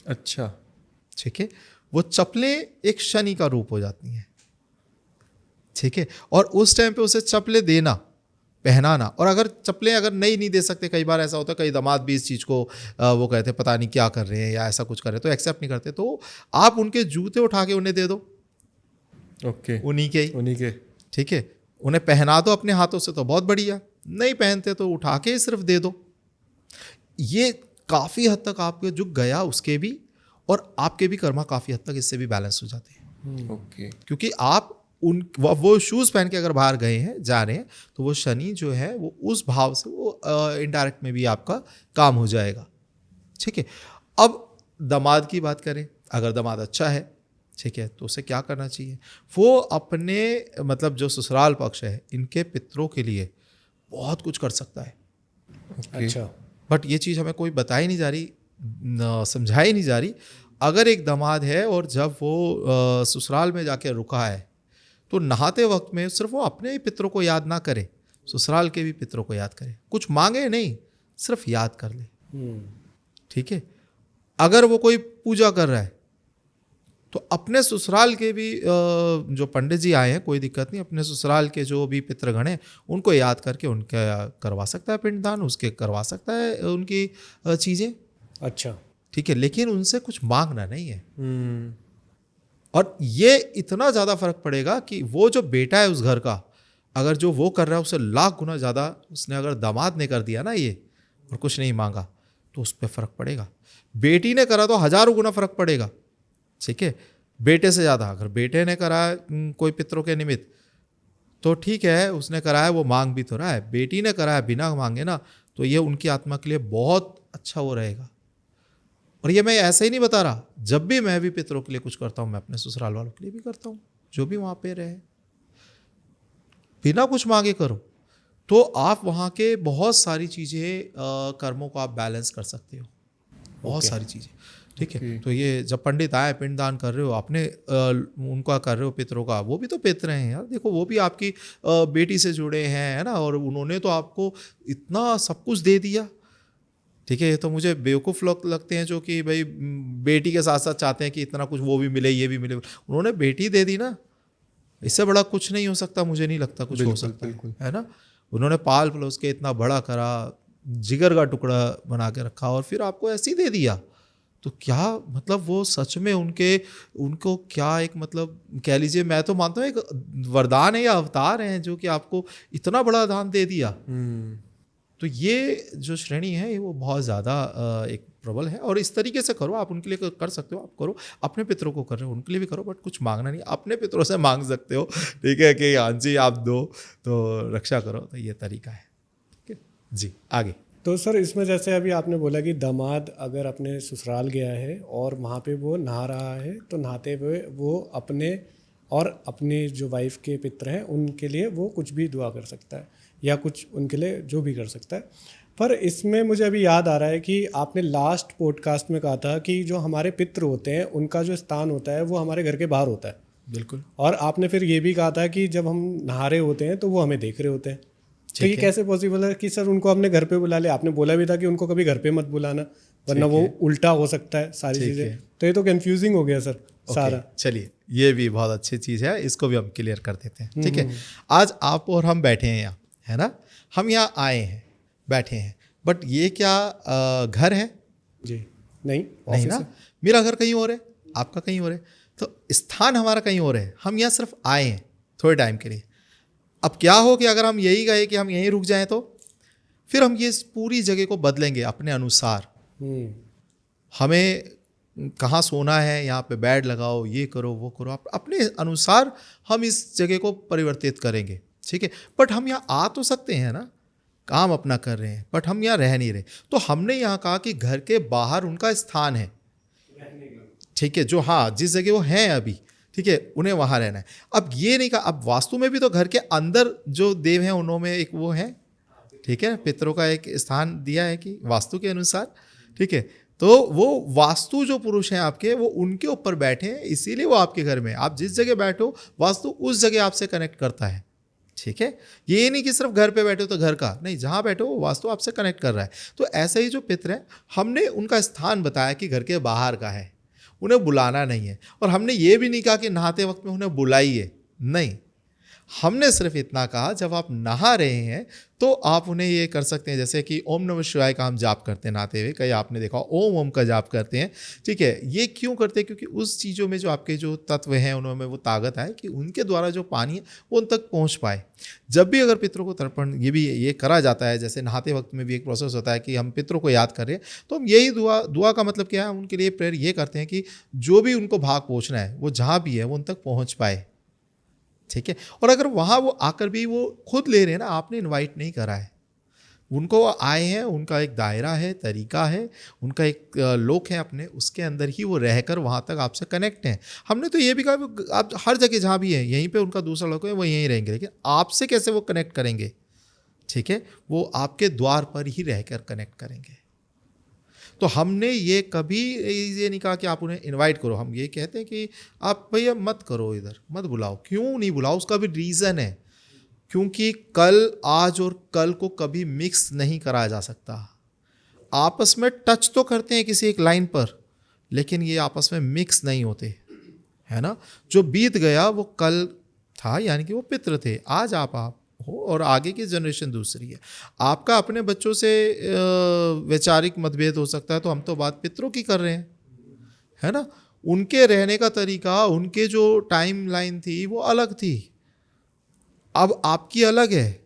अच्छा। ठीक है, वो चप्पलें एक शनि का रूप हो जाती हैं, ठीक है, और उस टाइम पे उसे चप्पलें देना, पहनाना, और अगर चप्पलें अगर नहीं दे सकते, कई बार ऐसा होता है कई दामाद भी इस चीज़ को वो कहते हैं पता नहीं क्या कर रहे हैं या ऐसा कुछ कर रहे हैं, तो एक्सेप्ट नहीं करते, तो आप उनके जूते उठा के उन्हें दे दो, ओके, उन्हीं के, ठीक है, उन्हें पहना दो अपने हाथों से तो बहुत बढ़िया, नहीं पहनते तो उठा के सिर्फ दे दो। ये काफ़ी हद तक आपके जो गया उसके भी और आपके भी कर्मा काफ़ी हद तक इससे भी बैलेंस हो जाते हैं। ओके। क्योंकि आप वो शूज़ पहन के अगर बाहर गए हैं, जा रहे हैं, तो वो शनि जो है वो उस भाव से वो इनडायरेक्ट में भी आपका काम हो जाएगा। ठीक है। अब दामाद की बात करें, अगर दामाद अच्छा है, ठीक है, तो उसे क्या करना चाहिए? वो अपने मतलब जो ससुराल पक्ष है इनके पितरों के लिए बहुत कुछ कर सकता है। अच्छा। बट ये चीज़ हमें कोई बताई नहीं जा रही, समझाई नहीं जा रही। अगर एक दामाद है और जब वो ससुराल में जाके रुका है, तो नहाते वक्त में सिर्फ वो अपने ही पितरों को याद ना करे, ससुराल के भी पितरों को याद करे। कुछ मांगे नहीं, सिर्फ याद कर ले। ठीक है। अगर वो कोई पूजा कर रहा है तो अपने ससुराल के भी जो पंडित जी आए हैं, कोई दिक्कत नहीं, अपने ससुराल के जो भी पितृगण हैं उनको याद करके उनका करवा सकता है पिंडदान, उसके करवा सकता है उनकी चीज़ें। अच्छा। ठीक है। लेकिन उनसे कुछ मांगना नहीं है। और ये इतना ज़्यादा फर्क पड़ेगा कि वो जो बेटा है उस घर का, अगर जो वो कर रहा है उससे लाख गुना ज़्यादा उसने अगर दामाद ने कर दिया ना ये, और कुछ नहीं मांगा, तो उस पर फ़र्क पड़ेगा। बेटी ने करा तो हज़ारों गुना फ़र्क पड़ेगा। ठीक है। बेटे से ज़्यादा अगर बेटे ने करा कोई पितरों के निमित्त, तो ठीक है, उसने कराया, वो मांग भी तो रहा है। बेटी ने कराया बिना मांगे ना, तो ये उनकी आत्मा के लिए बहुत अच्छा वो रहेगा। और ये मैं ऐसे ही नहीं बता रहा, जब भी मैं भी पितरों के लिए कुछ करता हूँ, मैं अपने ससुराल वालों के लिए भी करता हूँ, जो भी वहाँ पे रहे, बिना कुछ मांगे करो, तो आप वहाँ के बहुत सारी चीज़ें कर्मों को आप बैलेंस कर सकते हो, बहुत सारी चीज़ें। ठीक है। तो ये जब पंडित आए, पिंडदान कर रहे हो, अपने उनका कर रहे हो पितरों का, वो भी तो पितर हैं यार। देखो, वो भी आपकी बेटी से जुड़े हैं, है ना, और उन्होंने तो आपको इतना सब कुछ दे दिया। ठीक है। ये तो मुझे बेवकूफ़ लोग लगते हैं जो कि भाई बेटी के साथ साथ चाहते हैं कि इतना कुछ वो भी मिले, ये भी मिले। उन्होंने बेटी दे दी ना, इससे बड़ा कुछ नहीं हो सकता, मुझे नहीं लगता कुछ हो सकता है ना। उन्होंने पाल पलोस के इतना बड़ा करा, जिगर का टुकड़ा बना के रखा, और फिर आपको ऐसे ही दे दिया। तो क्या मतलब वो सच में उनको क्या एक मतलब कह लीजिए, मैं तो मानता हूँ एक वरदान है या अवतार हैं जो कि आपको इतना बड़ा दान दे दिया। तो ये जो श्रेणी है ये वो बहुत ज़्यादा एक प्रबल है। और इस तरीके से करो, आप उनके लिए कर सकते हो, आप करो, अपने पितरों को कर रहे हो उनके लिए भी करो, बट कुछ मांगना नहीं, अपने पितरों से मांग सकते हो। ठीक है कि हाँ जी आप दो तो रक्षा करो, तो ये तरीका है। ठीक है जी, आगे। तो सर इसमें जैसे अभी आपने बोला कि दामाद अगर अपने ससुराल गया है और वहाँ पे वो नहा रहा है, तो नहाते हुए वो अपने जो वाइफ के पितर हैं उनके लिए वो कुछ भी दुआ कर सकता है या कुछ उनके लिए जो भी कर सकता है। पर इसमें मुझे अभी याद आ रहा है कि आपने लास्ट पॉडकास्ट में कहा था कि जो हमारे पितृ होते हैं उनका जो स्थान होता है वो हमारे घर के बाहर होता है। बिल्कुल। और आपने फिर ये भी कहा था कि जब हम नहा रहे होते हैं तो वो हमें देख रहे होते हैं। तो ये कैसे पॉसिबल है कि सर उनको हमने घर पे बुला लिया? आपने बोला भी था कि उनको कभी घर पे मत बुलाना, वरना वो उल्टा हो सकता है सारी चीज़ें। तो ये तो कंफ्यूजिंग हो गया सर सारा। चलिए, ये भी बहुत अच्छी चीज़ है, इसको भी हम क्लियर कर देते हैं। ठीक है। आज आप और हम बैठे हैं यहाँ, है ना, हम यहाँ आए हैं, बैठे हैं, बट ये क्या घर है? जी नहीं, नहीं ना। मेरा घर कहीं और है, आपका कहीं और है, तो स्थान हमारा कहीं और है। हम यहाँ सिर्फ आए हैं थोड़े टाइम के लिए। अब क्या हो कि अगर हम यही गए कि हम यहीं रुक जाएं, तो फिर हम ये पूरी जगह को बदलेंगे अपने अनुसार। हमें कहाँ सोना है, यहाँ पे बेड लगाओ, ये करो, वो करो, अपने अनुसार हम इस जगह को परिवर्तित करेंगे। ठीक है। बट हम यहाँ आ तो सकते हैं ना, काम अपना कर रहे हैं, बट हम यहाँ रह नहीं रहे। तो हमने यहाँ कहा कि घर के बाहर उनका स्थान है। ठीक है। जो हाँ जिस जगह वो हैं अभी, ठीक है, उन्हें वहाँ रहना है। अब ये नहीं कहा, अब वास्तु में भी तो घर के अंदर जो देव हैं उन्होंने एक वो है, ठीक है, पितरों का एक स्थान दिया है कि वास्तु के अनुसार। ठीक है। तो वो वास्तु जो पुरुष हैं आपके, वो उनके ऊपर बैठे हैं, इसीलिए वो आपके घर में, आप जिस जगह बैठो वास्तु उस जगह आपसे कनेक्ट करता है। ठीक है। ये नहीं कि सिर्फ घर पे बैठे हो तो घर का नहीं, जहाँ बैठो वो वास्तु आपसे कनेक्ट कर रहा है। तो ऐसे ही जो पितर हैं, हमने उनका स्थान बताया कि घर के बाहर का है, उन्हें बुलाना नहीं है। और हमने ये भी नहीं कहा कि नहाते वक्त में उन्हें बुलाइए, नहीं, हमने सिर्फ इतना कहा जब आप नहा रहे हैं तो आप उन्हें ये कर सकते हैं, जैसे कि ओम नमः शिवाय का हम जाप करते हैं नहाते हुए, कहीं आपने देखा ओम ओम का जाप करते हैं, ठीक है। ये क्यों करते हैं? क्योंकि उस चीज़ों में जो आपके जो तत्व हैं उनमें वो ताकत आए कि उनके द्वारा जो पानी है वो उन तक पहुंच पाए। जब भी अगर पितरों को तर्पण ये करा जाता है, जैसे नहाते वक्त में भी एक प्रोसेस होता है कि हम पितरों को याद कर रहे हैं, तो हम यही दुआ का मतलब क्या है, उनके लिए प्रेयर ये करते हैं कि जो भी उनको भाग पहुँचना है वो जहाँ भी है वो उन तक पहुँच पाए, ठीक है। और अगर वहाँ वो आकर भी वो खुद ले रहे हैं ना, आपने इनवाइट नहीं करा है, उनको आए हैं, उनका एक दायरा है, तरीका है, उनका एक लोक है अपने, उसके अंदर ही वो रहकर वहाँ तक आपसे कनेक्ट हैं। हमने तो ये भी कहा आप हर जगह जहाँ भी हैं यहीं पे उनका दूसरा लोक है, वो यहीं रहेंगे, लेकिन आपसे कैसे वो कनेक्ट करेंगे, ठीक है, वो आपके द्वार पर ही रहकर कनेक्ट करेंगे। तो हमने ये कभी ये नहीं कहा कि आप उन्हें इनवाइट करो, हम ये कहते हैं कि आप भैया मत करो, इधर मत बुलाओ। क्यों नहीं बुलाओ? उसका भी रीज़न है, क्योंकि कल, आज और कल को कभी मिक्स नहीं करा जा सकता। आपस में टच तो करते हैं किसी एक लाइन पर, लेकिन ये आपस में मिक्स नहीं होते, है ना। जो बीत गया वो कल था, यानी कि वो पितृ थे, आज आप हो और आगे की जनरेशन दूसरी है। आपका अपने बच्चों से वैचारिक मतभेद हो सकता है, तो हम तो बात पितरों की कर रहे हैं, है ना। उनके रहने का तरीका, उनके जो टाइम लाइन थी वो अलग थी, अब आपकी अलग है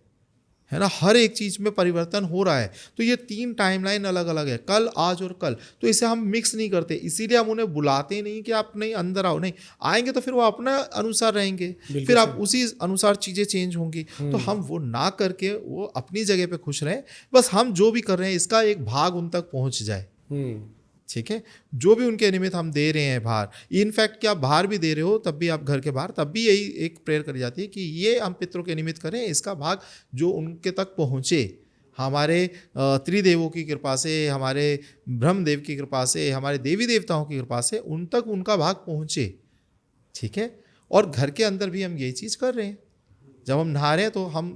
ना। हर एक चीज़ में परिवर्तन हो रहा है, तो ये 3 टाइमलाइन अलग अलग है, कल, आज और कल, तो इसे हम मिक्स नहीं करते। इसीलिए हम उन्हें बुलाते नहीं कि आप नहीं अंदर आओ, नहीं आएंगे तो फिर वो अपना अनुसार रहेंगे, फिर आप उसी अनुसार चीज़ें चेंज होंगी। तो हम वो ना करके वो अपनी जगह पे खुश रहें, बस हम जो भी कर रहे हैं इसका एक भाग उन तक पहुँच जाए, ठीक है। जो भी उनके निमित्त हम दे रहे हैं बाहर, इनफैक्ट कि आप बाहर भी दे रहे हो तब भी, आप घर के बाहर, तब भी यही एक प्रेयर करी जाती है कि ये हम पितरों के निमित्त करें, इसका भाग जो उनके तक पहुँचे, हमारे त्रिदेवों की कृपा से, हमारे ब्रह्मदेव की कृपा से, हमारे देवी देवताओं की कृपा से उन तक उनका भाग पहुँचे, ठीक है। और घर के अंदर भी हम यही चीज़ कर रहे हैं। जब हम नहा रहे हैं तो हम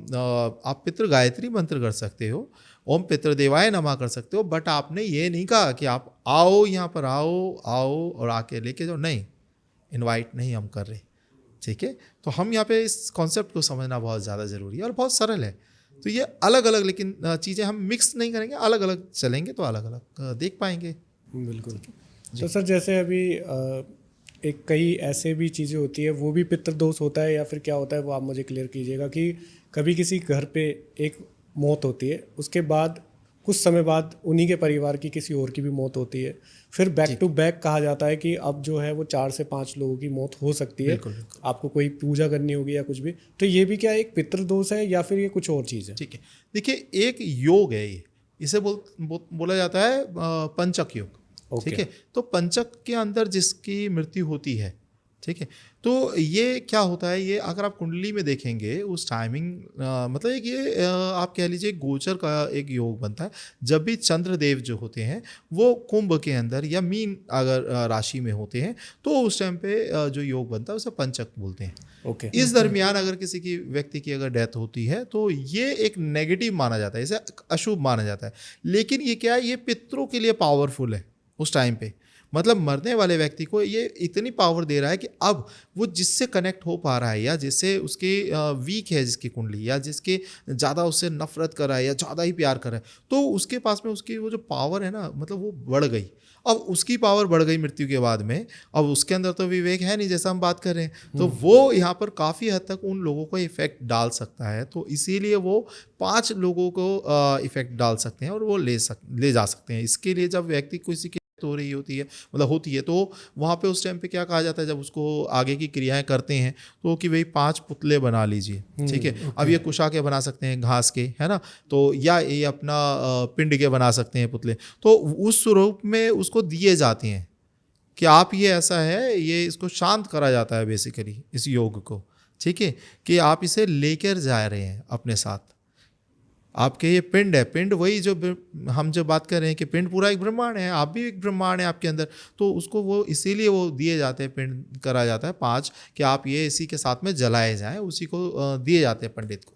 आप पितृ गायत्री मंत्र कर सकते हो, ओम पितृदेवाय नमः कर सकते हो, बट आपने ये नहीं कहा कि आप आओ यहाँ पर, आओ और आके लेके जाओ, नहीं, इनवाइट नहीं हम कर रहे, ठीक है। तो हम यहाँ पे इस कॉन्सेप्ट को समझना बहुत ज़्यादा ज़रूरी है और बहुत सरल है। तो ये अलग अलग, लेकिन चीज़ें हम मिक्स नहीं करेंगे, अलग अलग चलेंगे तो अलग अलग देख पाएंगे। बिल्कुल। तो सर जैसे अभी एक कई ऐसे भी चीज़ें होती है, वो भी पितृदोष होता है या फिर क्या होता है, वो आप मुझे क्लियर कीजिएगा। कि कभी किसी घर पे एक मौत होती है, उसके बाद कुछ समय बाद उन्हीं के परिवार की किसी और की भी मौत होती है, फिर बैक टू बैक कहा जाता है कि अब जो है वो 4 से 5 लोगों की मौत हो सकती है, बिल्कुल, बिल्कुल। आपको कोई पूजा करनी होगी या कुछ भी। तो ये भी क्या एक पितृदोष है या फिर ये कुछ और चीज़ है? ठीक है, देखिए एक योग है ये, इसे बोला जाता है पंचक योग, ठीक है। तो पंचक के अंदर जिसकी मृत्यु होती है, ठीक है, तो ये क्या होता है, ये अगर आप कुंडली में देखेंगे उस टाइमिंग, मतलब एक ये आप कह लीजिए गोचर का एक योग बनता है। जब भी चंद्रदेव जो होते हैं वो कुंभ के अंदर या मीन अगर राशि में होते हैं, तो उस टाइम पे जो योग बनता है उसे पंचक बोलते हैं। ओके। इस दरमियान अगर किसी की व्यक्ति की अगर डेथ होती है तो ये एक नेगेटिव माना जाता है, इसे अशुभ माना जाता है। लेकिन ये क्या है, ये पितरों के लिए पावरफुल है उस टाइम पे, मतलब मरने वाले व्यक्ति को ये इतनी पावर दे रहा है कि अब वो जिससे कनेक्ट हो पा रहा है, या जिससे उसके वीक है जिसकी कुंडली, या जिसके ज़्यादा उससे नफरत कर रहा है या ज़्यादा ही प्यार कर रहा है, तो उसके पास में उसकी वो जो पावर है ना, मतलब वो बढ़ गई। अब उसकी पावर बढ़ गई मृत्यु के बाद में, अब उसके अंदर तो विवेक है नहीं जैसा हम बात कर रहे हैं, तो वो यहाँ पर काफ़ी हद तक उन लोगों को इफेक्ट डाल सकता है। तो इसीलिए वो 5 लोगों को इफेक्ट डाल सकते हैं और वो ले जा सकते हैं। इसके लिए जब व्यक्ति किसी की हो रही होती है, मतलब होती है, तो वहाँ पे उस टाइम पे क्या कहा जाता है, जब उसको आगे की क्रियाएं करते हैं तो कि भाई 5 पुतले बना लीजिए, ठीक है। अब ये कुशा के बना सकते हैं, घास के, है ना, तो या ये अपना पिंड के बना सकते हैं पुतले, तो उस स्वरूप में उसको दिए जाते हैं कि आप ये ऐसा है, ये इसको शांत करा जाता है बेसिकली इस योग को, ठीक है, कि आप इसे लेकर जा रहे हैं अपने साथ। आपके ये पिंड है, पिंड वही जो हम जो बात कर रहे हैं कि पिंड पूरा एक ब्रह्मांड है, आप भी एक ब्रह्मांड है आपके अंदर, तो उसको वो इसीलिए वो दिए जाते हैं, पिंड करा जाता है 5 कि आप ये इसी के साथ में जलाए जाएं, उसी को दिए जाते हैं पंडित को,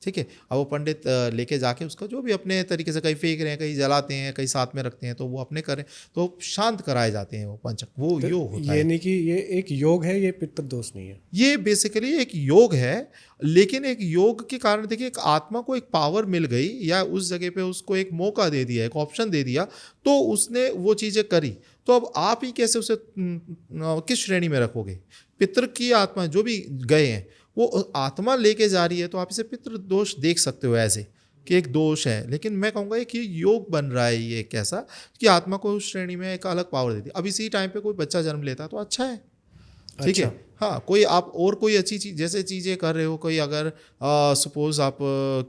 ठीक है। अब वो पंडित लेके जाके उसका जो भी अपने तरीके से कहीं फेंक रहे हैं, कहीं जलाते हैं, कहीं साथ में रखते हैं, तो वो अपने करें तो शांत कराए जाते हैं वो पंचक, वो तो योग होता ये है। नहीं कि ये एक योग है, ये पितृदोष नहीं है। ये बेसिकली एक योग है, लेकिन एक योग के कारण देखिए एक आत्मा को एक पावर मिल गई, या उस जगह पे उसको एक मौका दे दिया, एक ऑप्शन दे दिया, तो उसने वो चीज़ें करी। तो अब आप ही कैसे उसे किस श्रेणी में रखोगे? पितृ की आत्मा जो भी गए हैं वो आत्मा लेके जा रही है, तो आप इसे पितृ दोष देख सकते हो ऐसे कि एक दोष है। लेकिन मैं कहूँगा कि योग बन रहा है ये एक ऐसा कि आत्मा को उस श्रेणी में एक अलग पावर देती है। अब इसी टाइम पे कोई बच्चा जन्म लेता है तो अच्छा है, ठीक है। हाँ, कोई आप और कोई अच्छी चीज़ जैसे चीज़ें कर रहे हो, कोई अगर सपोज आप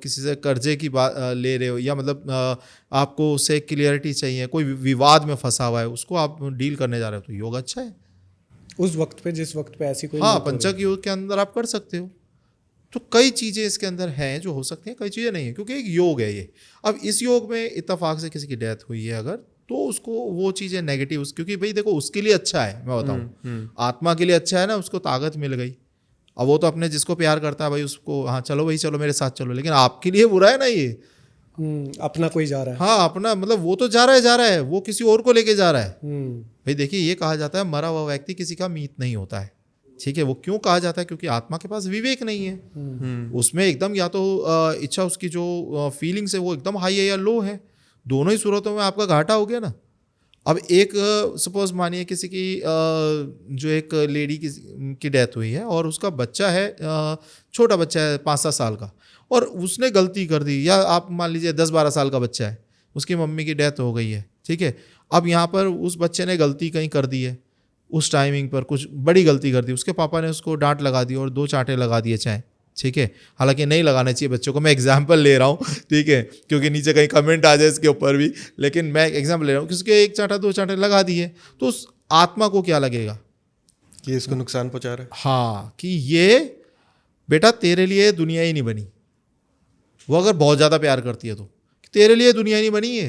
किसी से कर्जे की बात ले रहे हो, या मतलब आपको उससे क्लियरिटी चाहिए, कोई विवाद में फंसा हुआ है, उसको आप डील करने जा रहे हो, तो योग अच्छा है उस वक्त पे, जिस वक्त पे ऐसी कोई हाँ, मौत हो रही पंचक योग के अंदर आप कर सकते हो। तो कई चीज़ें इसके अंदर हैं जो हो सकती हैं, कई चीज़ें नहीं है, क्योंकि एक योग है ये। अब इस योग में इत्तेफाक से किसी की डेथ हुई है अगर, तो उसको वो चीज़ें नेगेटिव, क्योंकि भाई देखो उसके लिए अच्छा है, मैं बताऊँ आत्मा के लिए अच्छा है ना, उसको ताकत मिल गई। अब वो तो अपने जिसको प्यार करता है भाई उसको, हाँ चलो भाई चलो मेरे साथ चलो, लेकिन आपके लिए बुरा है ना ये। अपना कोई जा रहा है। हाँ, अपना मतलब वो तो जा रहा है, वो किसी और को लेके जा रहा है। हम्म। भाई देखिए ये कहा जाता है मरा हुआ व्यक्ति किसी का मीत नहीं होता है, ठीक है। वो क्यों कहा जाता है? क्योंकि आत्मा के पास विवेक नहीं है, उसमें एकदम या तो इच्छा, उसकी जो फीलिंग्स है वो एकदम हाई है या लो है, दोनों ही सूरतों में आपका घाटा हो गया ना। अब एक सपोज मानिए किसी की जो एक लेडी की डेथ हुई है और उसका बच्चा है, छोटा बच्चा है 5-7 साल का, और उसने गलती कर दी, या आप मान लीजिए 10-12 साल का बच्चा है, उसकी मम्मी की डेथ हो गई है, ठीक है। अब यहाँ पर उस बच्चे ने गलती कहीं कर दी है, उस टाइमिंग पर कुछ बड़ी गलती कर दी, उसके पापा ने उसको डांट लगा दी और 2 चांटे लगा दिए चाहे, ठीक है। हालांकि नहीं लगाना चाहिए बच्चों को, मैं एग्जाम्पल ले रहा हूँ, ठीक है, क्योंकि नीचे कहीं कमेंट आ जाए इसके ऊपर भी, लेकिन मैं एग्जाम्पल ले रहा हूँ कि उसके 1 चांटा 2 चांटे लगा दिए, तो उस आत्मा को क्या लगेगा कि इसको नुकसान पहुंचा रहा है। हाँ, कि ये बेटा तेरे लिए दुनिया ही नहीं बनी। वो अगर बहुत ज़्यादा प्यार करती है तो तेरे लिए दुनिया नहीं बनी है,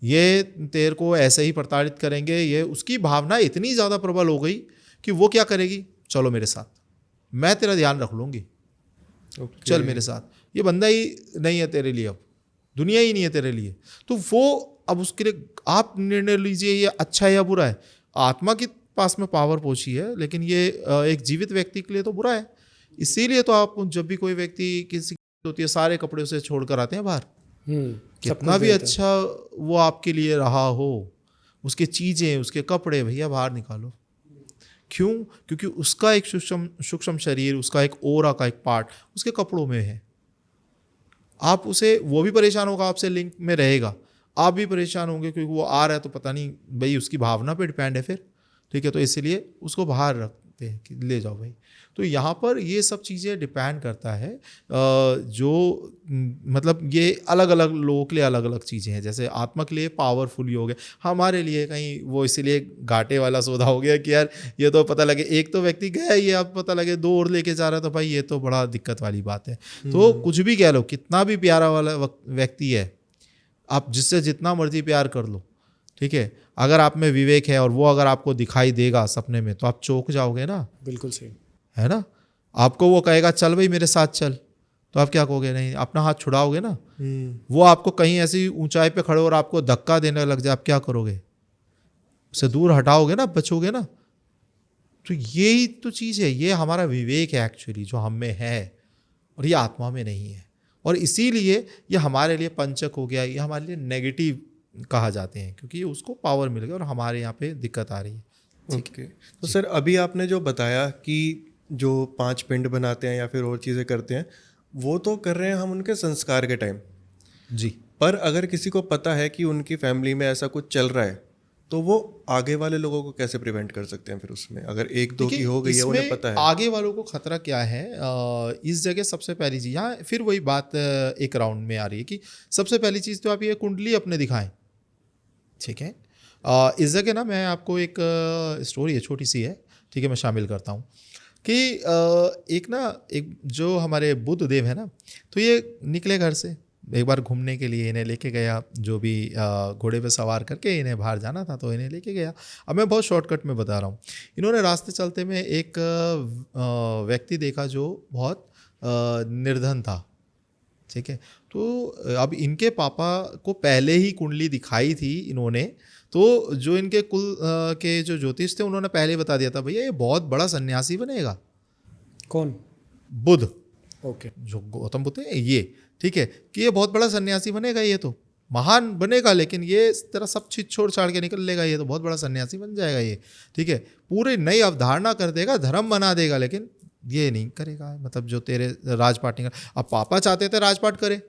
ये तेरे को ऐसे ही प्रताड़ित करेंगे। ये उसकी भावना इतनी ज़्यादा प्रबल हो गई कि वो क्या करेगी, चलो मेरे साथ, मैं तेरा ध्यान रख लूँगी, चल मेरे साथ, ये बंदा ही नहीं है तेरे लिए, अब दुनिया ही नहीं है तेरे लिए। तो वो अब उसके लिए आप निर्णय लीजिए ये अच्छा है या बुरा है। आत्मा के पास में पावर पहुंची है, लेकिन ये एक जीवित व्यक्ति के लिए तो बुरा है। इसीलिए तो आप जब भी कोई व्यक्ति किसी होती है सारे कपड़े उसे छोड़कर आते हैं बाहर, कितना भी अच्छा वो आपके लिए रहा हो, उसके चीज़ें, उसके कपड़े, भैया बाहर निकालो। क्यों? क्योंकि उसका एक सूक्ष्म शरीर, उसका एक ओरा का एक पार्ट उसके कपड़ों में है। आप उसे, वो भी परेशान होगा, आपसे लिंक में रहेगा, आप भी परेशान होंगे, क्योंकि वो आ रहा है तो पता नहीं भाई उसकी भावना पे डिपेंड है फिर, ठीक है। तो इसलिए उसको बाहर रखते हैं कि ले जाओ भाई। तो यहाँ पर ये सब चीज़ें डिपेंड करता है, जो मतलब ये अलग अलग लोगों के लिए अलग अलग चीज़ें हैं। जैसे आत्मा के लिए पावरफुल योग है, हमारे लिए कहीं वो इसीलिए घाटे वाला सौदा हो गया कि यार ये तो पता लगे एक तो व्यक्ति गया, ये अब पता लगे 2 और लेके जा रहा है, तो भाई ये तो बड़ा दिक्कत वाली बात है। तो कुछ भी कह लो, कितना भी प्यारा वाला व्यक्ति है, आप जिससे जितना मर्जी प्यार कर लो, ठीक है, अगर आप में विवेक है और वो अगर आपको दिखाई देगा सपने में, तो आप चौंक जाओगे ना। बिल्कुल सही है ना। आपको वो कहेगा चल भाई मेरे साथ चल, तो आप क्या कहोगे? नहीं, अपना हाथ छुड़ाओगे ना। वो आपको कहीं ऐसी ऊंचाई पे खड़े और आपको धक्का देने लग जाए, आप क्या करोगे? उसे दूर हटाओगे ना, बचोगे ना। तो यही तो चीज़ है, ये हमारा विवेक है एक्चुअली जो हम में है, और ये आत्मा में नहीं है। और इसीलिए ये हमारे लिए पंचक हो गया, ये हमारे लिए नेगेटिव कहा जाते हैं, क्योंकि उसको पावर मिल गया और हमारे यहाँ पे दिक्कत आ रही है। ओके। तो सर अभी आपने जो बताया कि जो 5 पिंड बनाते हैं या फिर और चीज़ें करते हैं, वो तो कर रहे हैं हम उनके संस्कार के टाइम जी। पर अगर किसी को पता है कि उनकी फैमिली में ऐसा कुछ चल रहा है, तो वो आगे वाले लोगों को कैसे प्रिवेंट कर सकते हैं फिर उसमें? अगर 1-2 की हो गई है, उन्हें पता है, आगे वालों को खतरा क्या है, इस जगह सबसे पहली चीज़, यहाँ फिर वही बात एक राउंड में आ रही है कि सबसे पहली चीज़ तो आप ये कुंडली अपने दिखाएं, ठीक है। इस जगह ना मैं आपको एक स्टोरी है, छोटी सी है, ठीक है, मैं शामिल करता हूँ कि एक जो हमारे बुद्ध देव है ना, तो ये निकले घर से एक बार घूमने के लिए, इन्हें लेके गया, जो भी घोड़े पे सवार करके इन्हें बाहर जाना था तो इन्हें लेके गया। अब मैं बहुत शॉर्टकट में बता रहा हूँ। इन्होंने रास्ते चलते में एक व्यक्ति देखा जो बहुत निर्धन था, ठीक है। तो अब इनके पापा को पहले ही कुंडली दिखाई थी इन्होंने, तो जो इनके कुल के जो ज्योतिष थे उन्होंने पहले ही बता दिया था भैया ये बहुत बड़ा सन्यासी बनेगा। कौन? बुध, ओके। जो गौतम बुद्ध है ये, ठीक है, कि ये बहुत बड़ा सन्यासी बनेगा, ये तो महान बनेगा, लेकिन ये इस तरह सब चीज छोड़ छाड़ के निकल लेगा, ये तो बहुत बड़ा सन्यासी बन जाएगा ये, ठीक है, पूरी नई अवधारणा कर देगा, धर्म बना देगा, लेकिन ये नहीं करेगा, मतलब जो तेरे राजपाट नहीं कर। अब पापा चाहते थे राजपाट करे,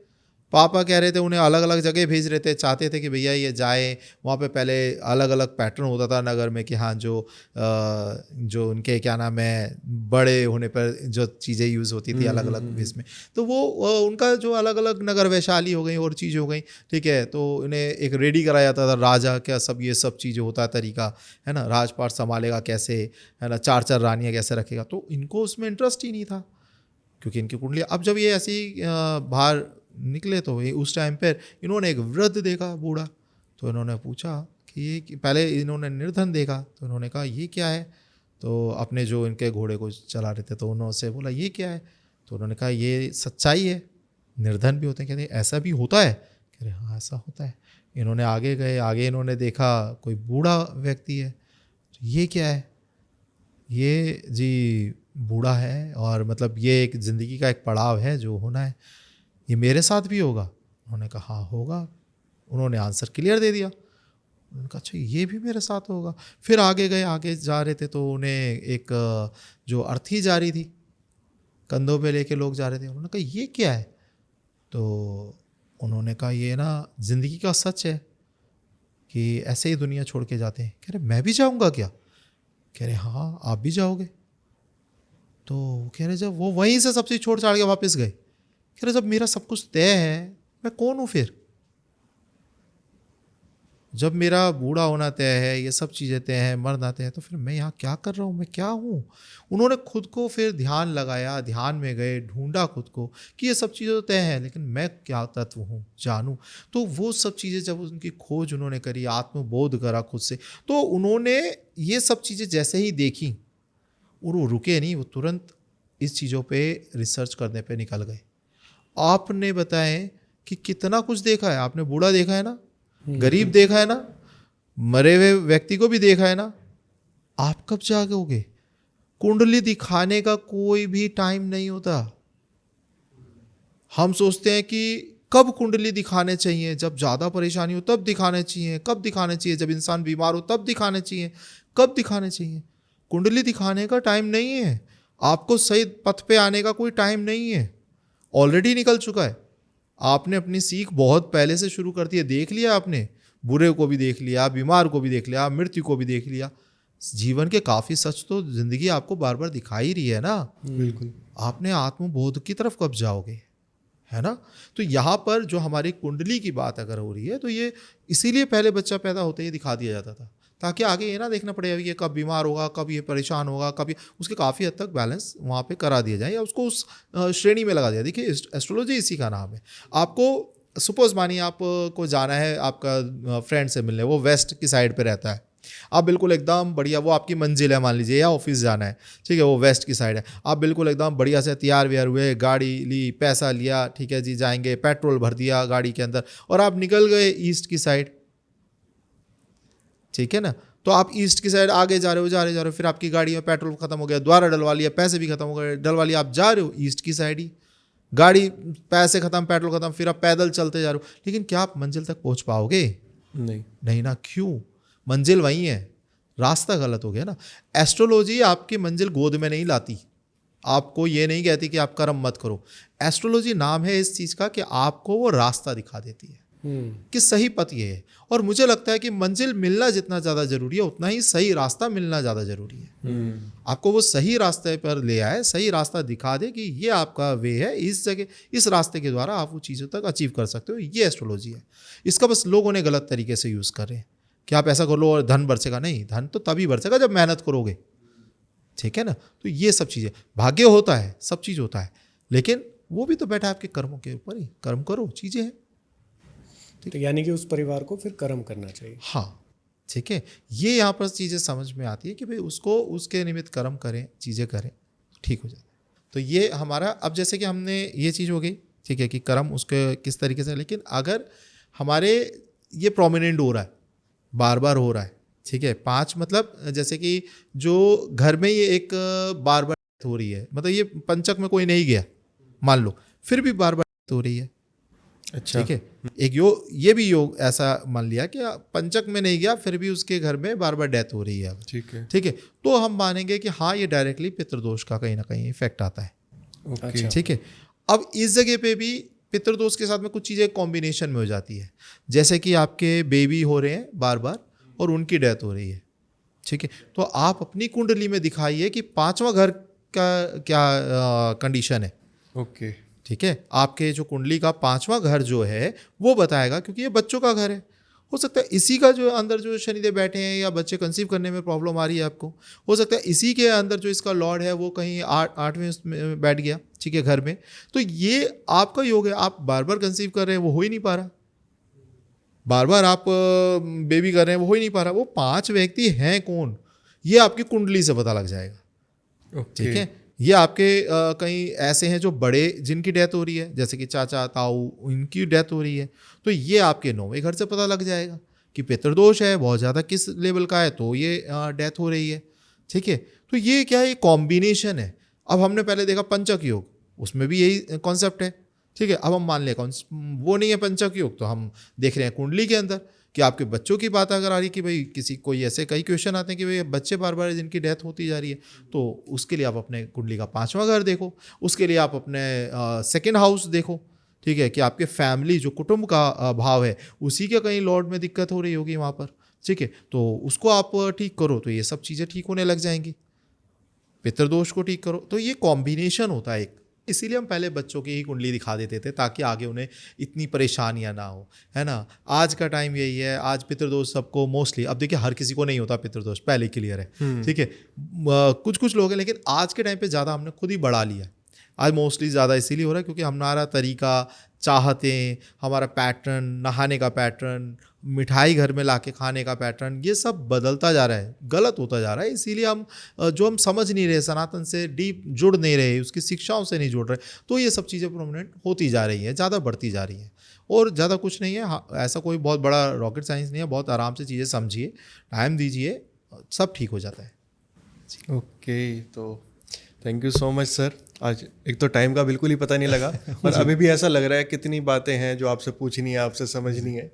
पापा कह रहे थे उन्हें अलग अलग जगह भेज रहे थे, चाहते थे कि भैया ये जाए वहाँ पे। पहले अलग अलग पैटर्न होता था नगर में कि हाँ जो उनके क्या नाम है बड़े होने पर जो चीज़ें यूज़ होती थी अलग अलग वेस में, तो वो उनका जो अलग अलग नगर वैशाली हो गई और चीज़ें हो गई, ठीक है। तो उन्हें एक रेडी कराया जाता था राजा क्या सब ये सब चीज़ें होता है तरीका, है ना, राजपाट संभालेगा कैसे, है ना, 4 रानियाँ कैसे रखेगा, तो इनको उसमें इंटरेस्ट ही नहीं था क्योंकि इनकी कुंडली। अब जब ये ऐसी बाहर निकले तो उस टाइम पर इन्होंने एक वृद्ध देखा बूढ़ा, तो इन्होंने पूछा कि ये, पहले इन्होंने निर्धन देखा तो इन्होंने कहा ये क्या है, तो अपने जो इनके घोड़े को चला रहे थे तो उन्होंने बोला ये क्या है, तो उन्होंने कहा ये सच्चाई है, निर्धन भी होते हैं। कहते ऐसा भी होता है, कह रहे हाँ ऐसा होता है। इन्होंने आगे गए, आगे इन्होंने देखा कोई बूढ़ा व्यक्ति है, तो ये क्या है, ये जी बूढ़ा है और मतलब ये एक ज़िंदगी का एक पड़ाव है जो होना है, ये मेरे साथ भी होगा। उन्होंने कहा हाँ होगा, उन्होंने आंसर क्लियर दे दिया। उन्होंने कहा अच्छा ये भी मेरे साथ होगा। फिर आगे गए, आगे जा रहे थे तो उन्हें एक जो अर्थी जा रही थी कंधों पे लेके लोग जा रहे थे, उन्होंने कहा ये क्या है, तो उन्होंने कहा ये ना ज़िंदगी का सच है कि ऐसे ही दुनिया छोड़ के जाते हैं। कह रहे मैं भी जाऊँगा क्या, कह रहे हाँ आप भी जाओगे। तो कह रहे जब वो वहीं से सब चीज़ छोड़ छाड़ के वापस गए, कह रहे जब मेरा सब कुछ तय है मैं कौन हूँ फिर, जब मेरा बूढ़ा होना तय है, ये सब चीज़ें तय हैं, मरना तय है, तो फिर मैं यहाँ क्या कर रहा हूँ, मैं क्या हूँ। उन्होंने खुद को फिर ध्यान लगाया, ध्यान में गए, ढूंढा खुद को कि ये सब चीज़ें तो तय हैं, लेकिन मैं क्या तत्व हूँ जानूँ। तो वो सब चीज़ें जब उनकी खोज उन्होंने करी, आत्मबोध करा खुद से, तो उन्होंने ये सब चीज़ें जैसे ही देखी और वो रुके नहीं, वो तुरंत इस चीज़ों पर रिसर्च करने पर निकल गए। आपने बताएं कि कितना कुछ देखा है, आपने बूढ़ा देखा है ना, गरीब देखा है ना, मरे हुए व्यक्ति को भी देखा है ना, आप कब जागोगे। कुंडली दिखाने का कोई भी टाइम नहीं होता। हम सोचते हैं कि कब कुंडली दिखाने चाहिए, जब ज़्यादा परेशानी हो तब दिखाने चाहिए, कब दिखाने चाहिए, जब इंसान बीमार हो तब दिखाने चाहिए, कब दिखाने चाहिए। कुंडली दिखाने का टाइम नहीं है, आपको सही पथ पे आने का कोई टाइम नहीं है, ऑलरेडी निकल चुका है। आपने अपनी सीख बहुत पहले से शुरू कर दी है, देख लिया आपने, बुरे को भी देख लिया, बीमार को भी देख लिया, मृत्यु को भी देख लिया। जीवन के काफ़ी सच तो जिंदगी आपको बार बार दिखाई रही है ना। बिल्कुल। आपने आत्मबोध की तरफ कब जाओगे, है ना। तो यहाँ पर जो हमारी कुंडली की बात अगर हो रही है तो ये इसीलिए पहले बच्चा पैदा होते ही दिखा दिया जाता था, ताकि आगे ये ना देखना पड़े ये कब बीमार होगा, कब ये परेशान होगा, कब उसके काफ़ी हद तक बैलेंस वहाँ पे करा दिया जाए या उसको उस श्रेणी में लगा दिया। देखिए एस्ट्रोलॉजी इसी का नाम है। आपको सपोज मानिए आपको जाना है आपका फ्रेंड से मिलने, वो वेस्ट की साइड पे रहता है, आप बिल्कुल एकदम बढ़िया, वो आपकी मंजिल है मान लीजिए, या ऑफिस जाना है, ठीक है, वो वेस्ट की साइड है, आप बिल्कुल एकदम बढ़िया से तैयार व्यार हुए, गाड़ी ली, पैसा लिया, ठीक है जी, जाएंगे, पेट्रोल भर दिया गाड़ी के अंदर और आप निकल गए ईस्ट की साइड, ठीक है ना। तो आप ईस्ट की साइड आगे जा रहे हो, फिर आपकी गाड़ी में पेट्रोल खत्म हो गया, दोबारा डलवा लिया, पैसे भी खत्म हो गए, डलवा लिया, आप जा रहे हो ईस्ट की साइड ही, गाड़ी पैसे खत्म, पेट्रोल खत्म, फिर आप पैदल चलते जा रहे हो, लेकिन क्या आप मंजिल तक पहुंच पाओगे? नहीं ना। क्यों? मंजिल वही है, रास्ता गलत हो गया ना। एस्ट्रोलॉजी आपकी मंजिल गोद में नहीं लाती, आपको ये नहीं कहती कि आप कर्म मत करो। एस्ट्रोलॉजी नाम है इस चीज़ का कि आपको वो रास्ता दिखा देती है कि सही पथ ये है। और मुझे लगता है कि मंजिल मिलना जितना ज़्यादा ज़रूरी है उतना ही सही रास्ता मिलना ज़्यादा ज़रूरी है। आपको वो सही रास्ते पर ले आए, सही रास्ता दिखा दे कि ये आपका वे है, इस जगह इस रास्ते के द्वारा आप वो चीज़ों तक अचीव कर सकते हो, ये एस्ट्रोलॉजी है। इसका बस लोगों ने गलत तरीके से यूज़ कर रहे हैं कि आप ऐसा कर लो और धन बरसेगा। नहीं, धन तो तभी बरसेगा जब मेहनत करोगे, ठीक है ना। तो ये सब चीज़ें, भाग्य होता है, सब चीज़ होता है, लेकिन वो भी तो बैठा है आपके कर्मों के ऊपर ही। कर्म करो, चीज़ें हैं। तो यानी कि उस परिवार को फिर कर्म करना चाहिए। हाँ, ठीक है। ये यहाँ पर चीज़ें समझ में आती है कि भाई उसको उसके निमित्त कर्म करें, चीज़ें करें, ठीक हो जाता है। तो ये हमारा, अब जैसे कि हमने ये चीज़ हो गई, ठीक है, कि कर्म उसके किस तरीके से। लेकिन अगर हमारे ये प्रोमिनेंट हो रहा है, बार बार हो रहा है, ठीक है, 5 मतलब जैसे कि जो घर में ये एक बार बार हो रही है, मतलब ये पंचक में कोई नहीं गया मान लो, फिर भी बार बार हो रही है, अच्छा, ठीक है। एक ये भी योग ऐसा मान लिया कि पंचक में नहीं गया फिर भी उसके घर में बार बार डेथ हो रही है, ठीक है, ठीक है, तो हम मानेंगे कि हाँ ये डायरेक्टली पितृदोष का कहीं ना कहीं इफेक्ट आता है, ओके, ठीक है। अब इस जगह पे भी पितृदोष के साथ में कुछ चीज़ें कॉम्बिनेशन में हो जाती है, जैसे कि आपके बेबी हो रहे हैं बार बार और उनकी डेथ हो रही है, ठीक है, तो आप अपनी कुंडली में दिखाइए कि 5वां घर का क्या कंडीशन है, ओके, ठीक है। आपके जो कुंडली का 5वां घर जो है वो बताएगा, क्योंकि ये बच्चों का घर है। हो सकता है इसी का जो अंदर जो शनिदेव बैठे हैं या बच्चे कंसीव करने में प्रॉब्लम आ रही है आपको, हो सकता है इसी के अंदर जो इसका लॉर्ड है वो कहीं 8वें में बैठ गया, ठीक है, घर में। तो ये आपका योग है, आप बार बार कंसीव कर रहे हैं वो हो ही नहीं पा रहा, बार बार आप बेबी कर रहे हैं वो हो ही नहीं पा रहा। वो 5 व्यक्ति हैं कौन, ये आपकी कुंडली से पता लग जाएगा, ठीक है। ये आपके कहीं ऐसे हैं जो बड़े जिनकी डेथ हो रही है, जैसे कि चाचा ताऊ, इनकी डेथ हो रही है, तो ये आपके 9वें घर से पता लग जाएगा कि पितृदोष है बहुत ज़्यादा किस लेवल का है, तो ये डेथ हो रही है, ठीक है। तो ये क्या है, ये कॉम्बिनेशन है। अब हमने पहले देखा पंचक योग, उसमें भी यही कॉन्सेप्ट है, ठीक है। अब हम मान लें वो नहीं है पंचक योग, तो हम देख रहे हैं कुंडली के अंदर कि आपके बच्चों की बात अगर आ रही है कि भाई किसी कोई ऐसे कई क्वेश्चन आते हैं कि भाई बच्चे बार बार जिनकी डेथ होती जा रही है, तो उसके लिए आप अपने कुंडली का 5वां घर देखो, उसके लिए आप अपने 2nd हाउस देखो, ठीक है, कि आपके फैमिली जो कुटुंब का भाव है उसी के कहीं लॉर्ड में दिक्कत हो रही होगी वहाँ पर, ठीक है, तो उसको आप ठीक करो तो ये सब चीज़ें ठीक होने लग जाएंगी। पितृदोष को ठीक करो, तो ये कॉम्बिनेशन होता है एक। इसीलिए हम पहले बच्चों की ही कुंडली दिखा देते थे ताकि आगे उन्हें इतनी परेशानियां ना हो, है ना। आज का टाइम यही है, आज पितृदोष सबको मोस्टली, अब देखिए हर किसी को नहीं होता पितृदोष, पहले क्लियर है, ठीक है, कुछ कुछ लोग हैं, लेकिन आज के टाइम पे ज़्यादा हमने खुद ही बढ़ा लिया। आज मोस्टली ज़्यादा इसीलिए हो रहा है क्योंकि हमारा तरीका, चाहतें, हमारा पैटर्न, नहाने का पैटर्न, मिठाई घर में लाके खाने का पैटर्न, ये सब बदलता जा रहा है, गलत होता जा रहा है। इसीलिए हम जो हम समझ नहीं रहे, सनातन से डीप जुड़ नहीं रहे, उसकी शिक्षाओं से नहीं जुड़ रहे, तो ये सब चीज़ें प्रोमिनेंट होती जा रही हैं, ज़्यादा बढ़ती जा रही हैं। और ज़्यादा कुछ नहीं है, हाँ, ऐसा कोई बहुत बड़ा रॉकेट साइंस नहीं है, बहुत आराम से चीज़ें समझिए, टाइम दीजिए, सब ठीक हो जाता है। ओके, तो thank you so much sir. आज एक तो टाइम का बिल्कुल ही पता नहीं लगा और अभी भी ऐसा लग रहा है कितनी बातें हैं जो आपसे पूछनी है, आपसे समझनी है,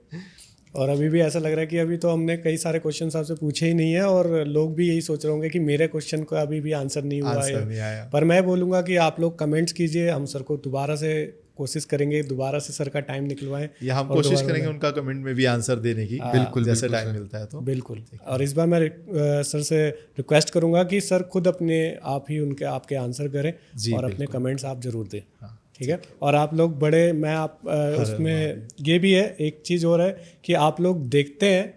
और अभी भी ऐसा लग रहा है कि अभी तो हमने कई सारे क्वेश्चन आपसे पूछे ही नहीं है, और लोग भी यही सोच रहे होंगे कि मेरे क्वेश्चन का अभी भी आंसर नहीं हुआ है। पर मैं बोलूँगा कि आप लोग कमेंट्स कीजिए, हम सर को दोबारा से कोशिश करेंगे, दोबारा से सर का टाइम निकलवाएं, या हम कोशिश करेंगे उनका कमेंट में भी आंसर देने की, बिल्कुल जैसे टाइम मिलता है तो बिल्कुल। और इस बार मैं सर से रिक्वेस्ट करूंगा कि सर खुद अपने आप ही उनके आपके आंसर करें और अपने कमेंट्स आप जरूर दें, ठीक है। और आप लोग बड़े, मैं आप उसमें ये भी है, एक चीज़ और है कि आप लोग देखते हैं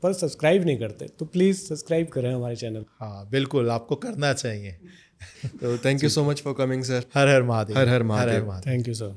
पर सब्सक्राइब नहीं करते, तो प्लीज़ सब्सक्राइब करें हमारे चैनल। हाँ बिल्कुल, आपको करना चाहिए। तो thank you so much for coming sir. Her Har Mahadev. Har Har Mahadev. Thank you sir.